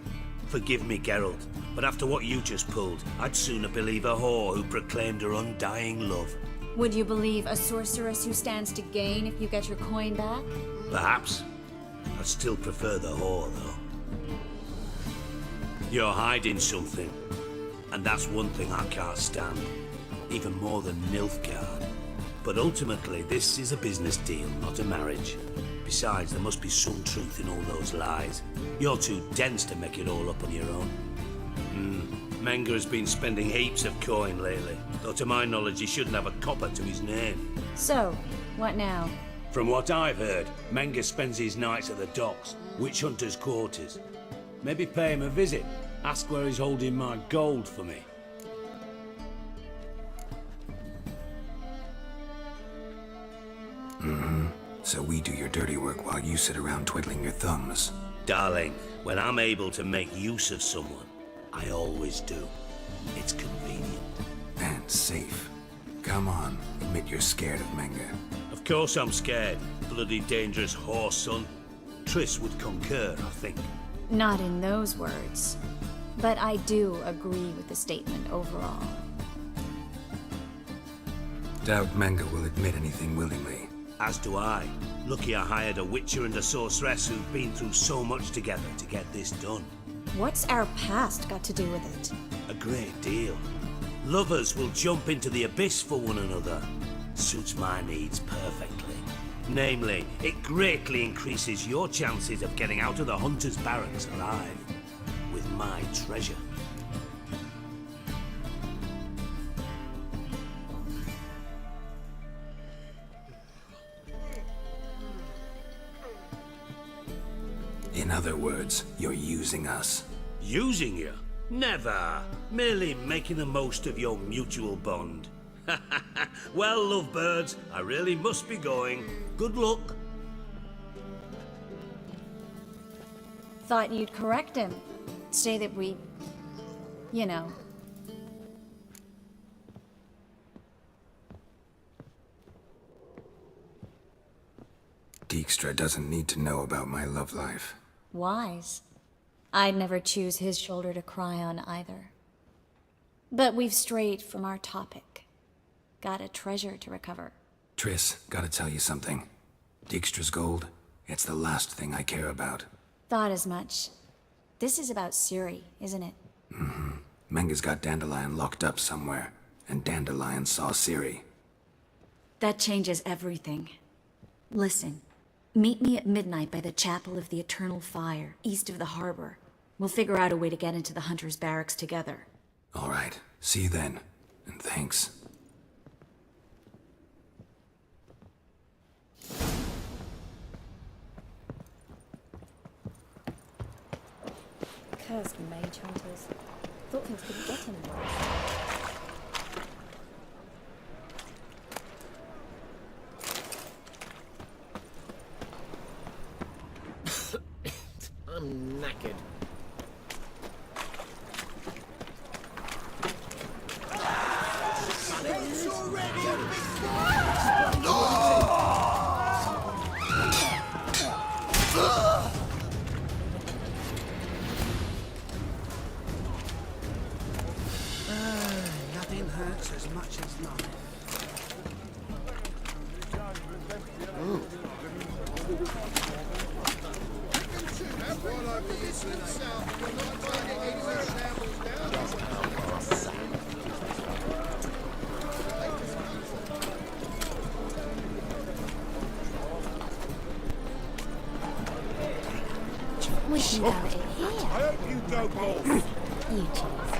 Forgive me, Geralt, but after what you just pulled, I'd sooner believe a whore who proclaimed her undying love. Would you believe a sorceress who stands to gain if you get your coin back? Perhaps. I'd still prefer the whore, though. You're hiding something, and that's one thing I can't stand. Even more than Nilfgaard. But ultimately, this is a business deal, not a marriage. Besides, there must be some truth in all those lies. You're too dense to make it all up on your own. Menge has been spending heaps of coin lately, though to my knowledge he shouldn't have a copper to his name. So, what now? From what I've heard, Menge spends his nights at the docks, witch hunters' quarters. Maybe pay him a visit, ask where he's holding my gold for me. So we do your dirty work while you sit around twiddling your thumbs. Darling, when I'm able to make use of someone, I always do. It's convenient. And safe. Come on, admit you're scared of Menge. Of course I'm scared. Bloody dangerous whore, son. Triss would concur, I think. Not in those words. But I do agree with the statement overall. Doubt Menge will admit anything willingly. As do I. Lucky I hired a witcher and a sorceress who've been through so much together to get this done. What's our past got to do with it? A great deal. Lovers will jump into the abyss for one another. Suits my needs perfectly. Namely, it greatly increases your chances of getting out of the hunter's barracks alive. With my treasure. In other words, you're using us. Using you? Never. Merely making the most of your mutual bond. Well, lovebirds, I really must be going. Good luck. Thought you'd correct him. Say that we... you know... Dijkstra doesn't need to know about my love life. Wise. I'd never choose his shoulder to cry on either. But we've strayed from our topic. Got a treasure to recover. Triss, gotta tell you something. Dijkstra's gold, it's the last thing I care about. Thought as much. This is about Ciri, isn't it? Mm-hmm. Menga's got Dandelion locked up somewhere, and Dandelion saw Ciri. That changes everything. Listen, meet me at midnight by the Chapel of the Eternal Fire, east of the harbor. We'll figure out a way to get into the Hunter's barracks together. All right, see you then, and thanks. Cursed mage hunters. Thought things couldn't get any worse. I'm knackered. Nothing hurts as much as life. We can go in here. I hope you don't both. You choose.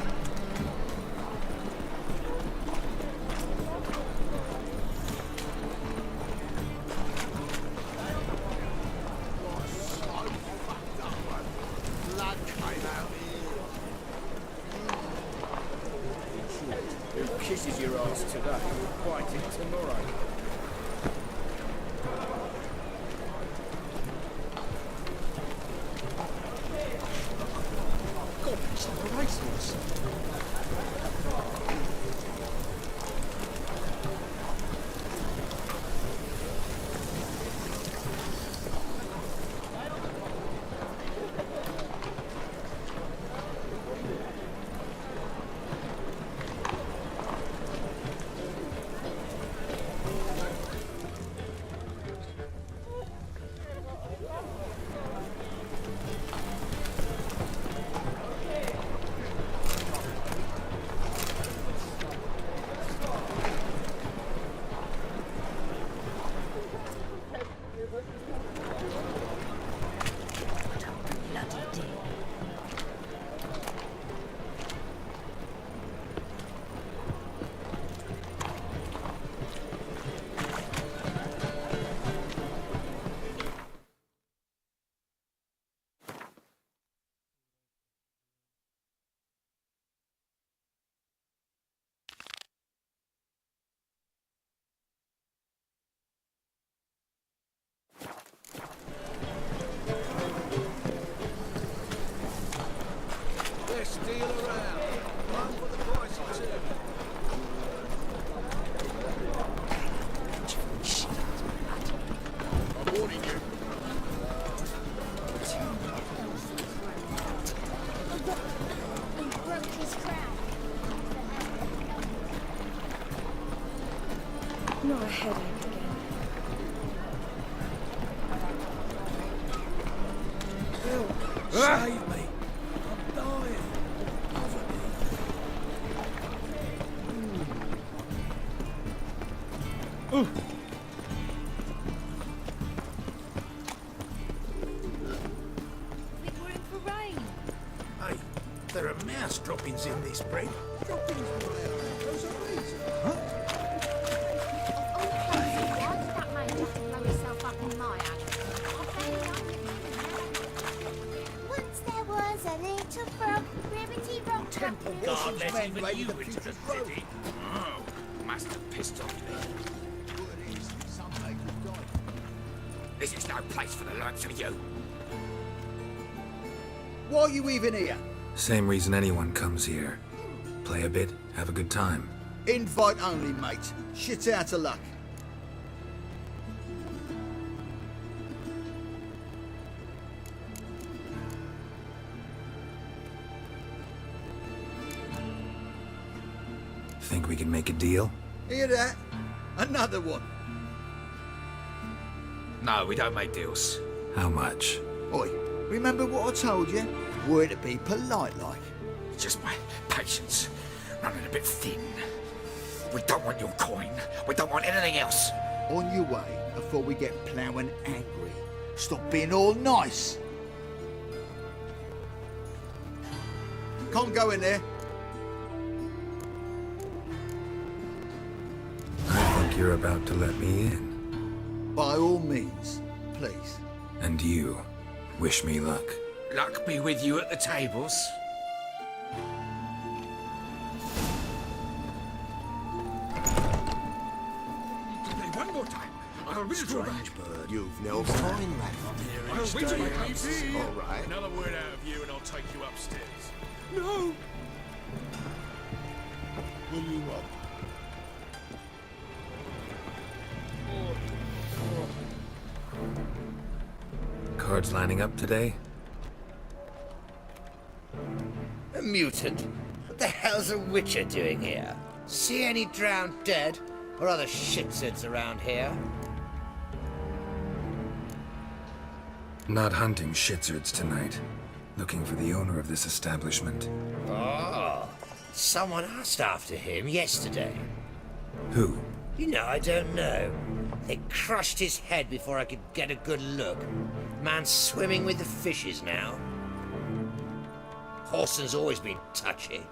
Who kisses your ass today will bite it tomorrow. God, it's like a racehorse. Best deal around. One for the price of two. I'm warning you. He broke his crown. Not a headache again. Save me! I'm dying! Think we're in for rain. Hey, there are mouse droppings in this bread. Droppings where? Those are easy. Huh? Why did that man just blow himself up in my hand? Once there was a little frog, Ribbity rock Temple God, Guard let even raided you the into the future's road. city. Oh, must have pissed off me. This is no place for the likes of you. Why are you even here? Same reason anyone comes here. Play a bit, have a good time. Invite only, mate. Shit out of luck. Think we can make a deal? Hear that? Another one. No, we don't make deals. How much? Oi, remember what I told you? We're to be polite like. It's just my patience running a bit thin. We don't want your coin. We don't want anything else. On your way before we get ploughing angry. Stop being all nice. Can't go in there. I think you're about to let me in. By all means, please. And you, wish me luck. Luck be with you at the tables. One more time. I'll withdraw back. Bird, you've no coin left. I'll withdraw back. All right. Another word out of you and I'll take you upstairs. No. What do you want? Cards lining up today? A mutant? What the hell's a witcher doing here? See any drowned dead? Or other shitsuds around here? Not hunting shitsurds tonight. Looking for the owner of this establishment. Oh, someone asked after him yesterday. Who? You know, I don't know. They crushed his head before I could get a good look. Man's swimming with the fishes now. Horson's always been touchy.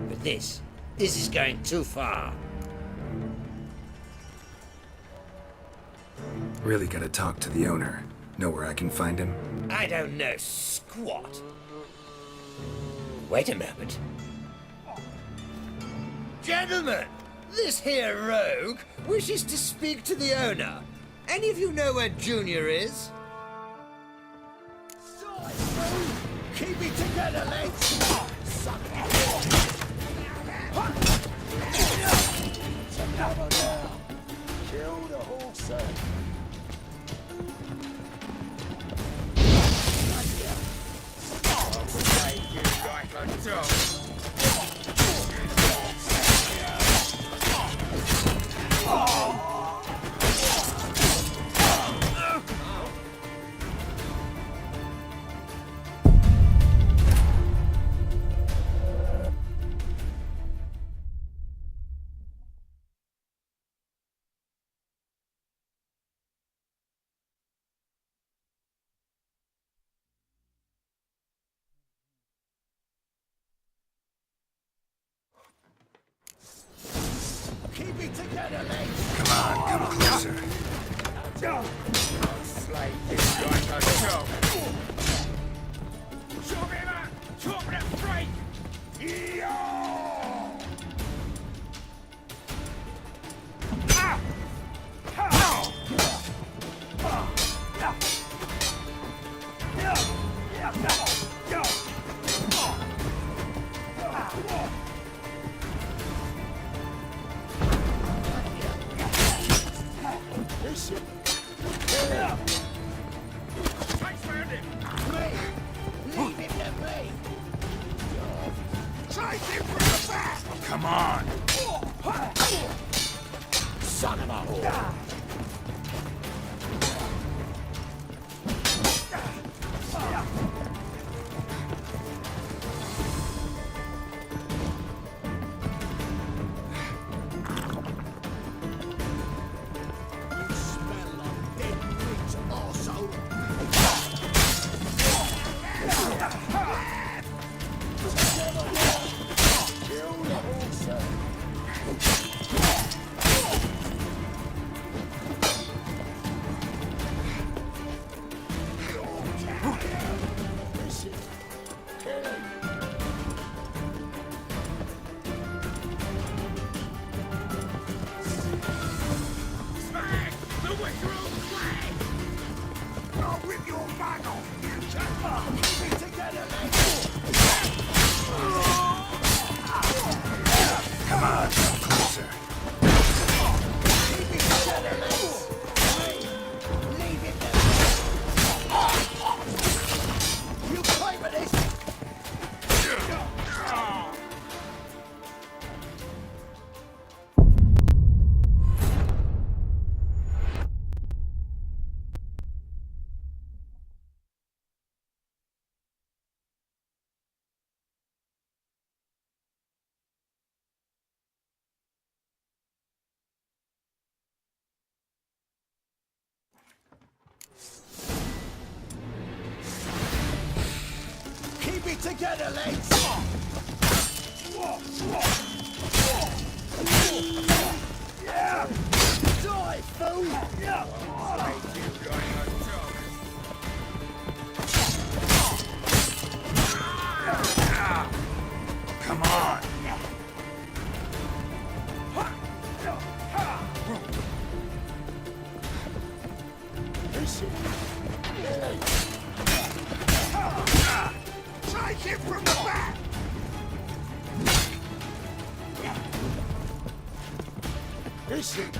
But this is going too far. Really gotta talk to the owner. Know where I can find him? I don't know squat. Wait a moment. Gentlemen, this here rogue wishes to speak to the owner. Any of you know where Junior is? Keep it together, lads. Suck it. Kill the horse. Keep it together, lads. Come on, come closer. Slay this like a dog. Chop him up! Chop that freak! Yo! Ah! Listen. Leave him to me. Take him from the back. Come on. Son of a whore. Come on, come closer. it together, legs! Yeah! Die, fool! Yeah! Come on! Take him from the back! Is it?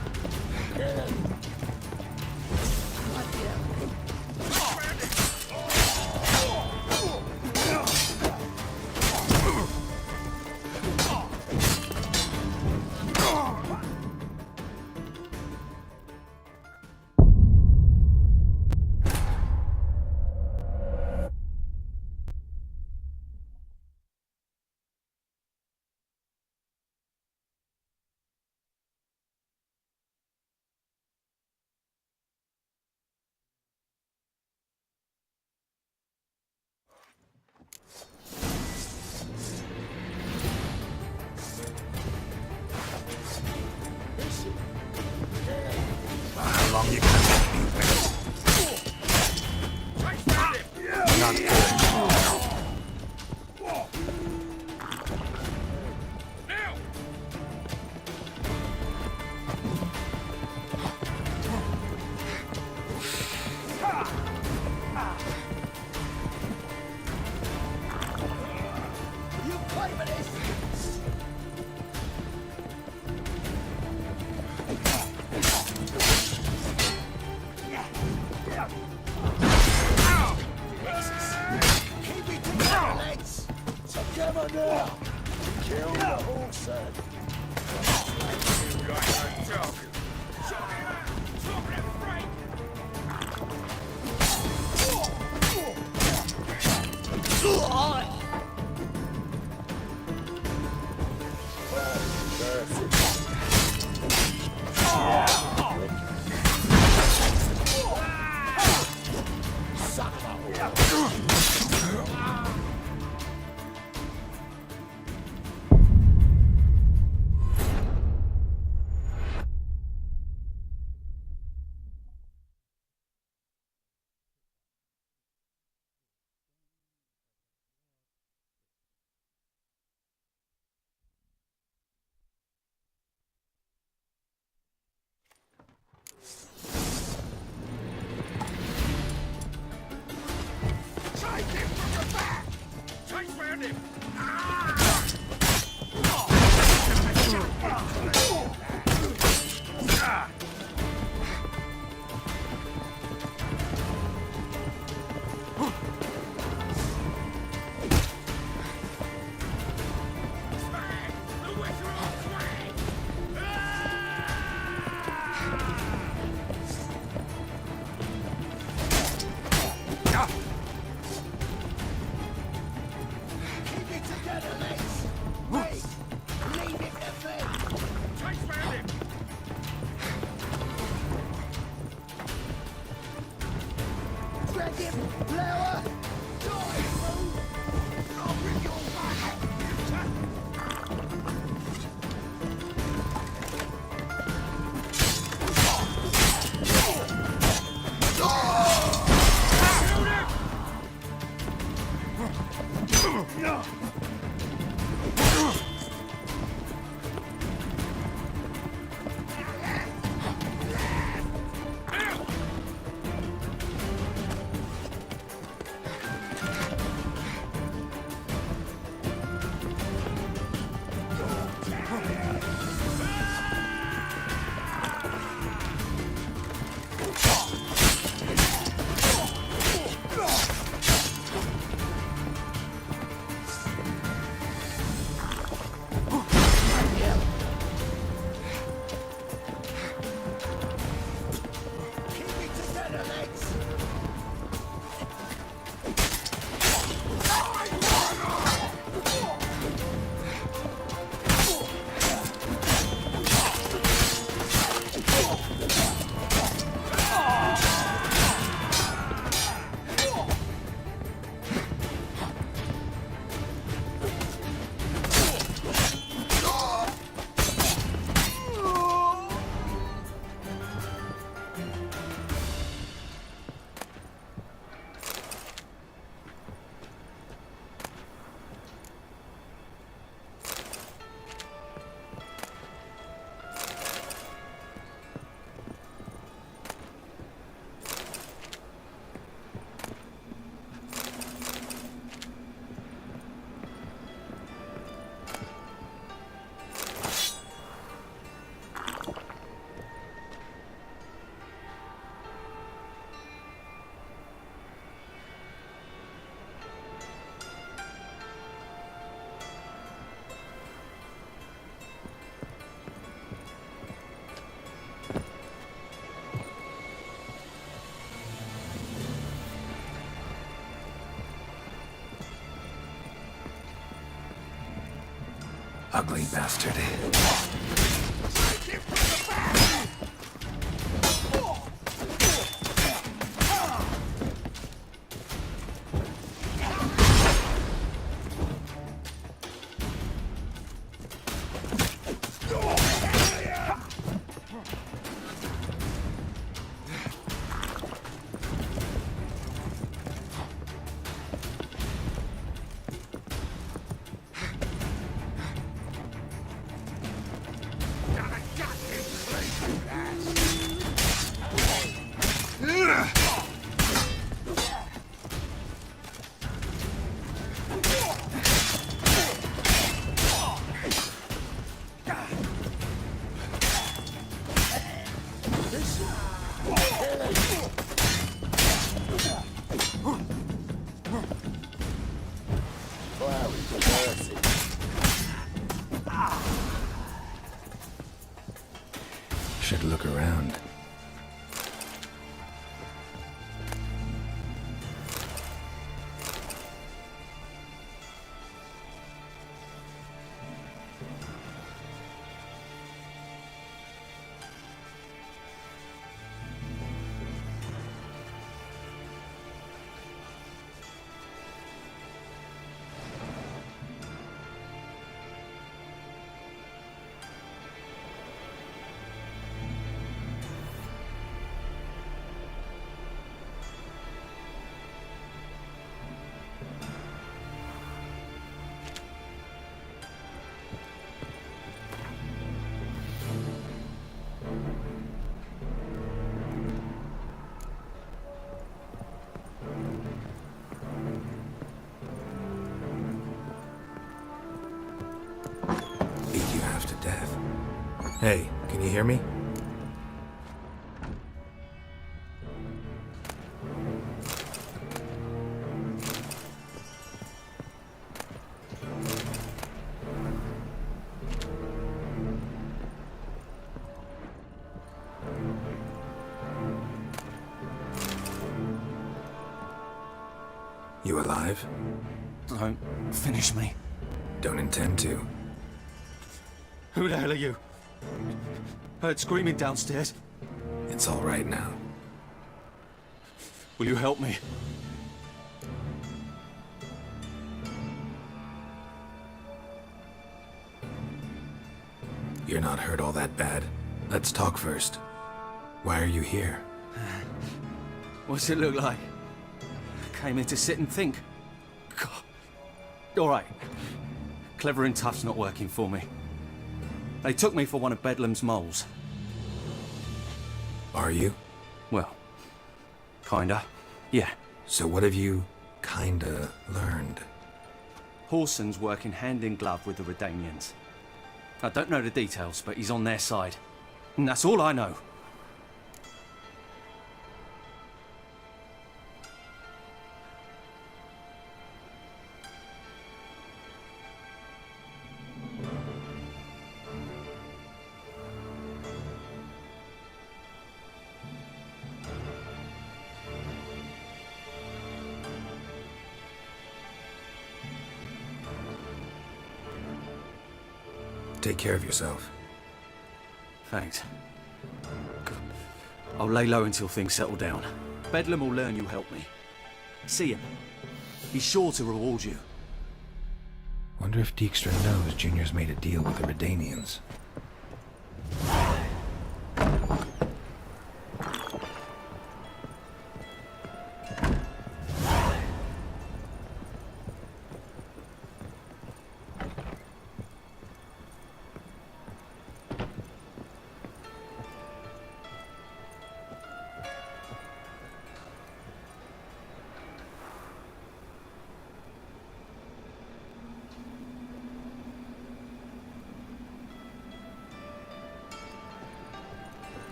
How long you gonna make me wait? Not good. You play with this! Keep it together, legs! Together now! Kill the horse head! Take him from the back! Take round him! Keep it together, Ugly bastard. Should look around. Hey, can you hear me? You alive? Don't finish me. Don't intend to. Who the hell are you? Heard screaming downstairs. It's all right now. Will you help me? You're not hurt all that bad. Let's talk first. Why are you here? What's it look like? Came in to sit and think. God. All right. Clever and tough's not working for me. They took me for one of Bedlam's moles. Are you? Well, kinda. Yeah. So what have you kinda learned? Horson's working hand in glove with the Redanians. I don't know the details, but he's on their side. And that's all I know. Take care of yourself. Thanks. I'll lay low until things settle down. Bedlam will learn you helped me. See him. He's sure to reward you. Wonder if Dijkstra knows Junior's made a deal with the Redanians.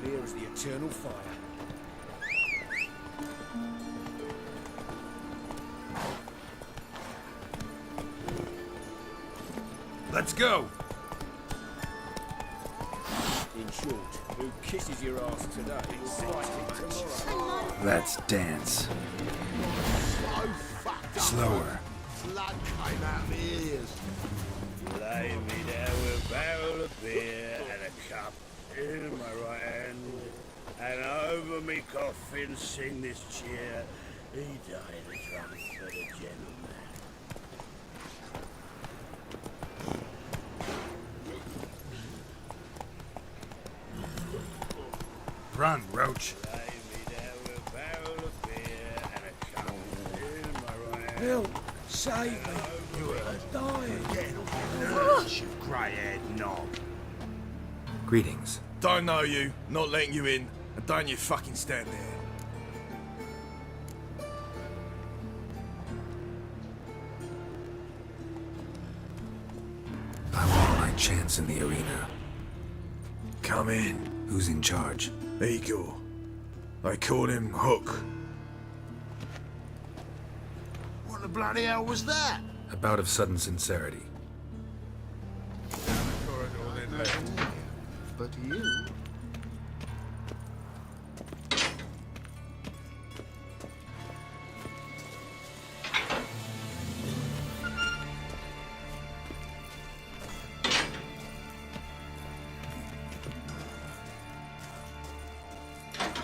clear as the eternal fire. Let's go! In short, who kisses your ass today will fight him tomorrow. Let's dance. So fucked up. Slower. Blood came out of my ears. Lay me down with a barrel of beer and a cup in my right hand, and over me coffin sing this cheer. He died a drunk for the gentleman. Run, Roach. Lay me down with a barrel of beer and a cup in my right hand. Help! Save me! You're dying! Getting off your nerves, you grey-haired knob. Greetings. Don't know you, not letting you in, and don't you fucking stand there. I want my chance in the arena. Come in. Who's in charge? Igor. They call him Hook. What the bloody hell was that? A bout of sudden sincerity. But you...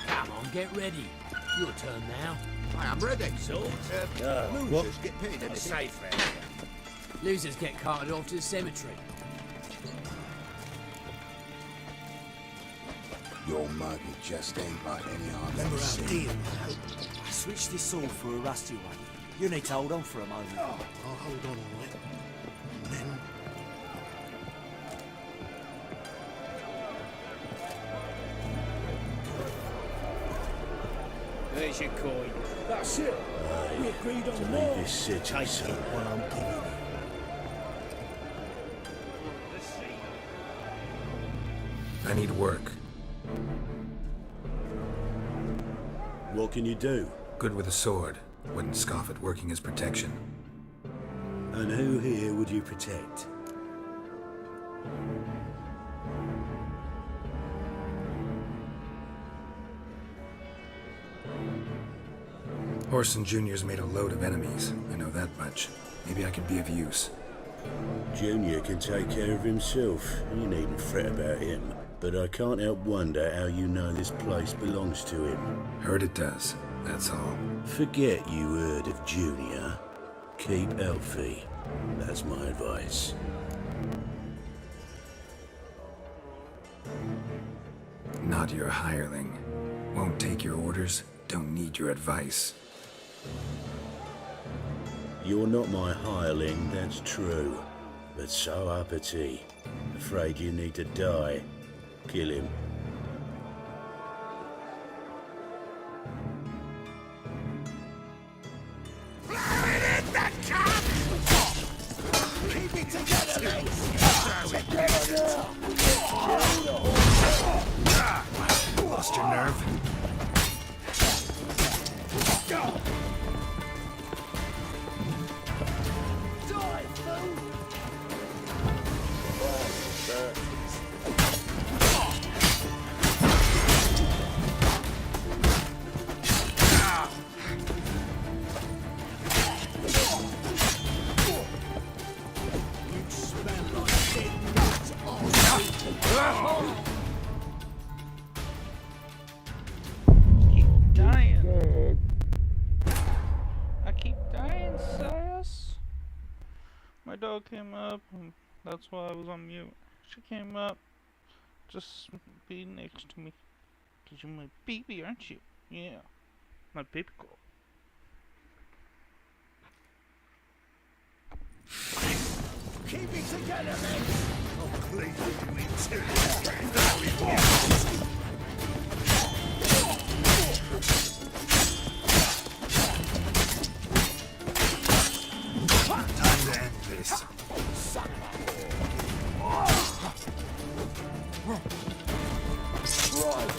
Come on, get ready. Your turn now. I am ready. Sort. Losers get paid in Safe, man. Losers get carted off to the cemetery. Your mug, it just ain't like any other. Remember our deal, mate? I switched this sword for a rusty one. You need to hold on for a moment. Oh, I'll hold on all right. Then... There's your coin. That's it. We agreed on To more. leave this city, Take so it while I'm giving you. I need work. What can you do? Good with a sword. Wouldn't scoff at working as protection. And who here would you protect? Orson Jr.'s made a load of enemies. I know that much. Maybe I could be of use. Junior can take care of himself. You needn't fret about him. But I can't help wonder how you know this place belongs to him. Heard it does. That's all. Forget you heard of Junior. Keep healthy. That's my advice. Not your hireling. Won't take your orders. Don't need your advice. You're not my hireling, that's true. But so uppity. Afraid you need to die. Kill him. Keep it together, mate! Lost your nerve? Die, fool! You smell like dead nuts. Keep dying. I keep dying, sis. My dog came up, and that's why I was on mute. She came up, just be next to me. Cause you're my baby, aren't you? Yeah, my baby girl. Keep it together, mate! Oh, please leave me too. Time to end this. Right.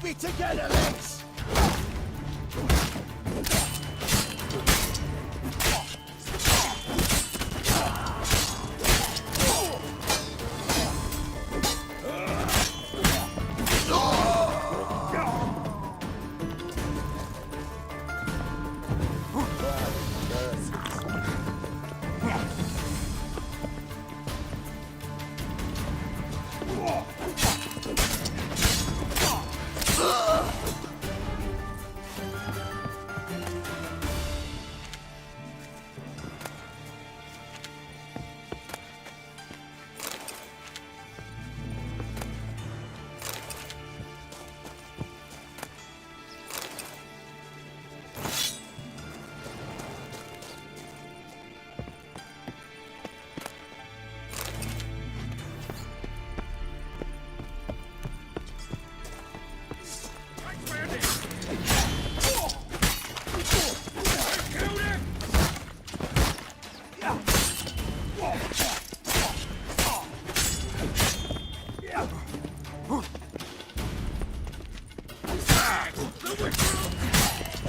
me together, Lex!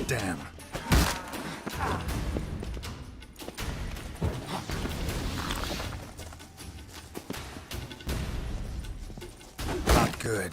Damn. Not good.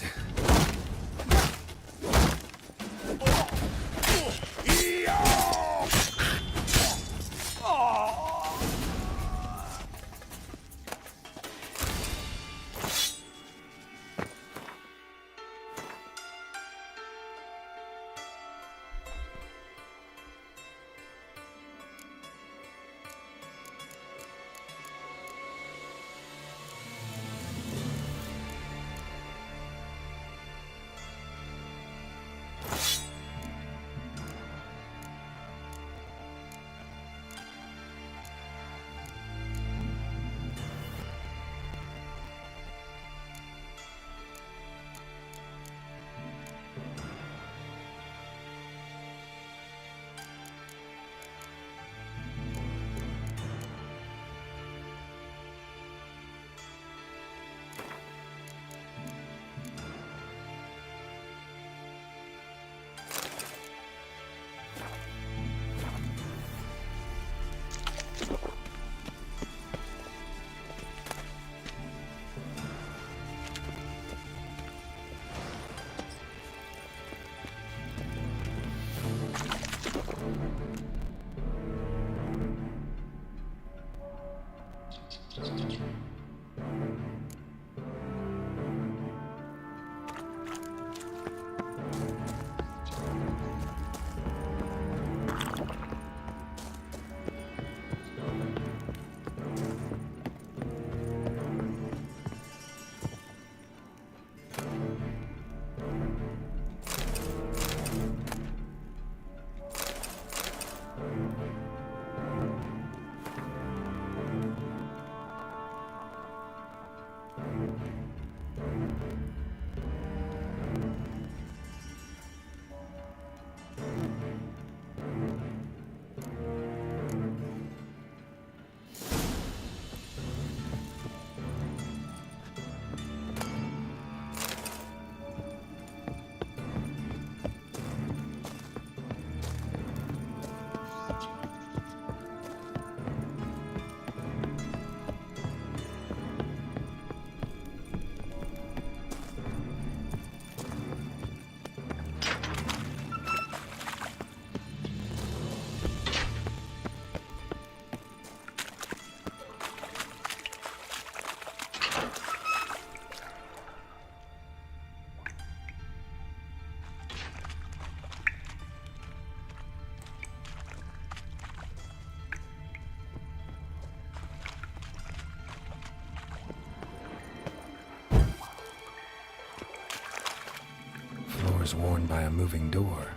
Floors worn by a moving door.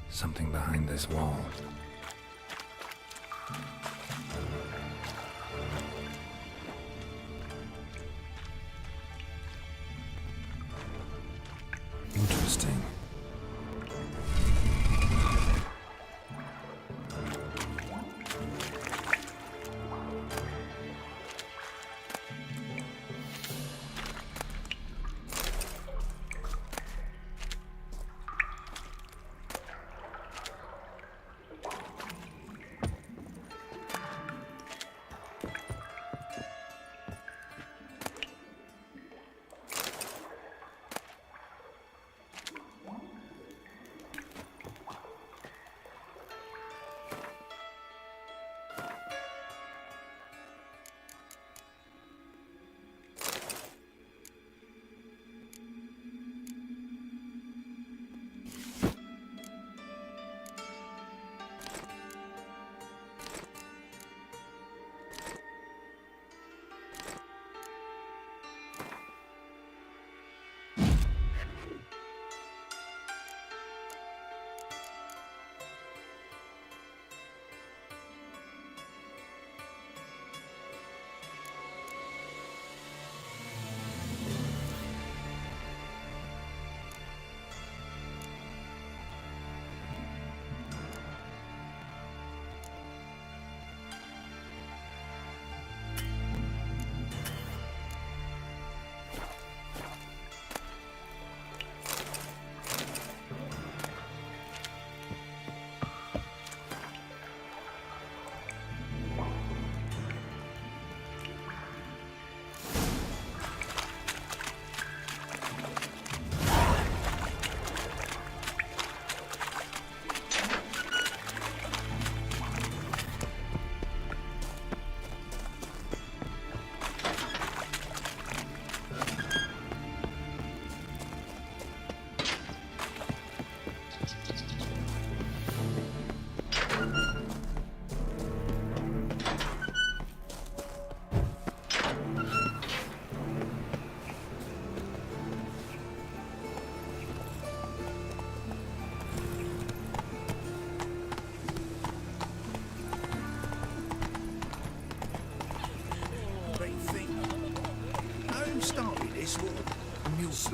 Something behind this wall. Interesting.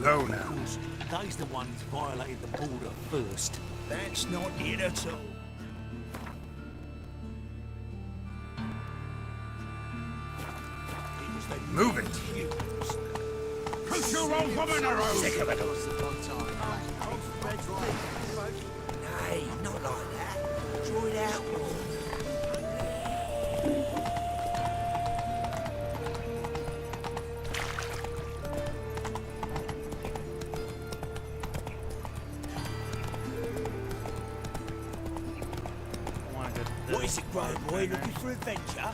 Slow now. They's the ones violated the border first. That's not it at all. Move it. Push your old woman around. Sick of it. Nay, not like that. Draw it out more. What is it, grown boy? Looking for adventure?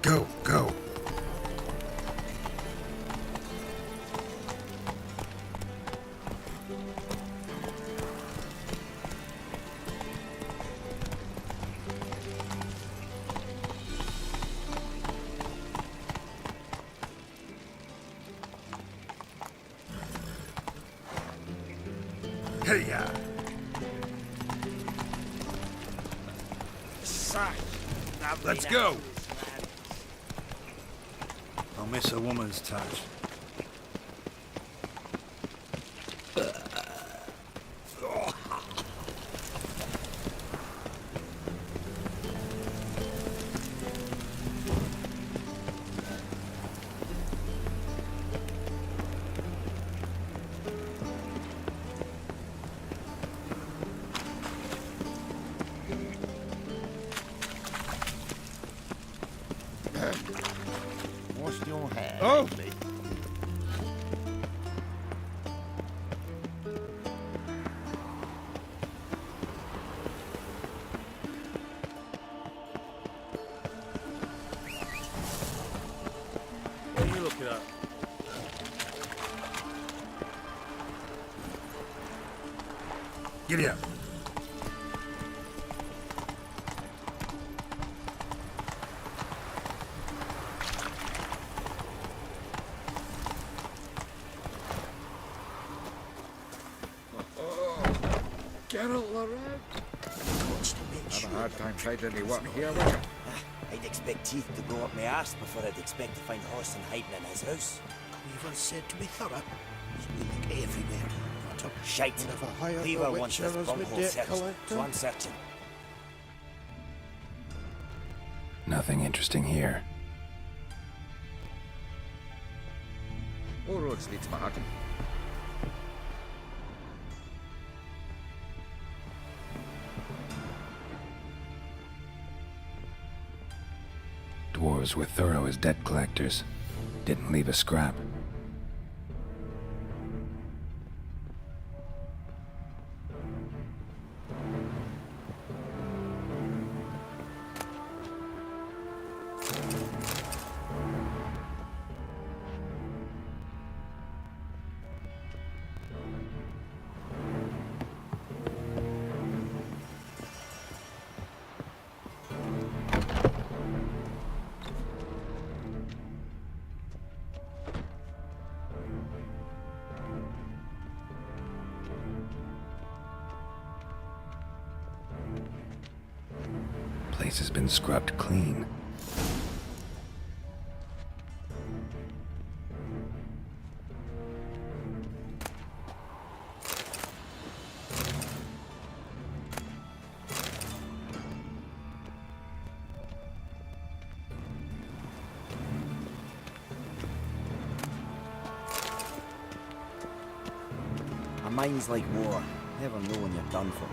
Go, go. Hey, ya. Let's go. I'll miss a woman's touch. Wash your hair. Oh! What are you looking at? Giddy up. Geralt, Lorraine. Have a hard time finding any work here, will you? I'd expect teeth to go up my arse before I'd expect to find Horson hiding in his house. Weaver said to be thorough. So we look everywhere. Not a Shite. Never hired Weaver a wants witcher this as my bunghole debt searched, collector. so I'm searching. Nothing interesting here. All roads lead to Manhattan. Dwarves were thorough as debt collectors. Didn't leave a scrap. Place has been scrubbed clean. A mine's like war. Never know when you're done for.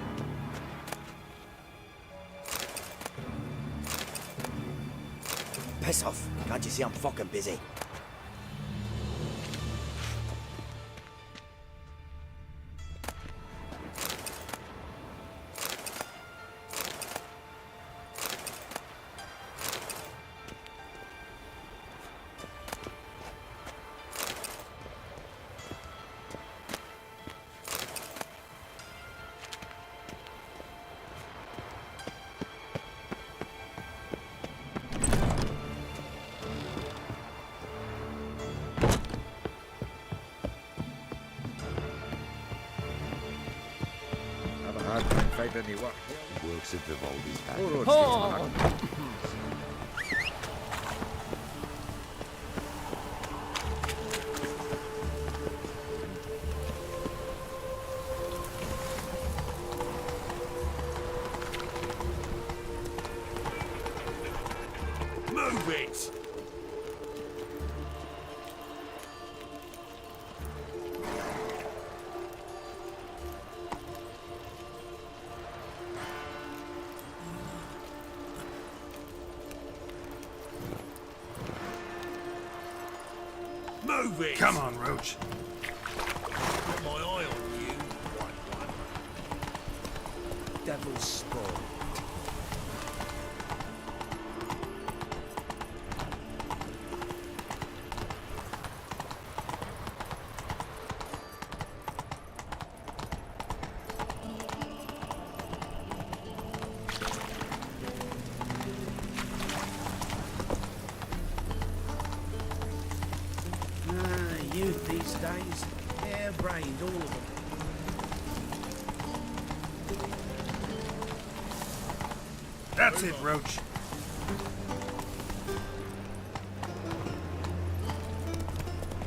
Piss off. Can't you see I'm fucking busy? Hard time finding any work here. Works at Vivaldi's All roads lead to Manhattan. Move it! Come on, Roach. Got my eye on you, white one. Devil's spawn. Youth these days, hair-brained, all of them. That's it, Roach.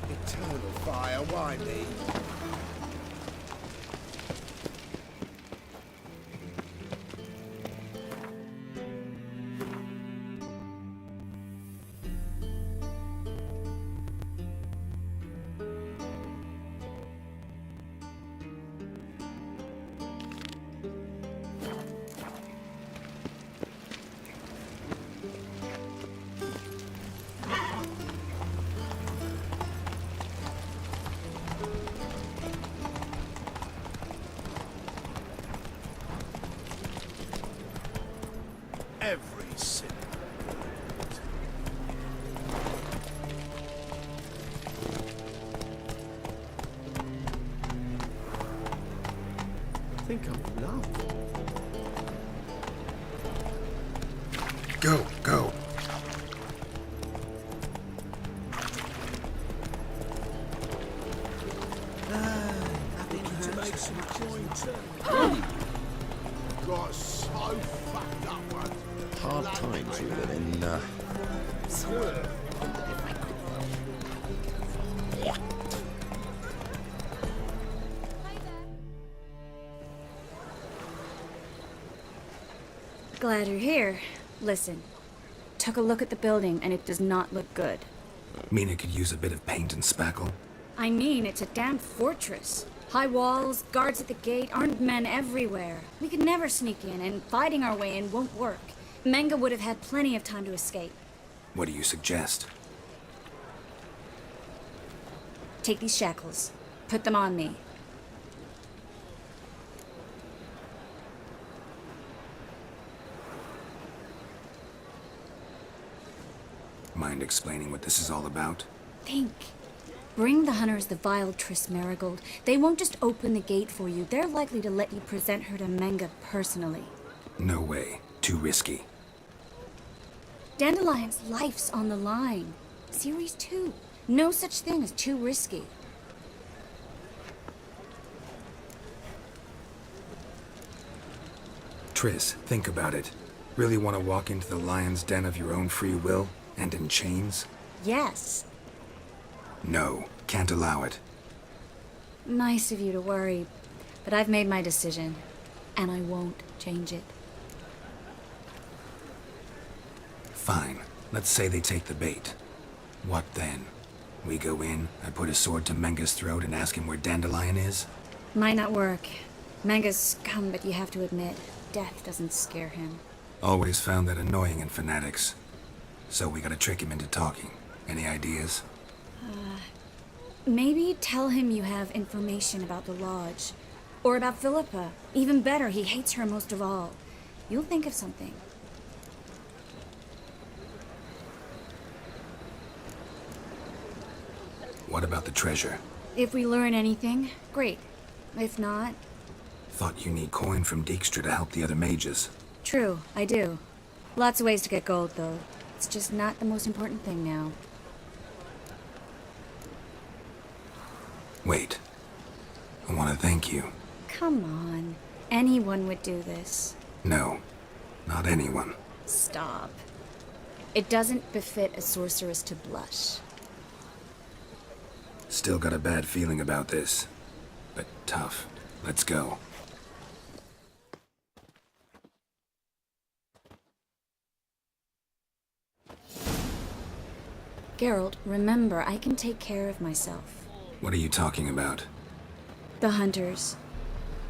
Eternal fire, why me? Every single I think I'm in love. Go, go. Nothing to make some joints. got so fucked up one. Hard times living in, Glad you're here. Listen, took a look at the building and it does not look good. Mean it could use a bit of paint and spackle? I mean, it's a damn fortress. High walls, guards at the gate, armed men everywhere. We could never sneak in, and fighting our way in won't work. Menga would have had plenty of time to escape. What do you suggest? Take these shackles. Put them on me. Mind explaining what this is all about? Think. Bring the hunters the vile Triss Marigold. They won't just open the gate for you. They're likely to let you present her to Menga personally. No way. Too risky. Dandelion's life's on the line. Series 2. No such thing as too risky. Triss, think about it. Really want to walk into the lion's den of your own free will? And in chains? Yes. No, can't allow it. Nice of you to worry, but I've made my decision, and I won't change it. Fine. Let's say they take the bait. What then? We go in, I put a sword to Menga's throat and ask him where Dandelion is? Might not work. Menga's scum, but you have to admit, death doesn't scare him. Always found that annoying in fanatics. So we gotta trick him into talking. Any ideas? Maybe tell him you have information about the Lodge. Or about Philippa. Even better, he hates her most of all. You'll think of something. What about the treasure? If we learn anything, great. If not... Thought you need coin from Dijkstra to help the other mages. True, I do. Lots of ways to get gold, though. It's just not the most important thing now. Wait. I want to thank you. Come on. Anyone would do this. No, not anyone. Stop. It doesn't befit a sorceress to blush. Still got a bad feeling about this. But tough. Let's go. Geralt, remember, I can take care of myself. What are you talking about? The hunters.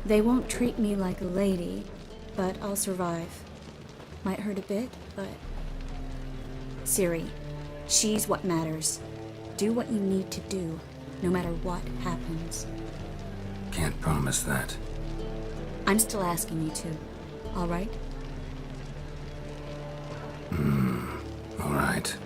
They won't treat me like a lady, but I'll survive. Might hurt a bit, but... Ciri. She's what matters. do what you need to do, no matter what happens. Can't promise that. I'm still asking you to, all right? All right.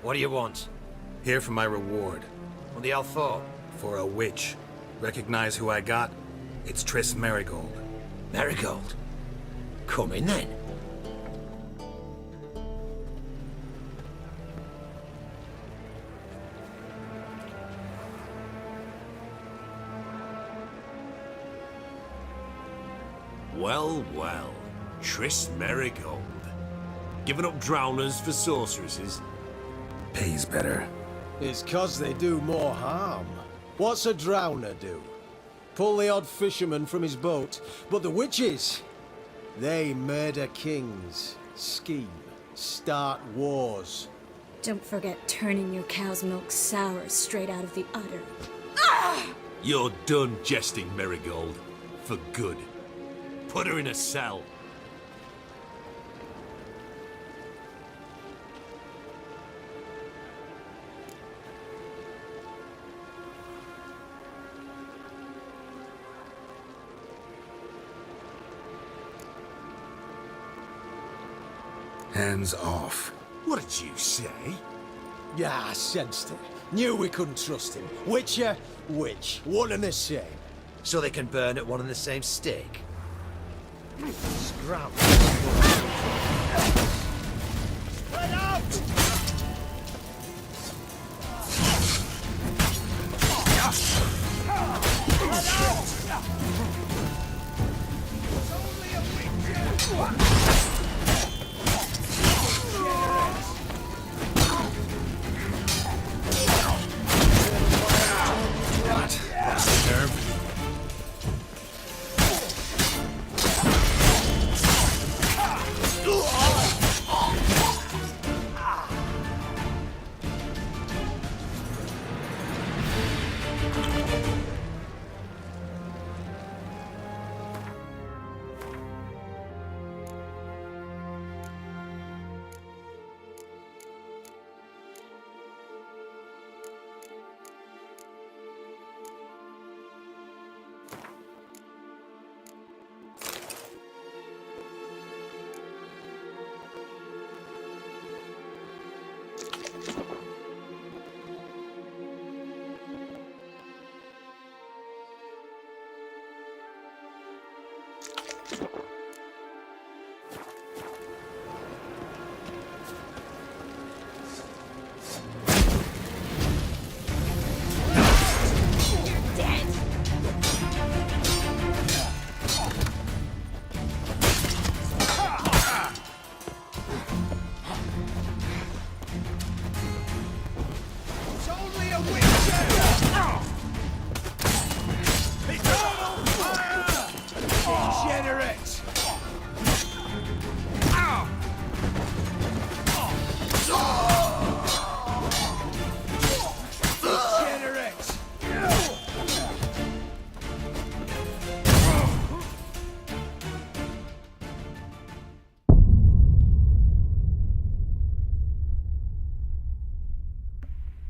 What do you want? Here for my reward. What the hell for? For a witch. Recognize who I got? It's Triss Merigold. Merigold? Come in then. Well, well. Triss Merigold. Giving up drowners for sorceresses? Pays better. It's 'cause they do more harm. What's a drowner do? Pull the odd fisherman from his boat. But the witches, they murder kings, scheme, start wars. Don't forget turning your cow's milk sour straight out of the udder. You're done jesting, Merigold. For good. Put her in a cell. Hands off. What did you say? Yeah, I sensed it. Knew we couldn't trust him. Witcher, witch, one and the same. So they can burn at one and the same stake? Scram. Spread out!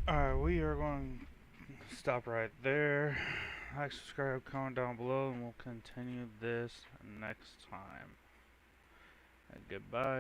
Alright, we are going to stop right there. Like, subscribe, comment down below, and we'll continue this next time. Goodbye.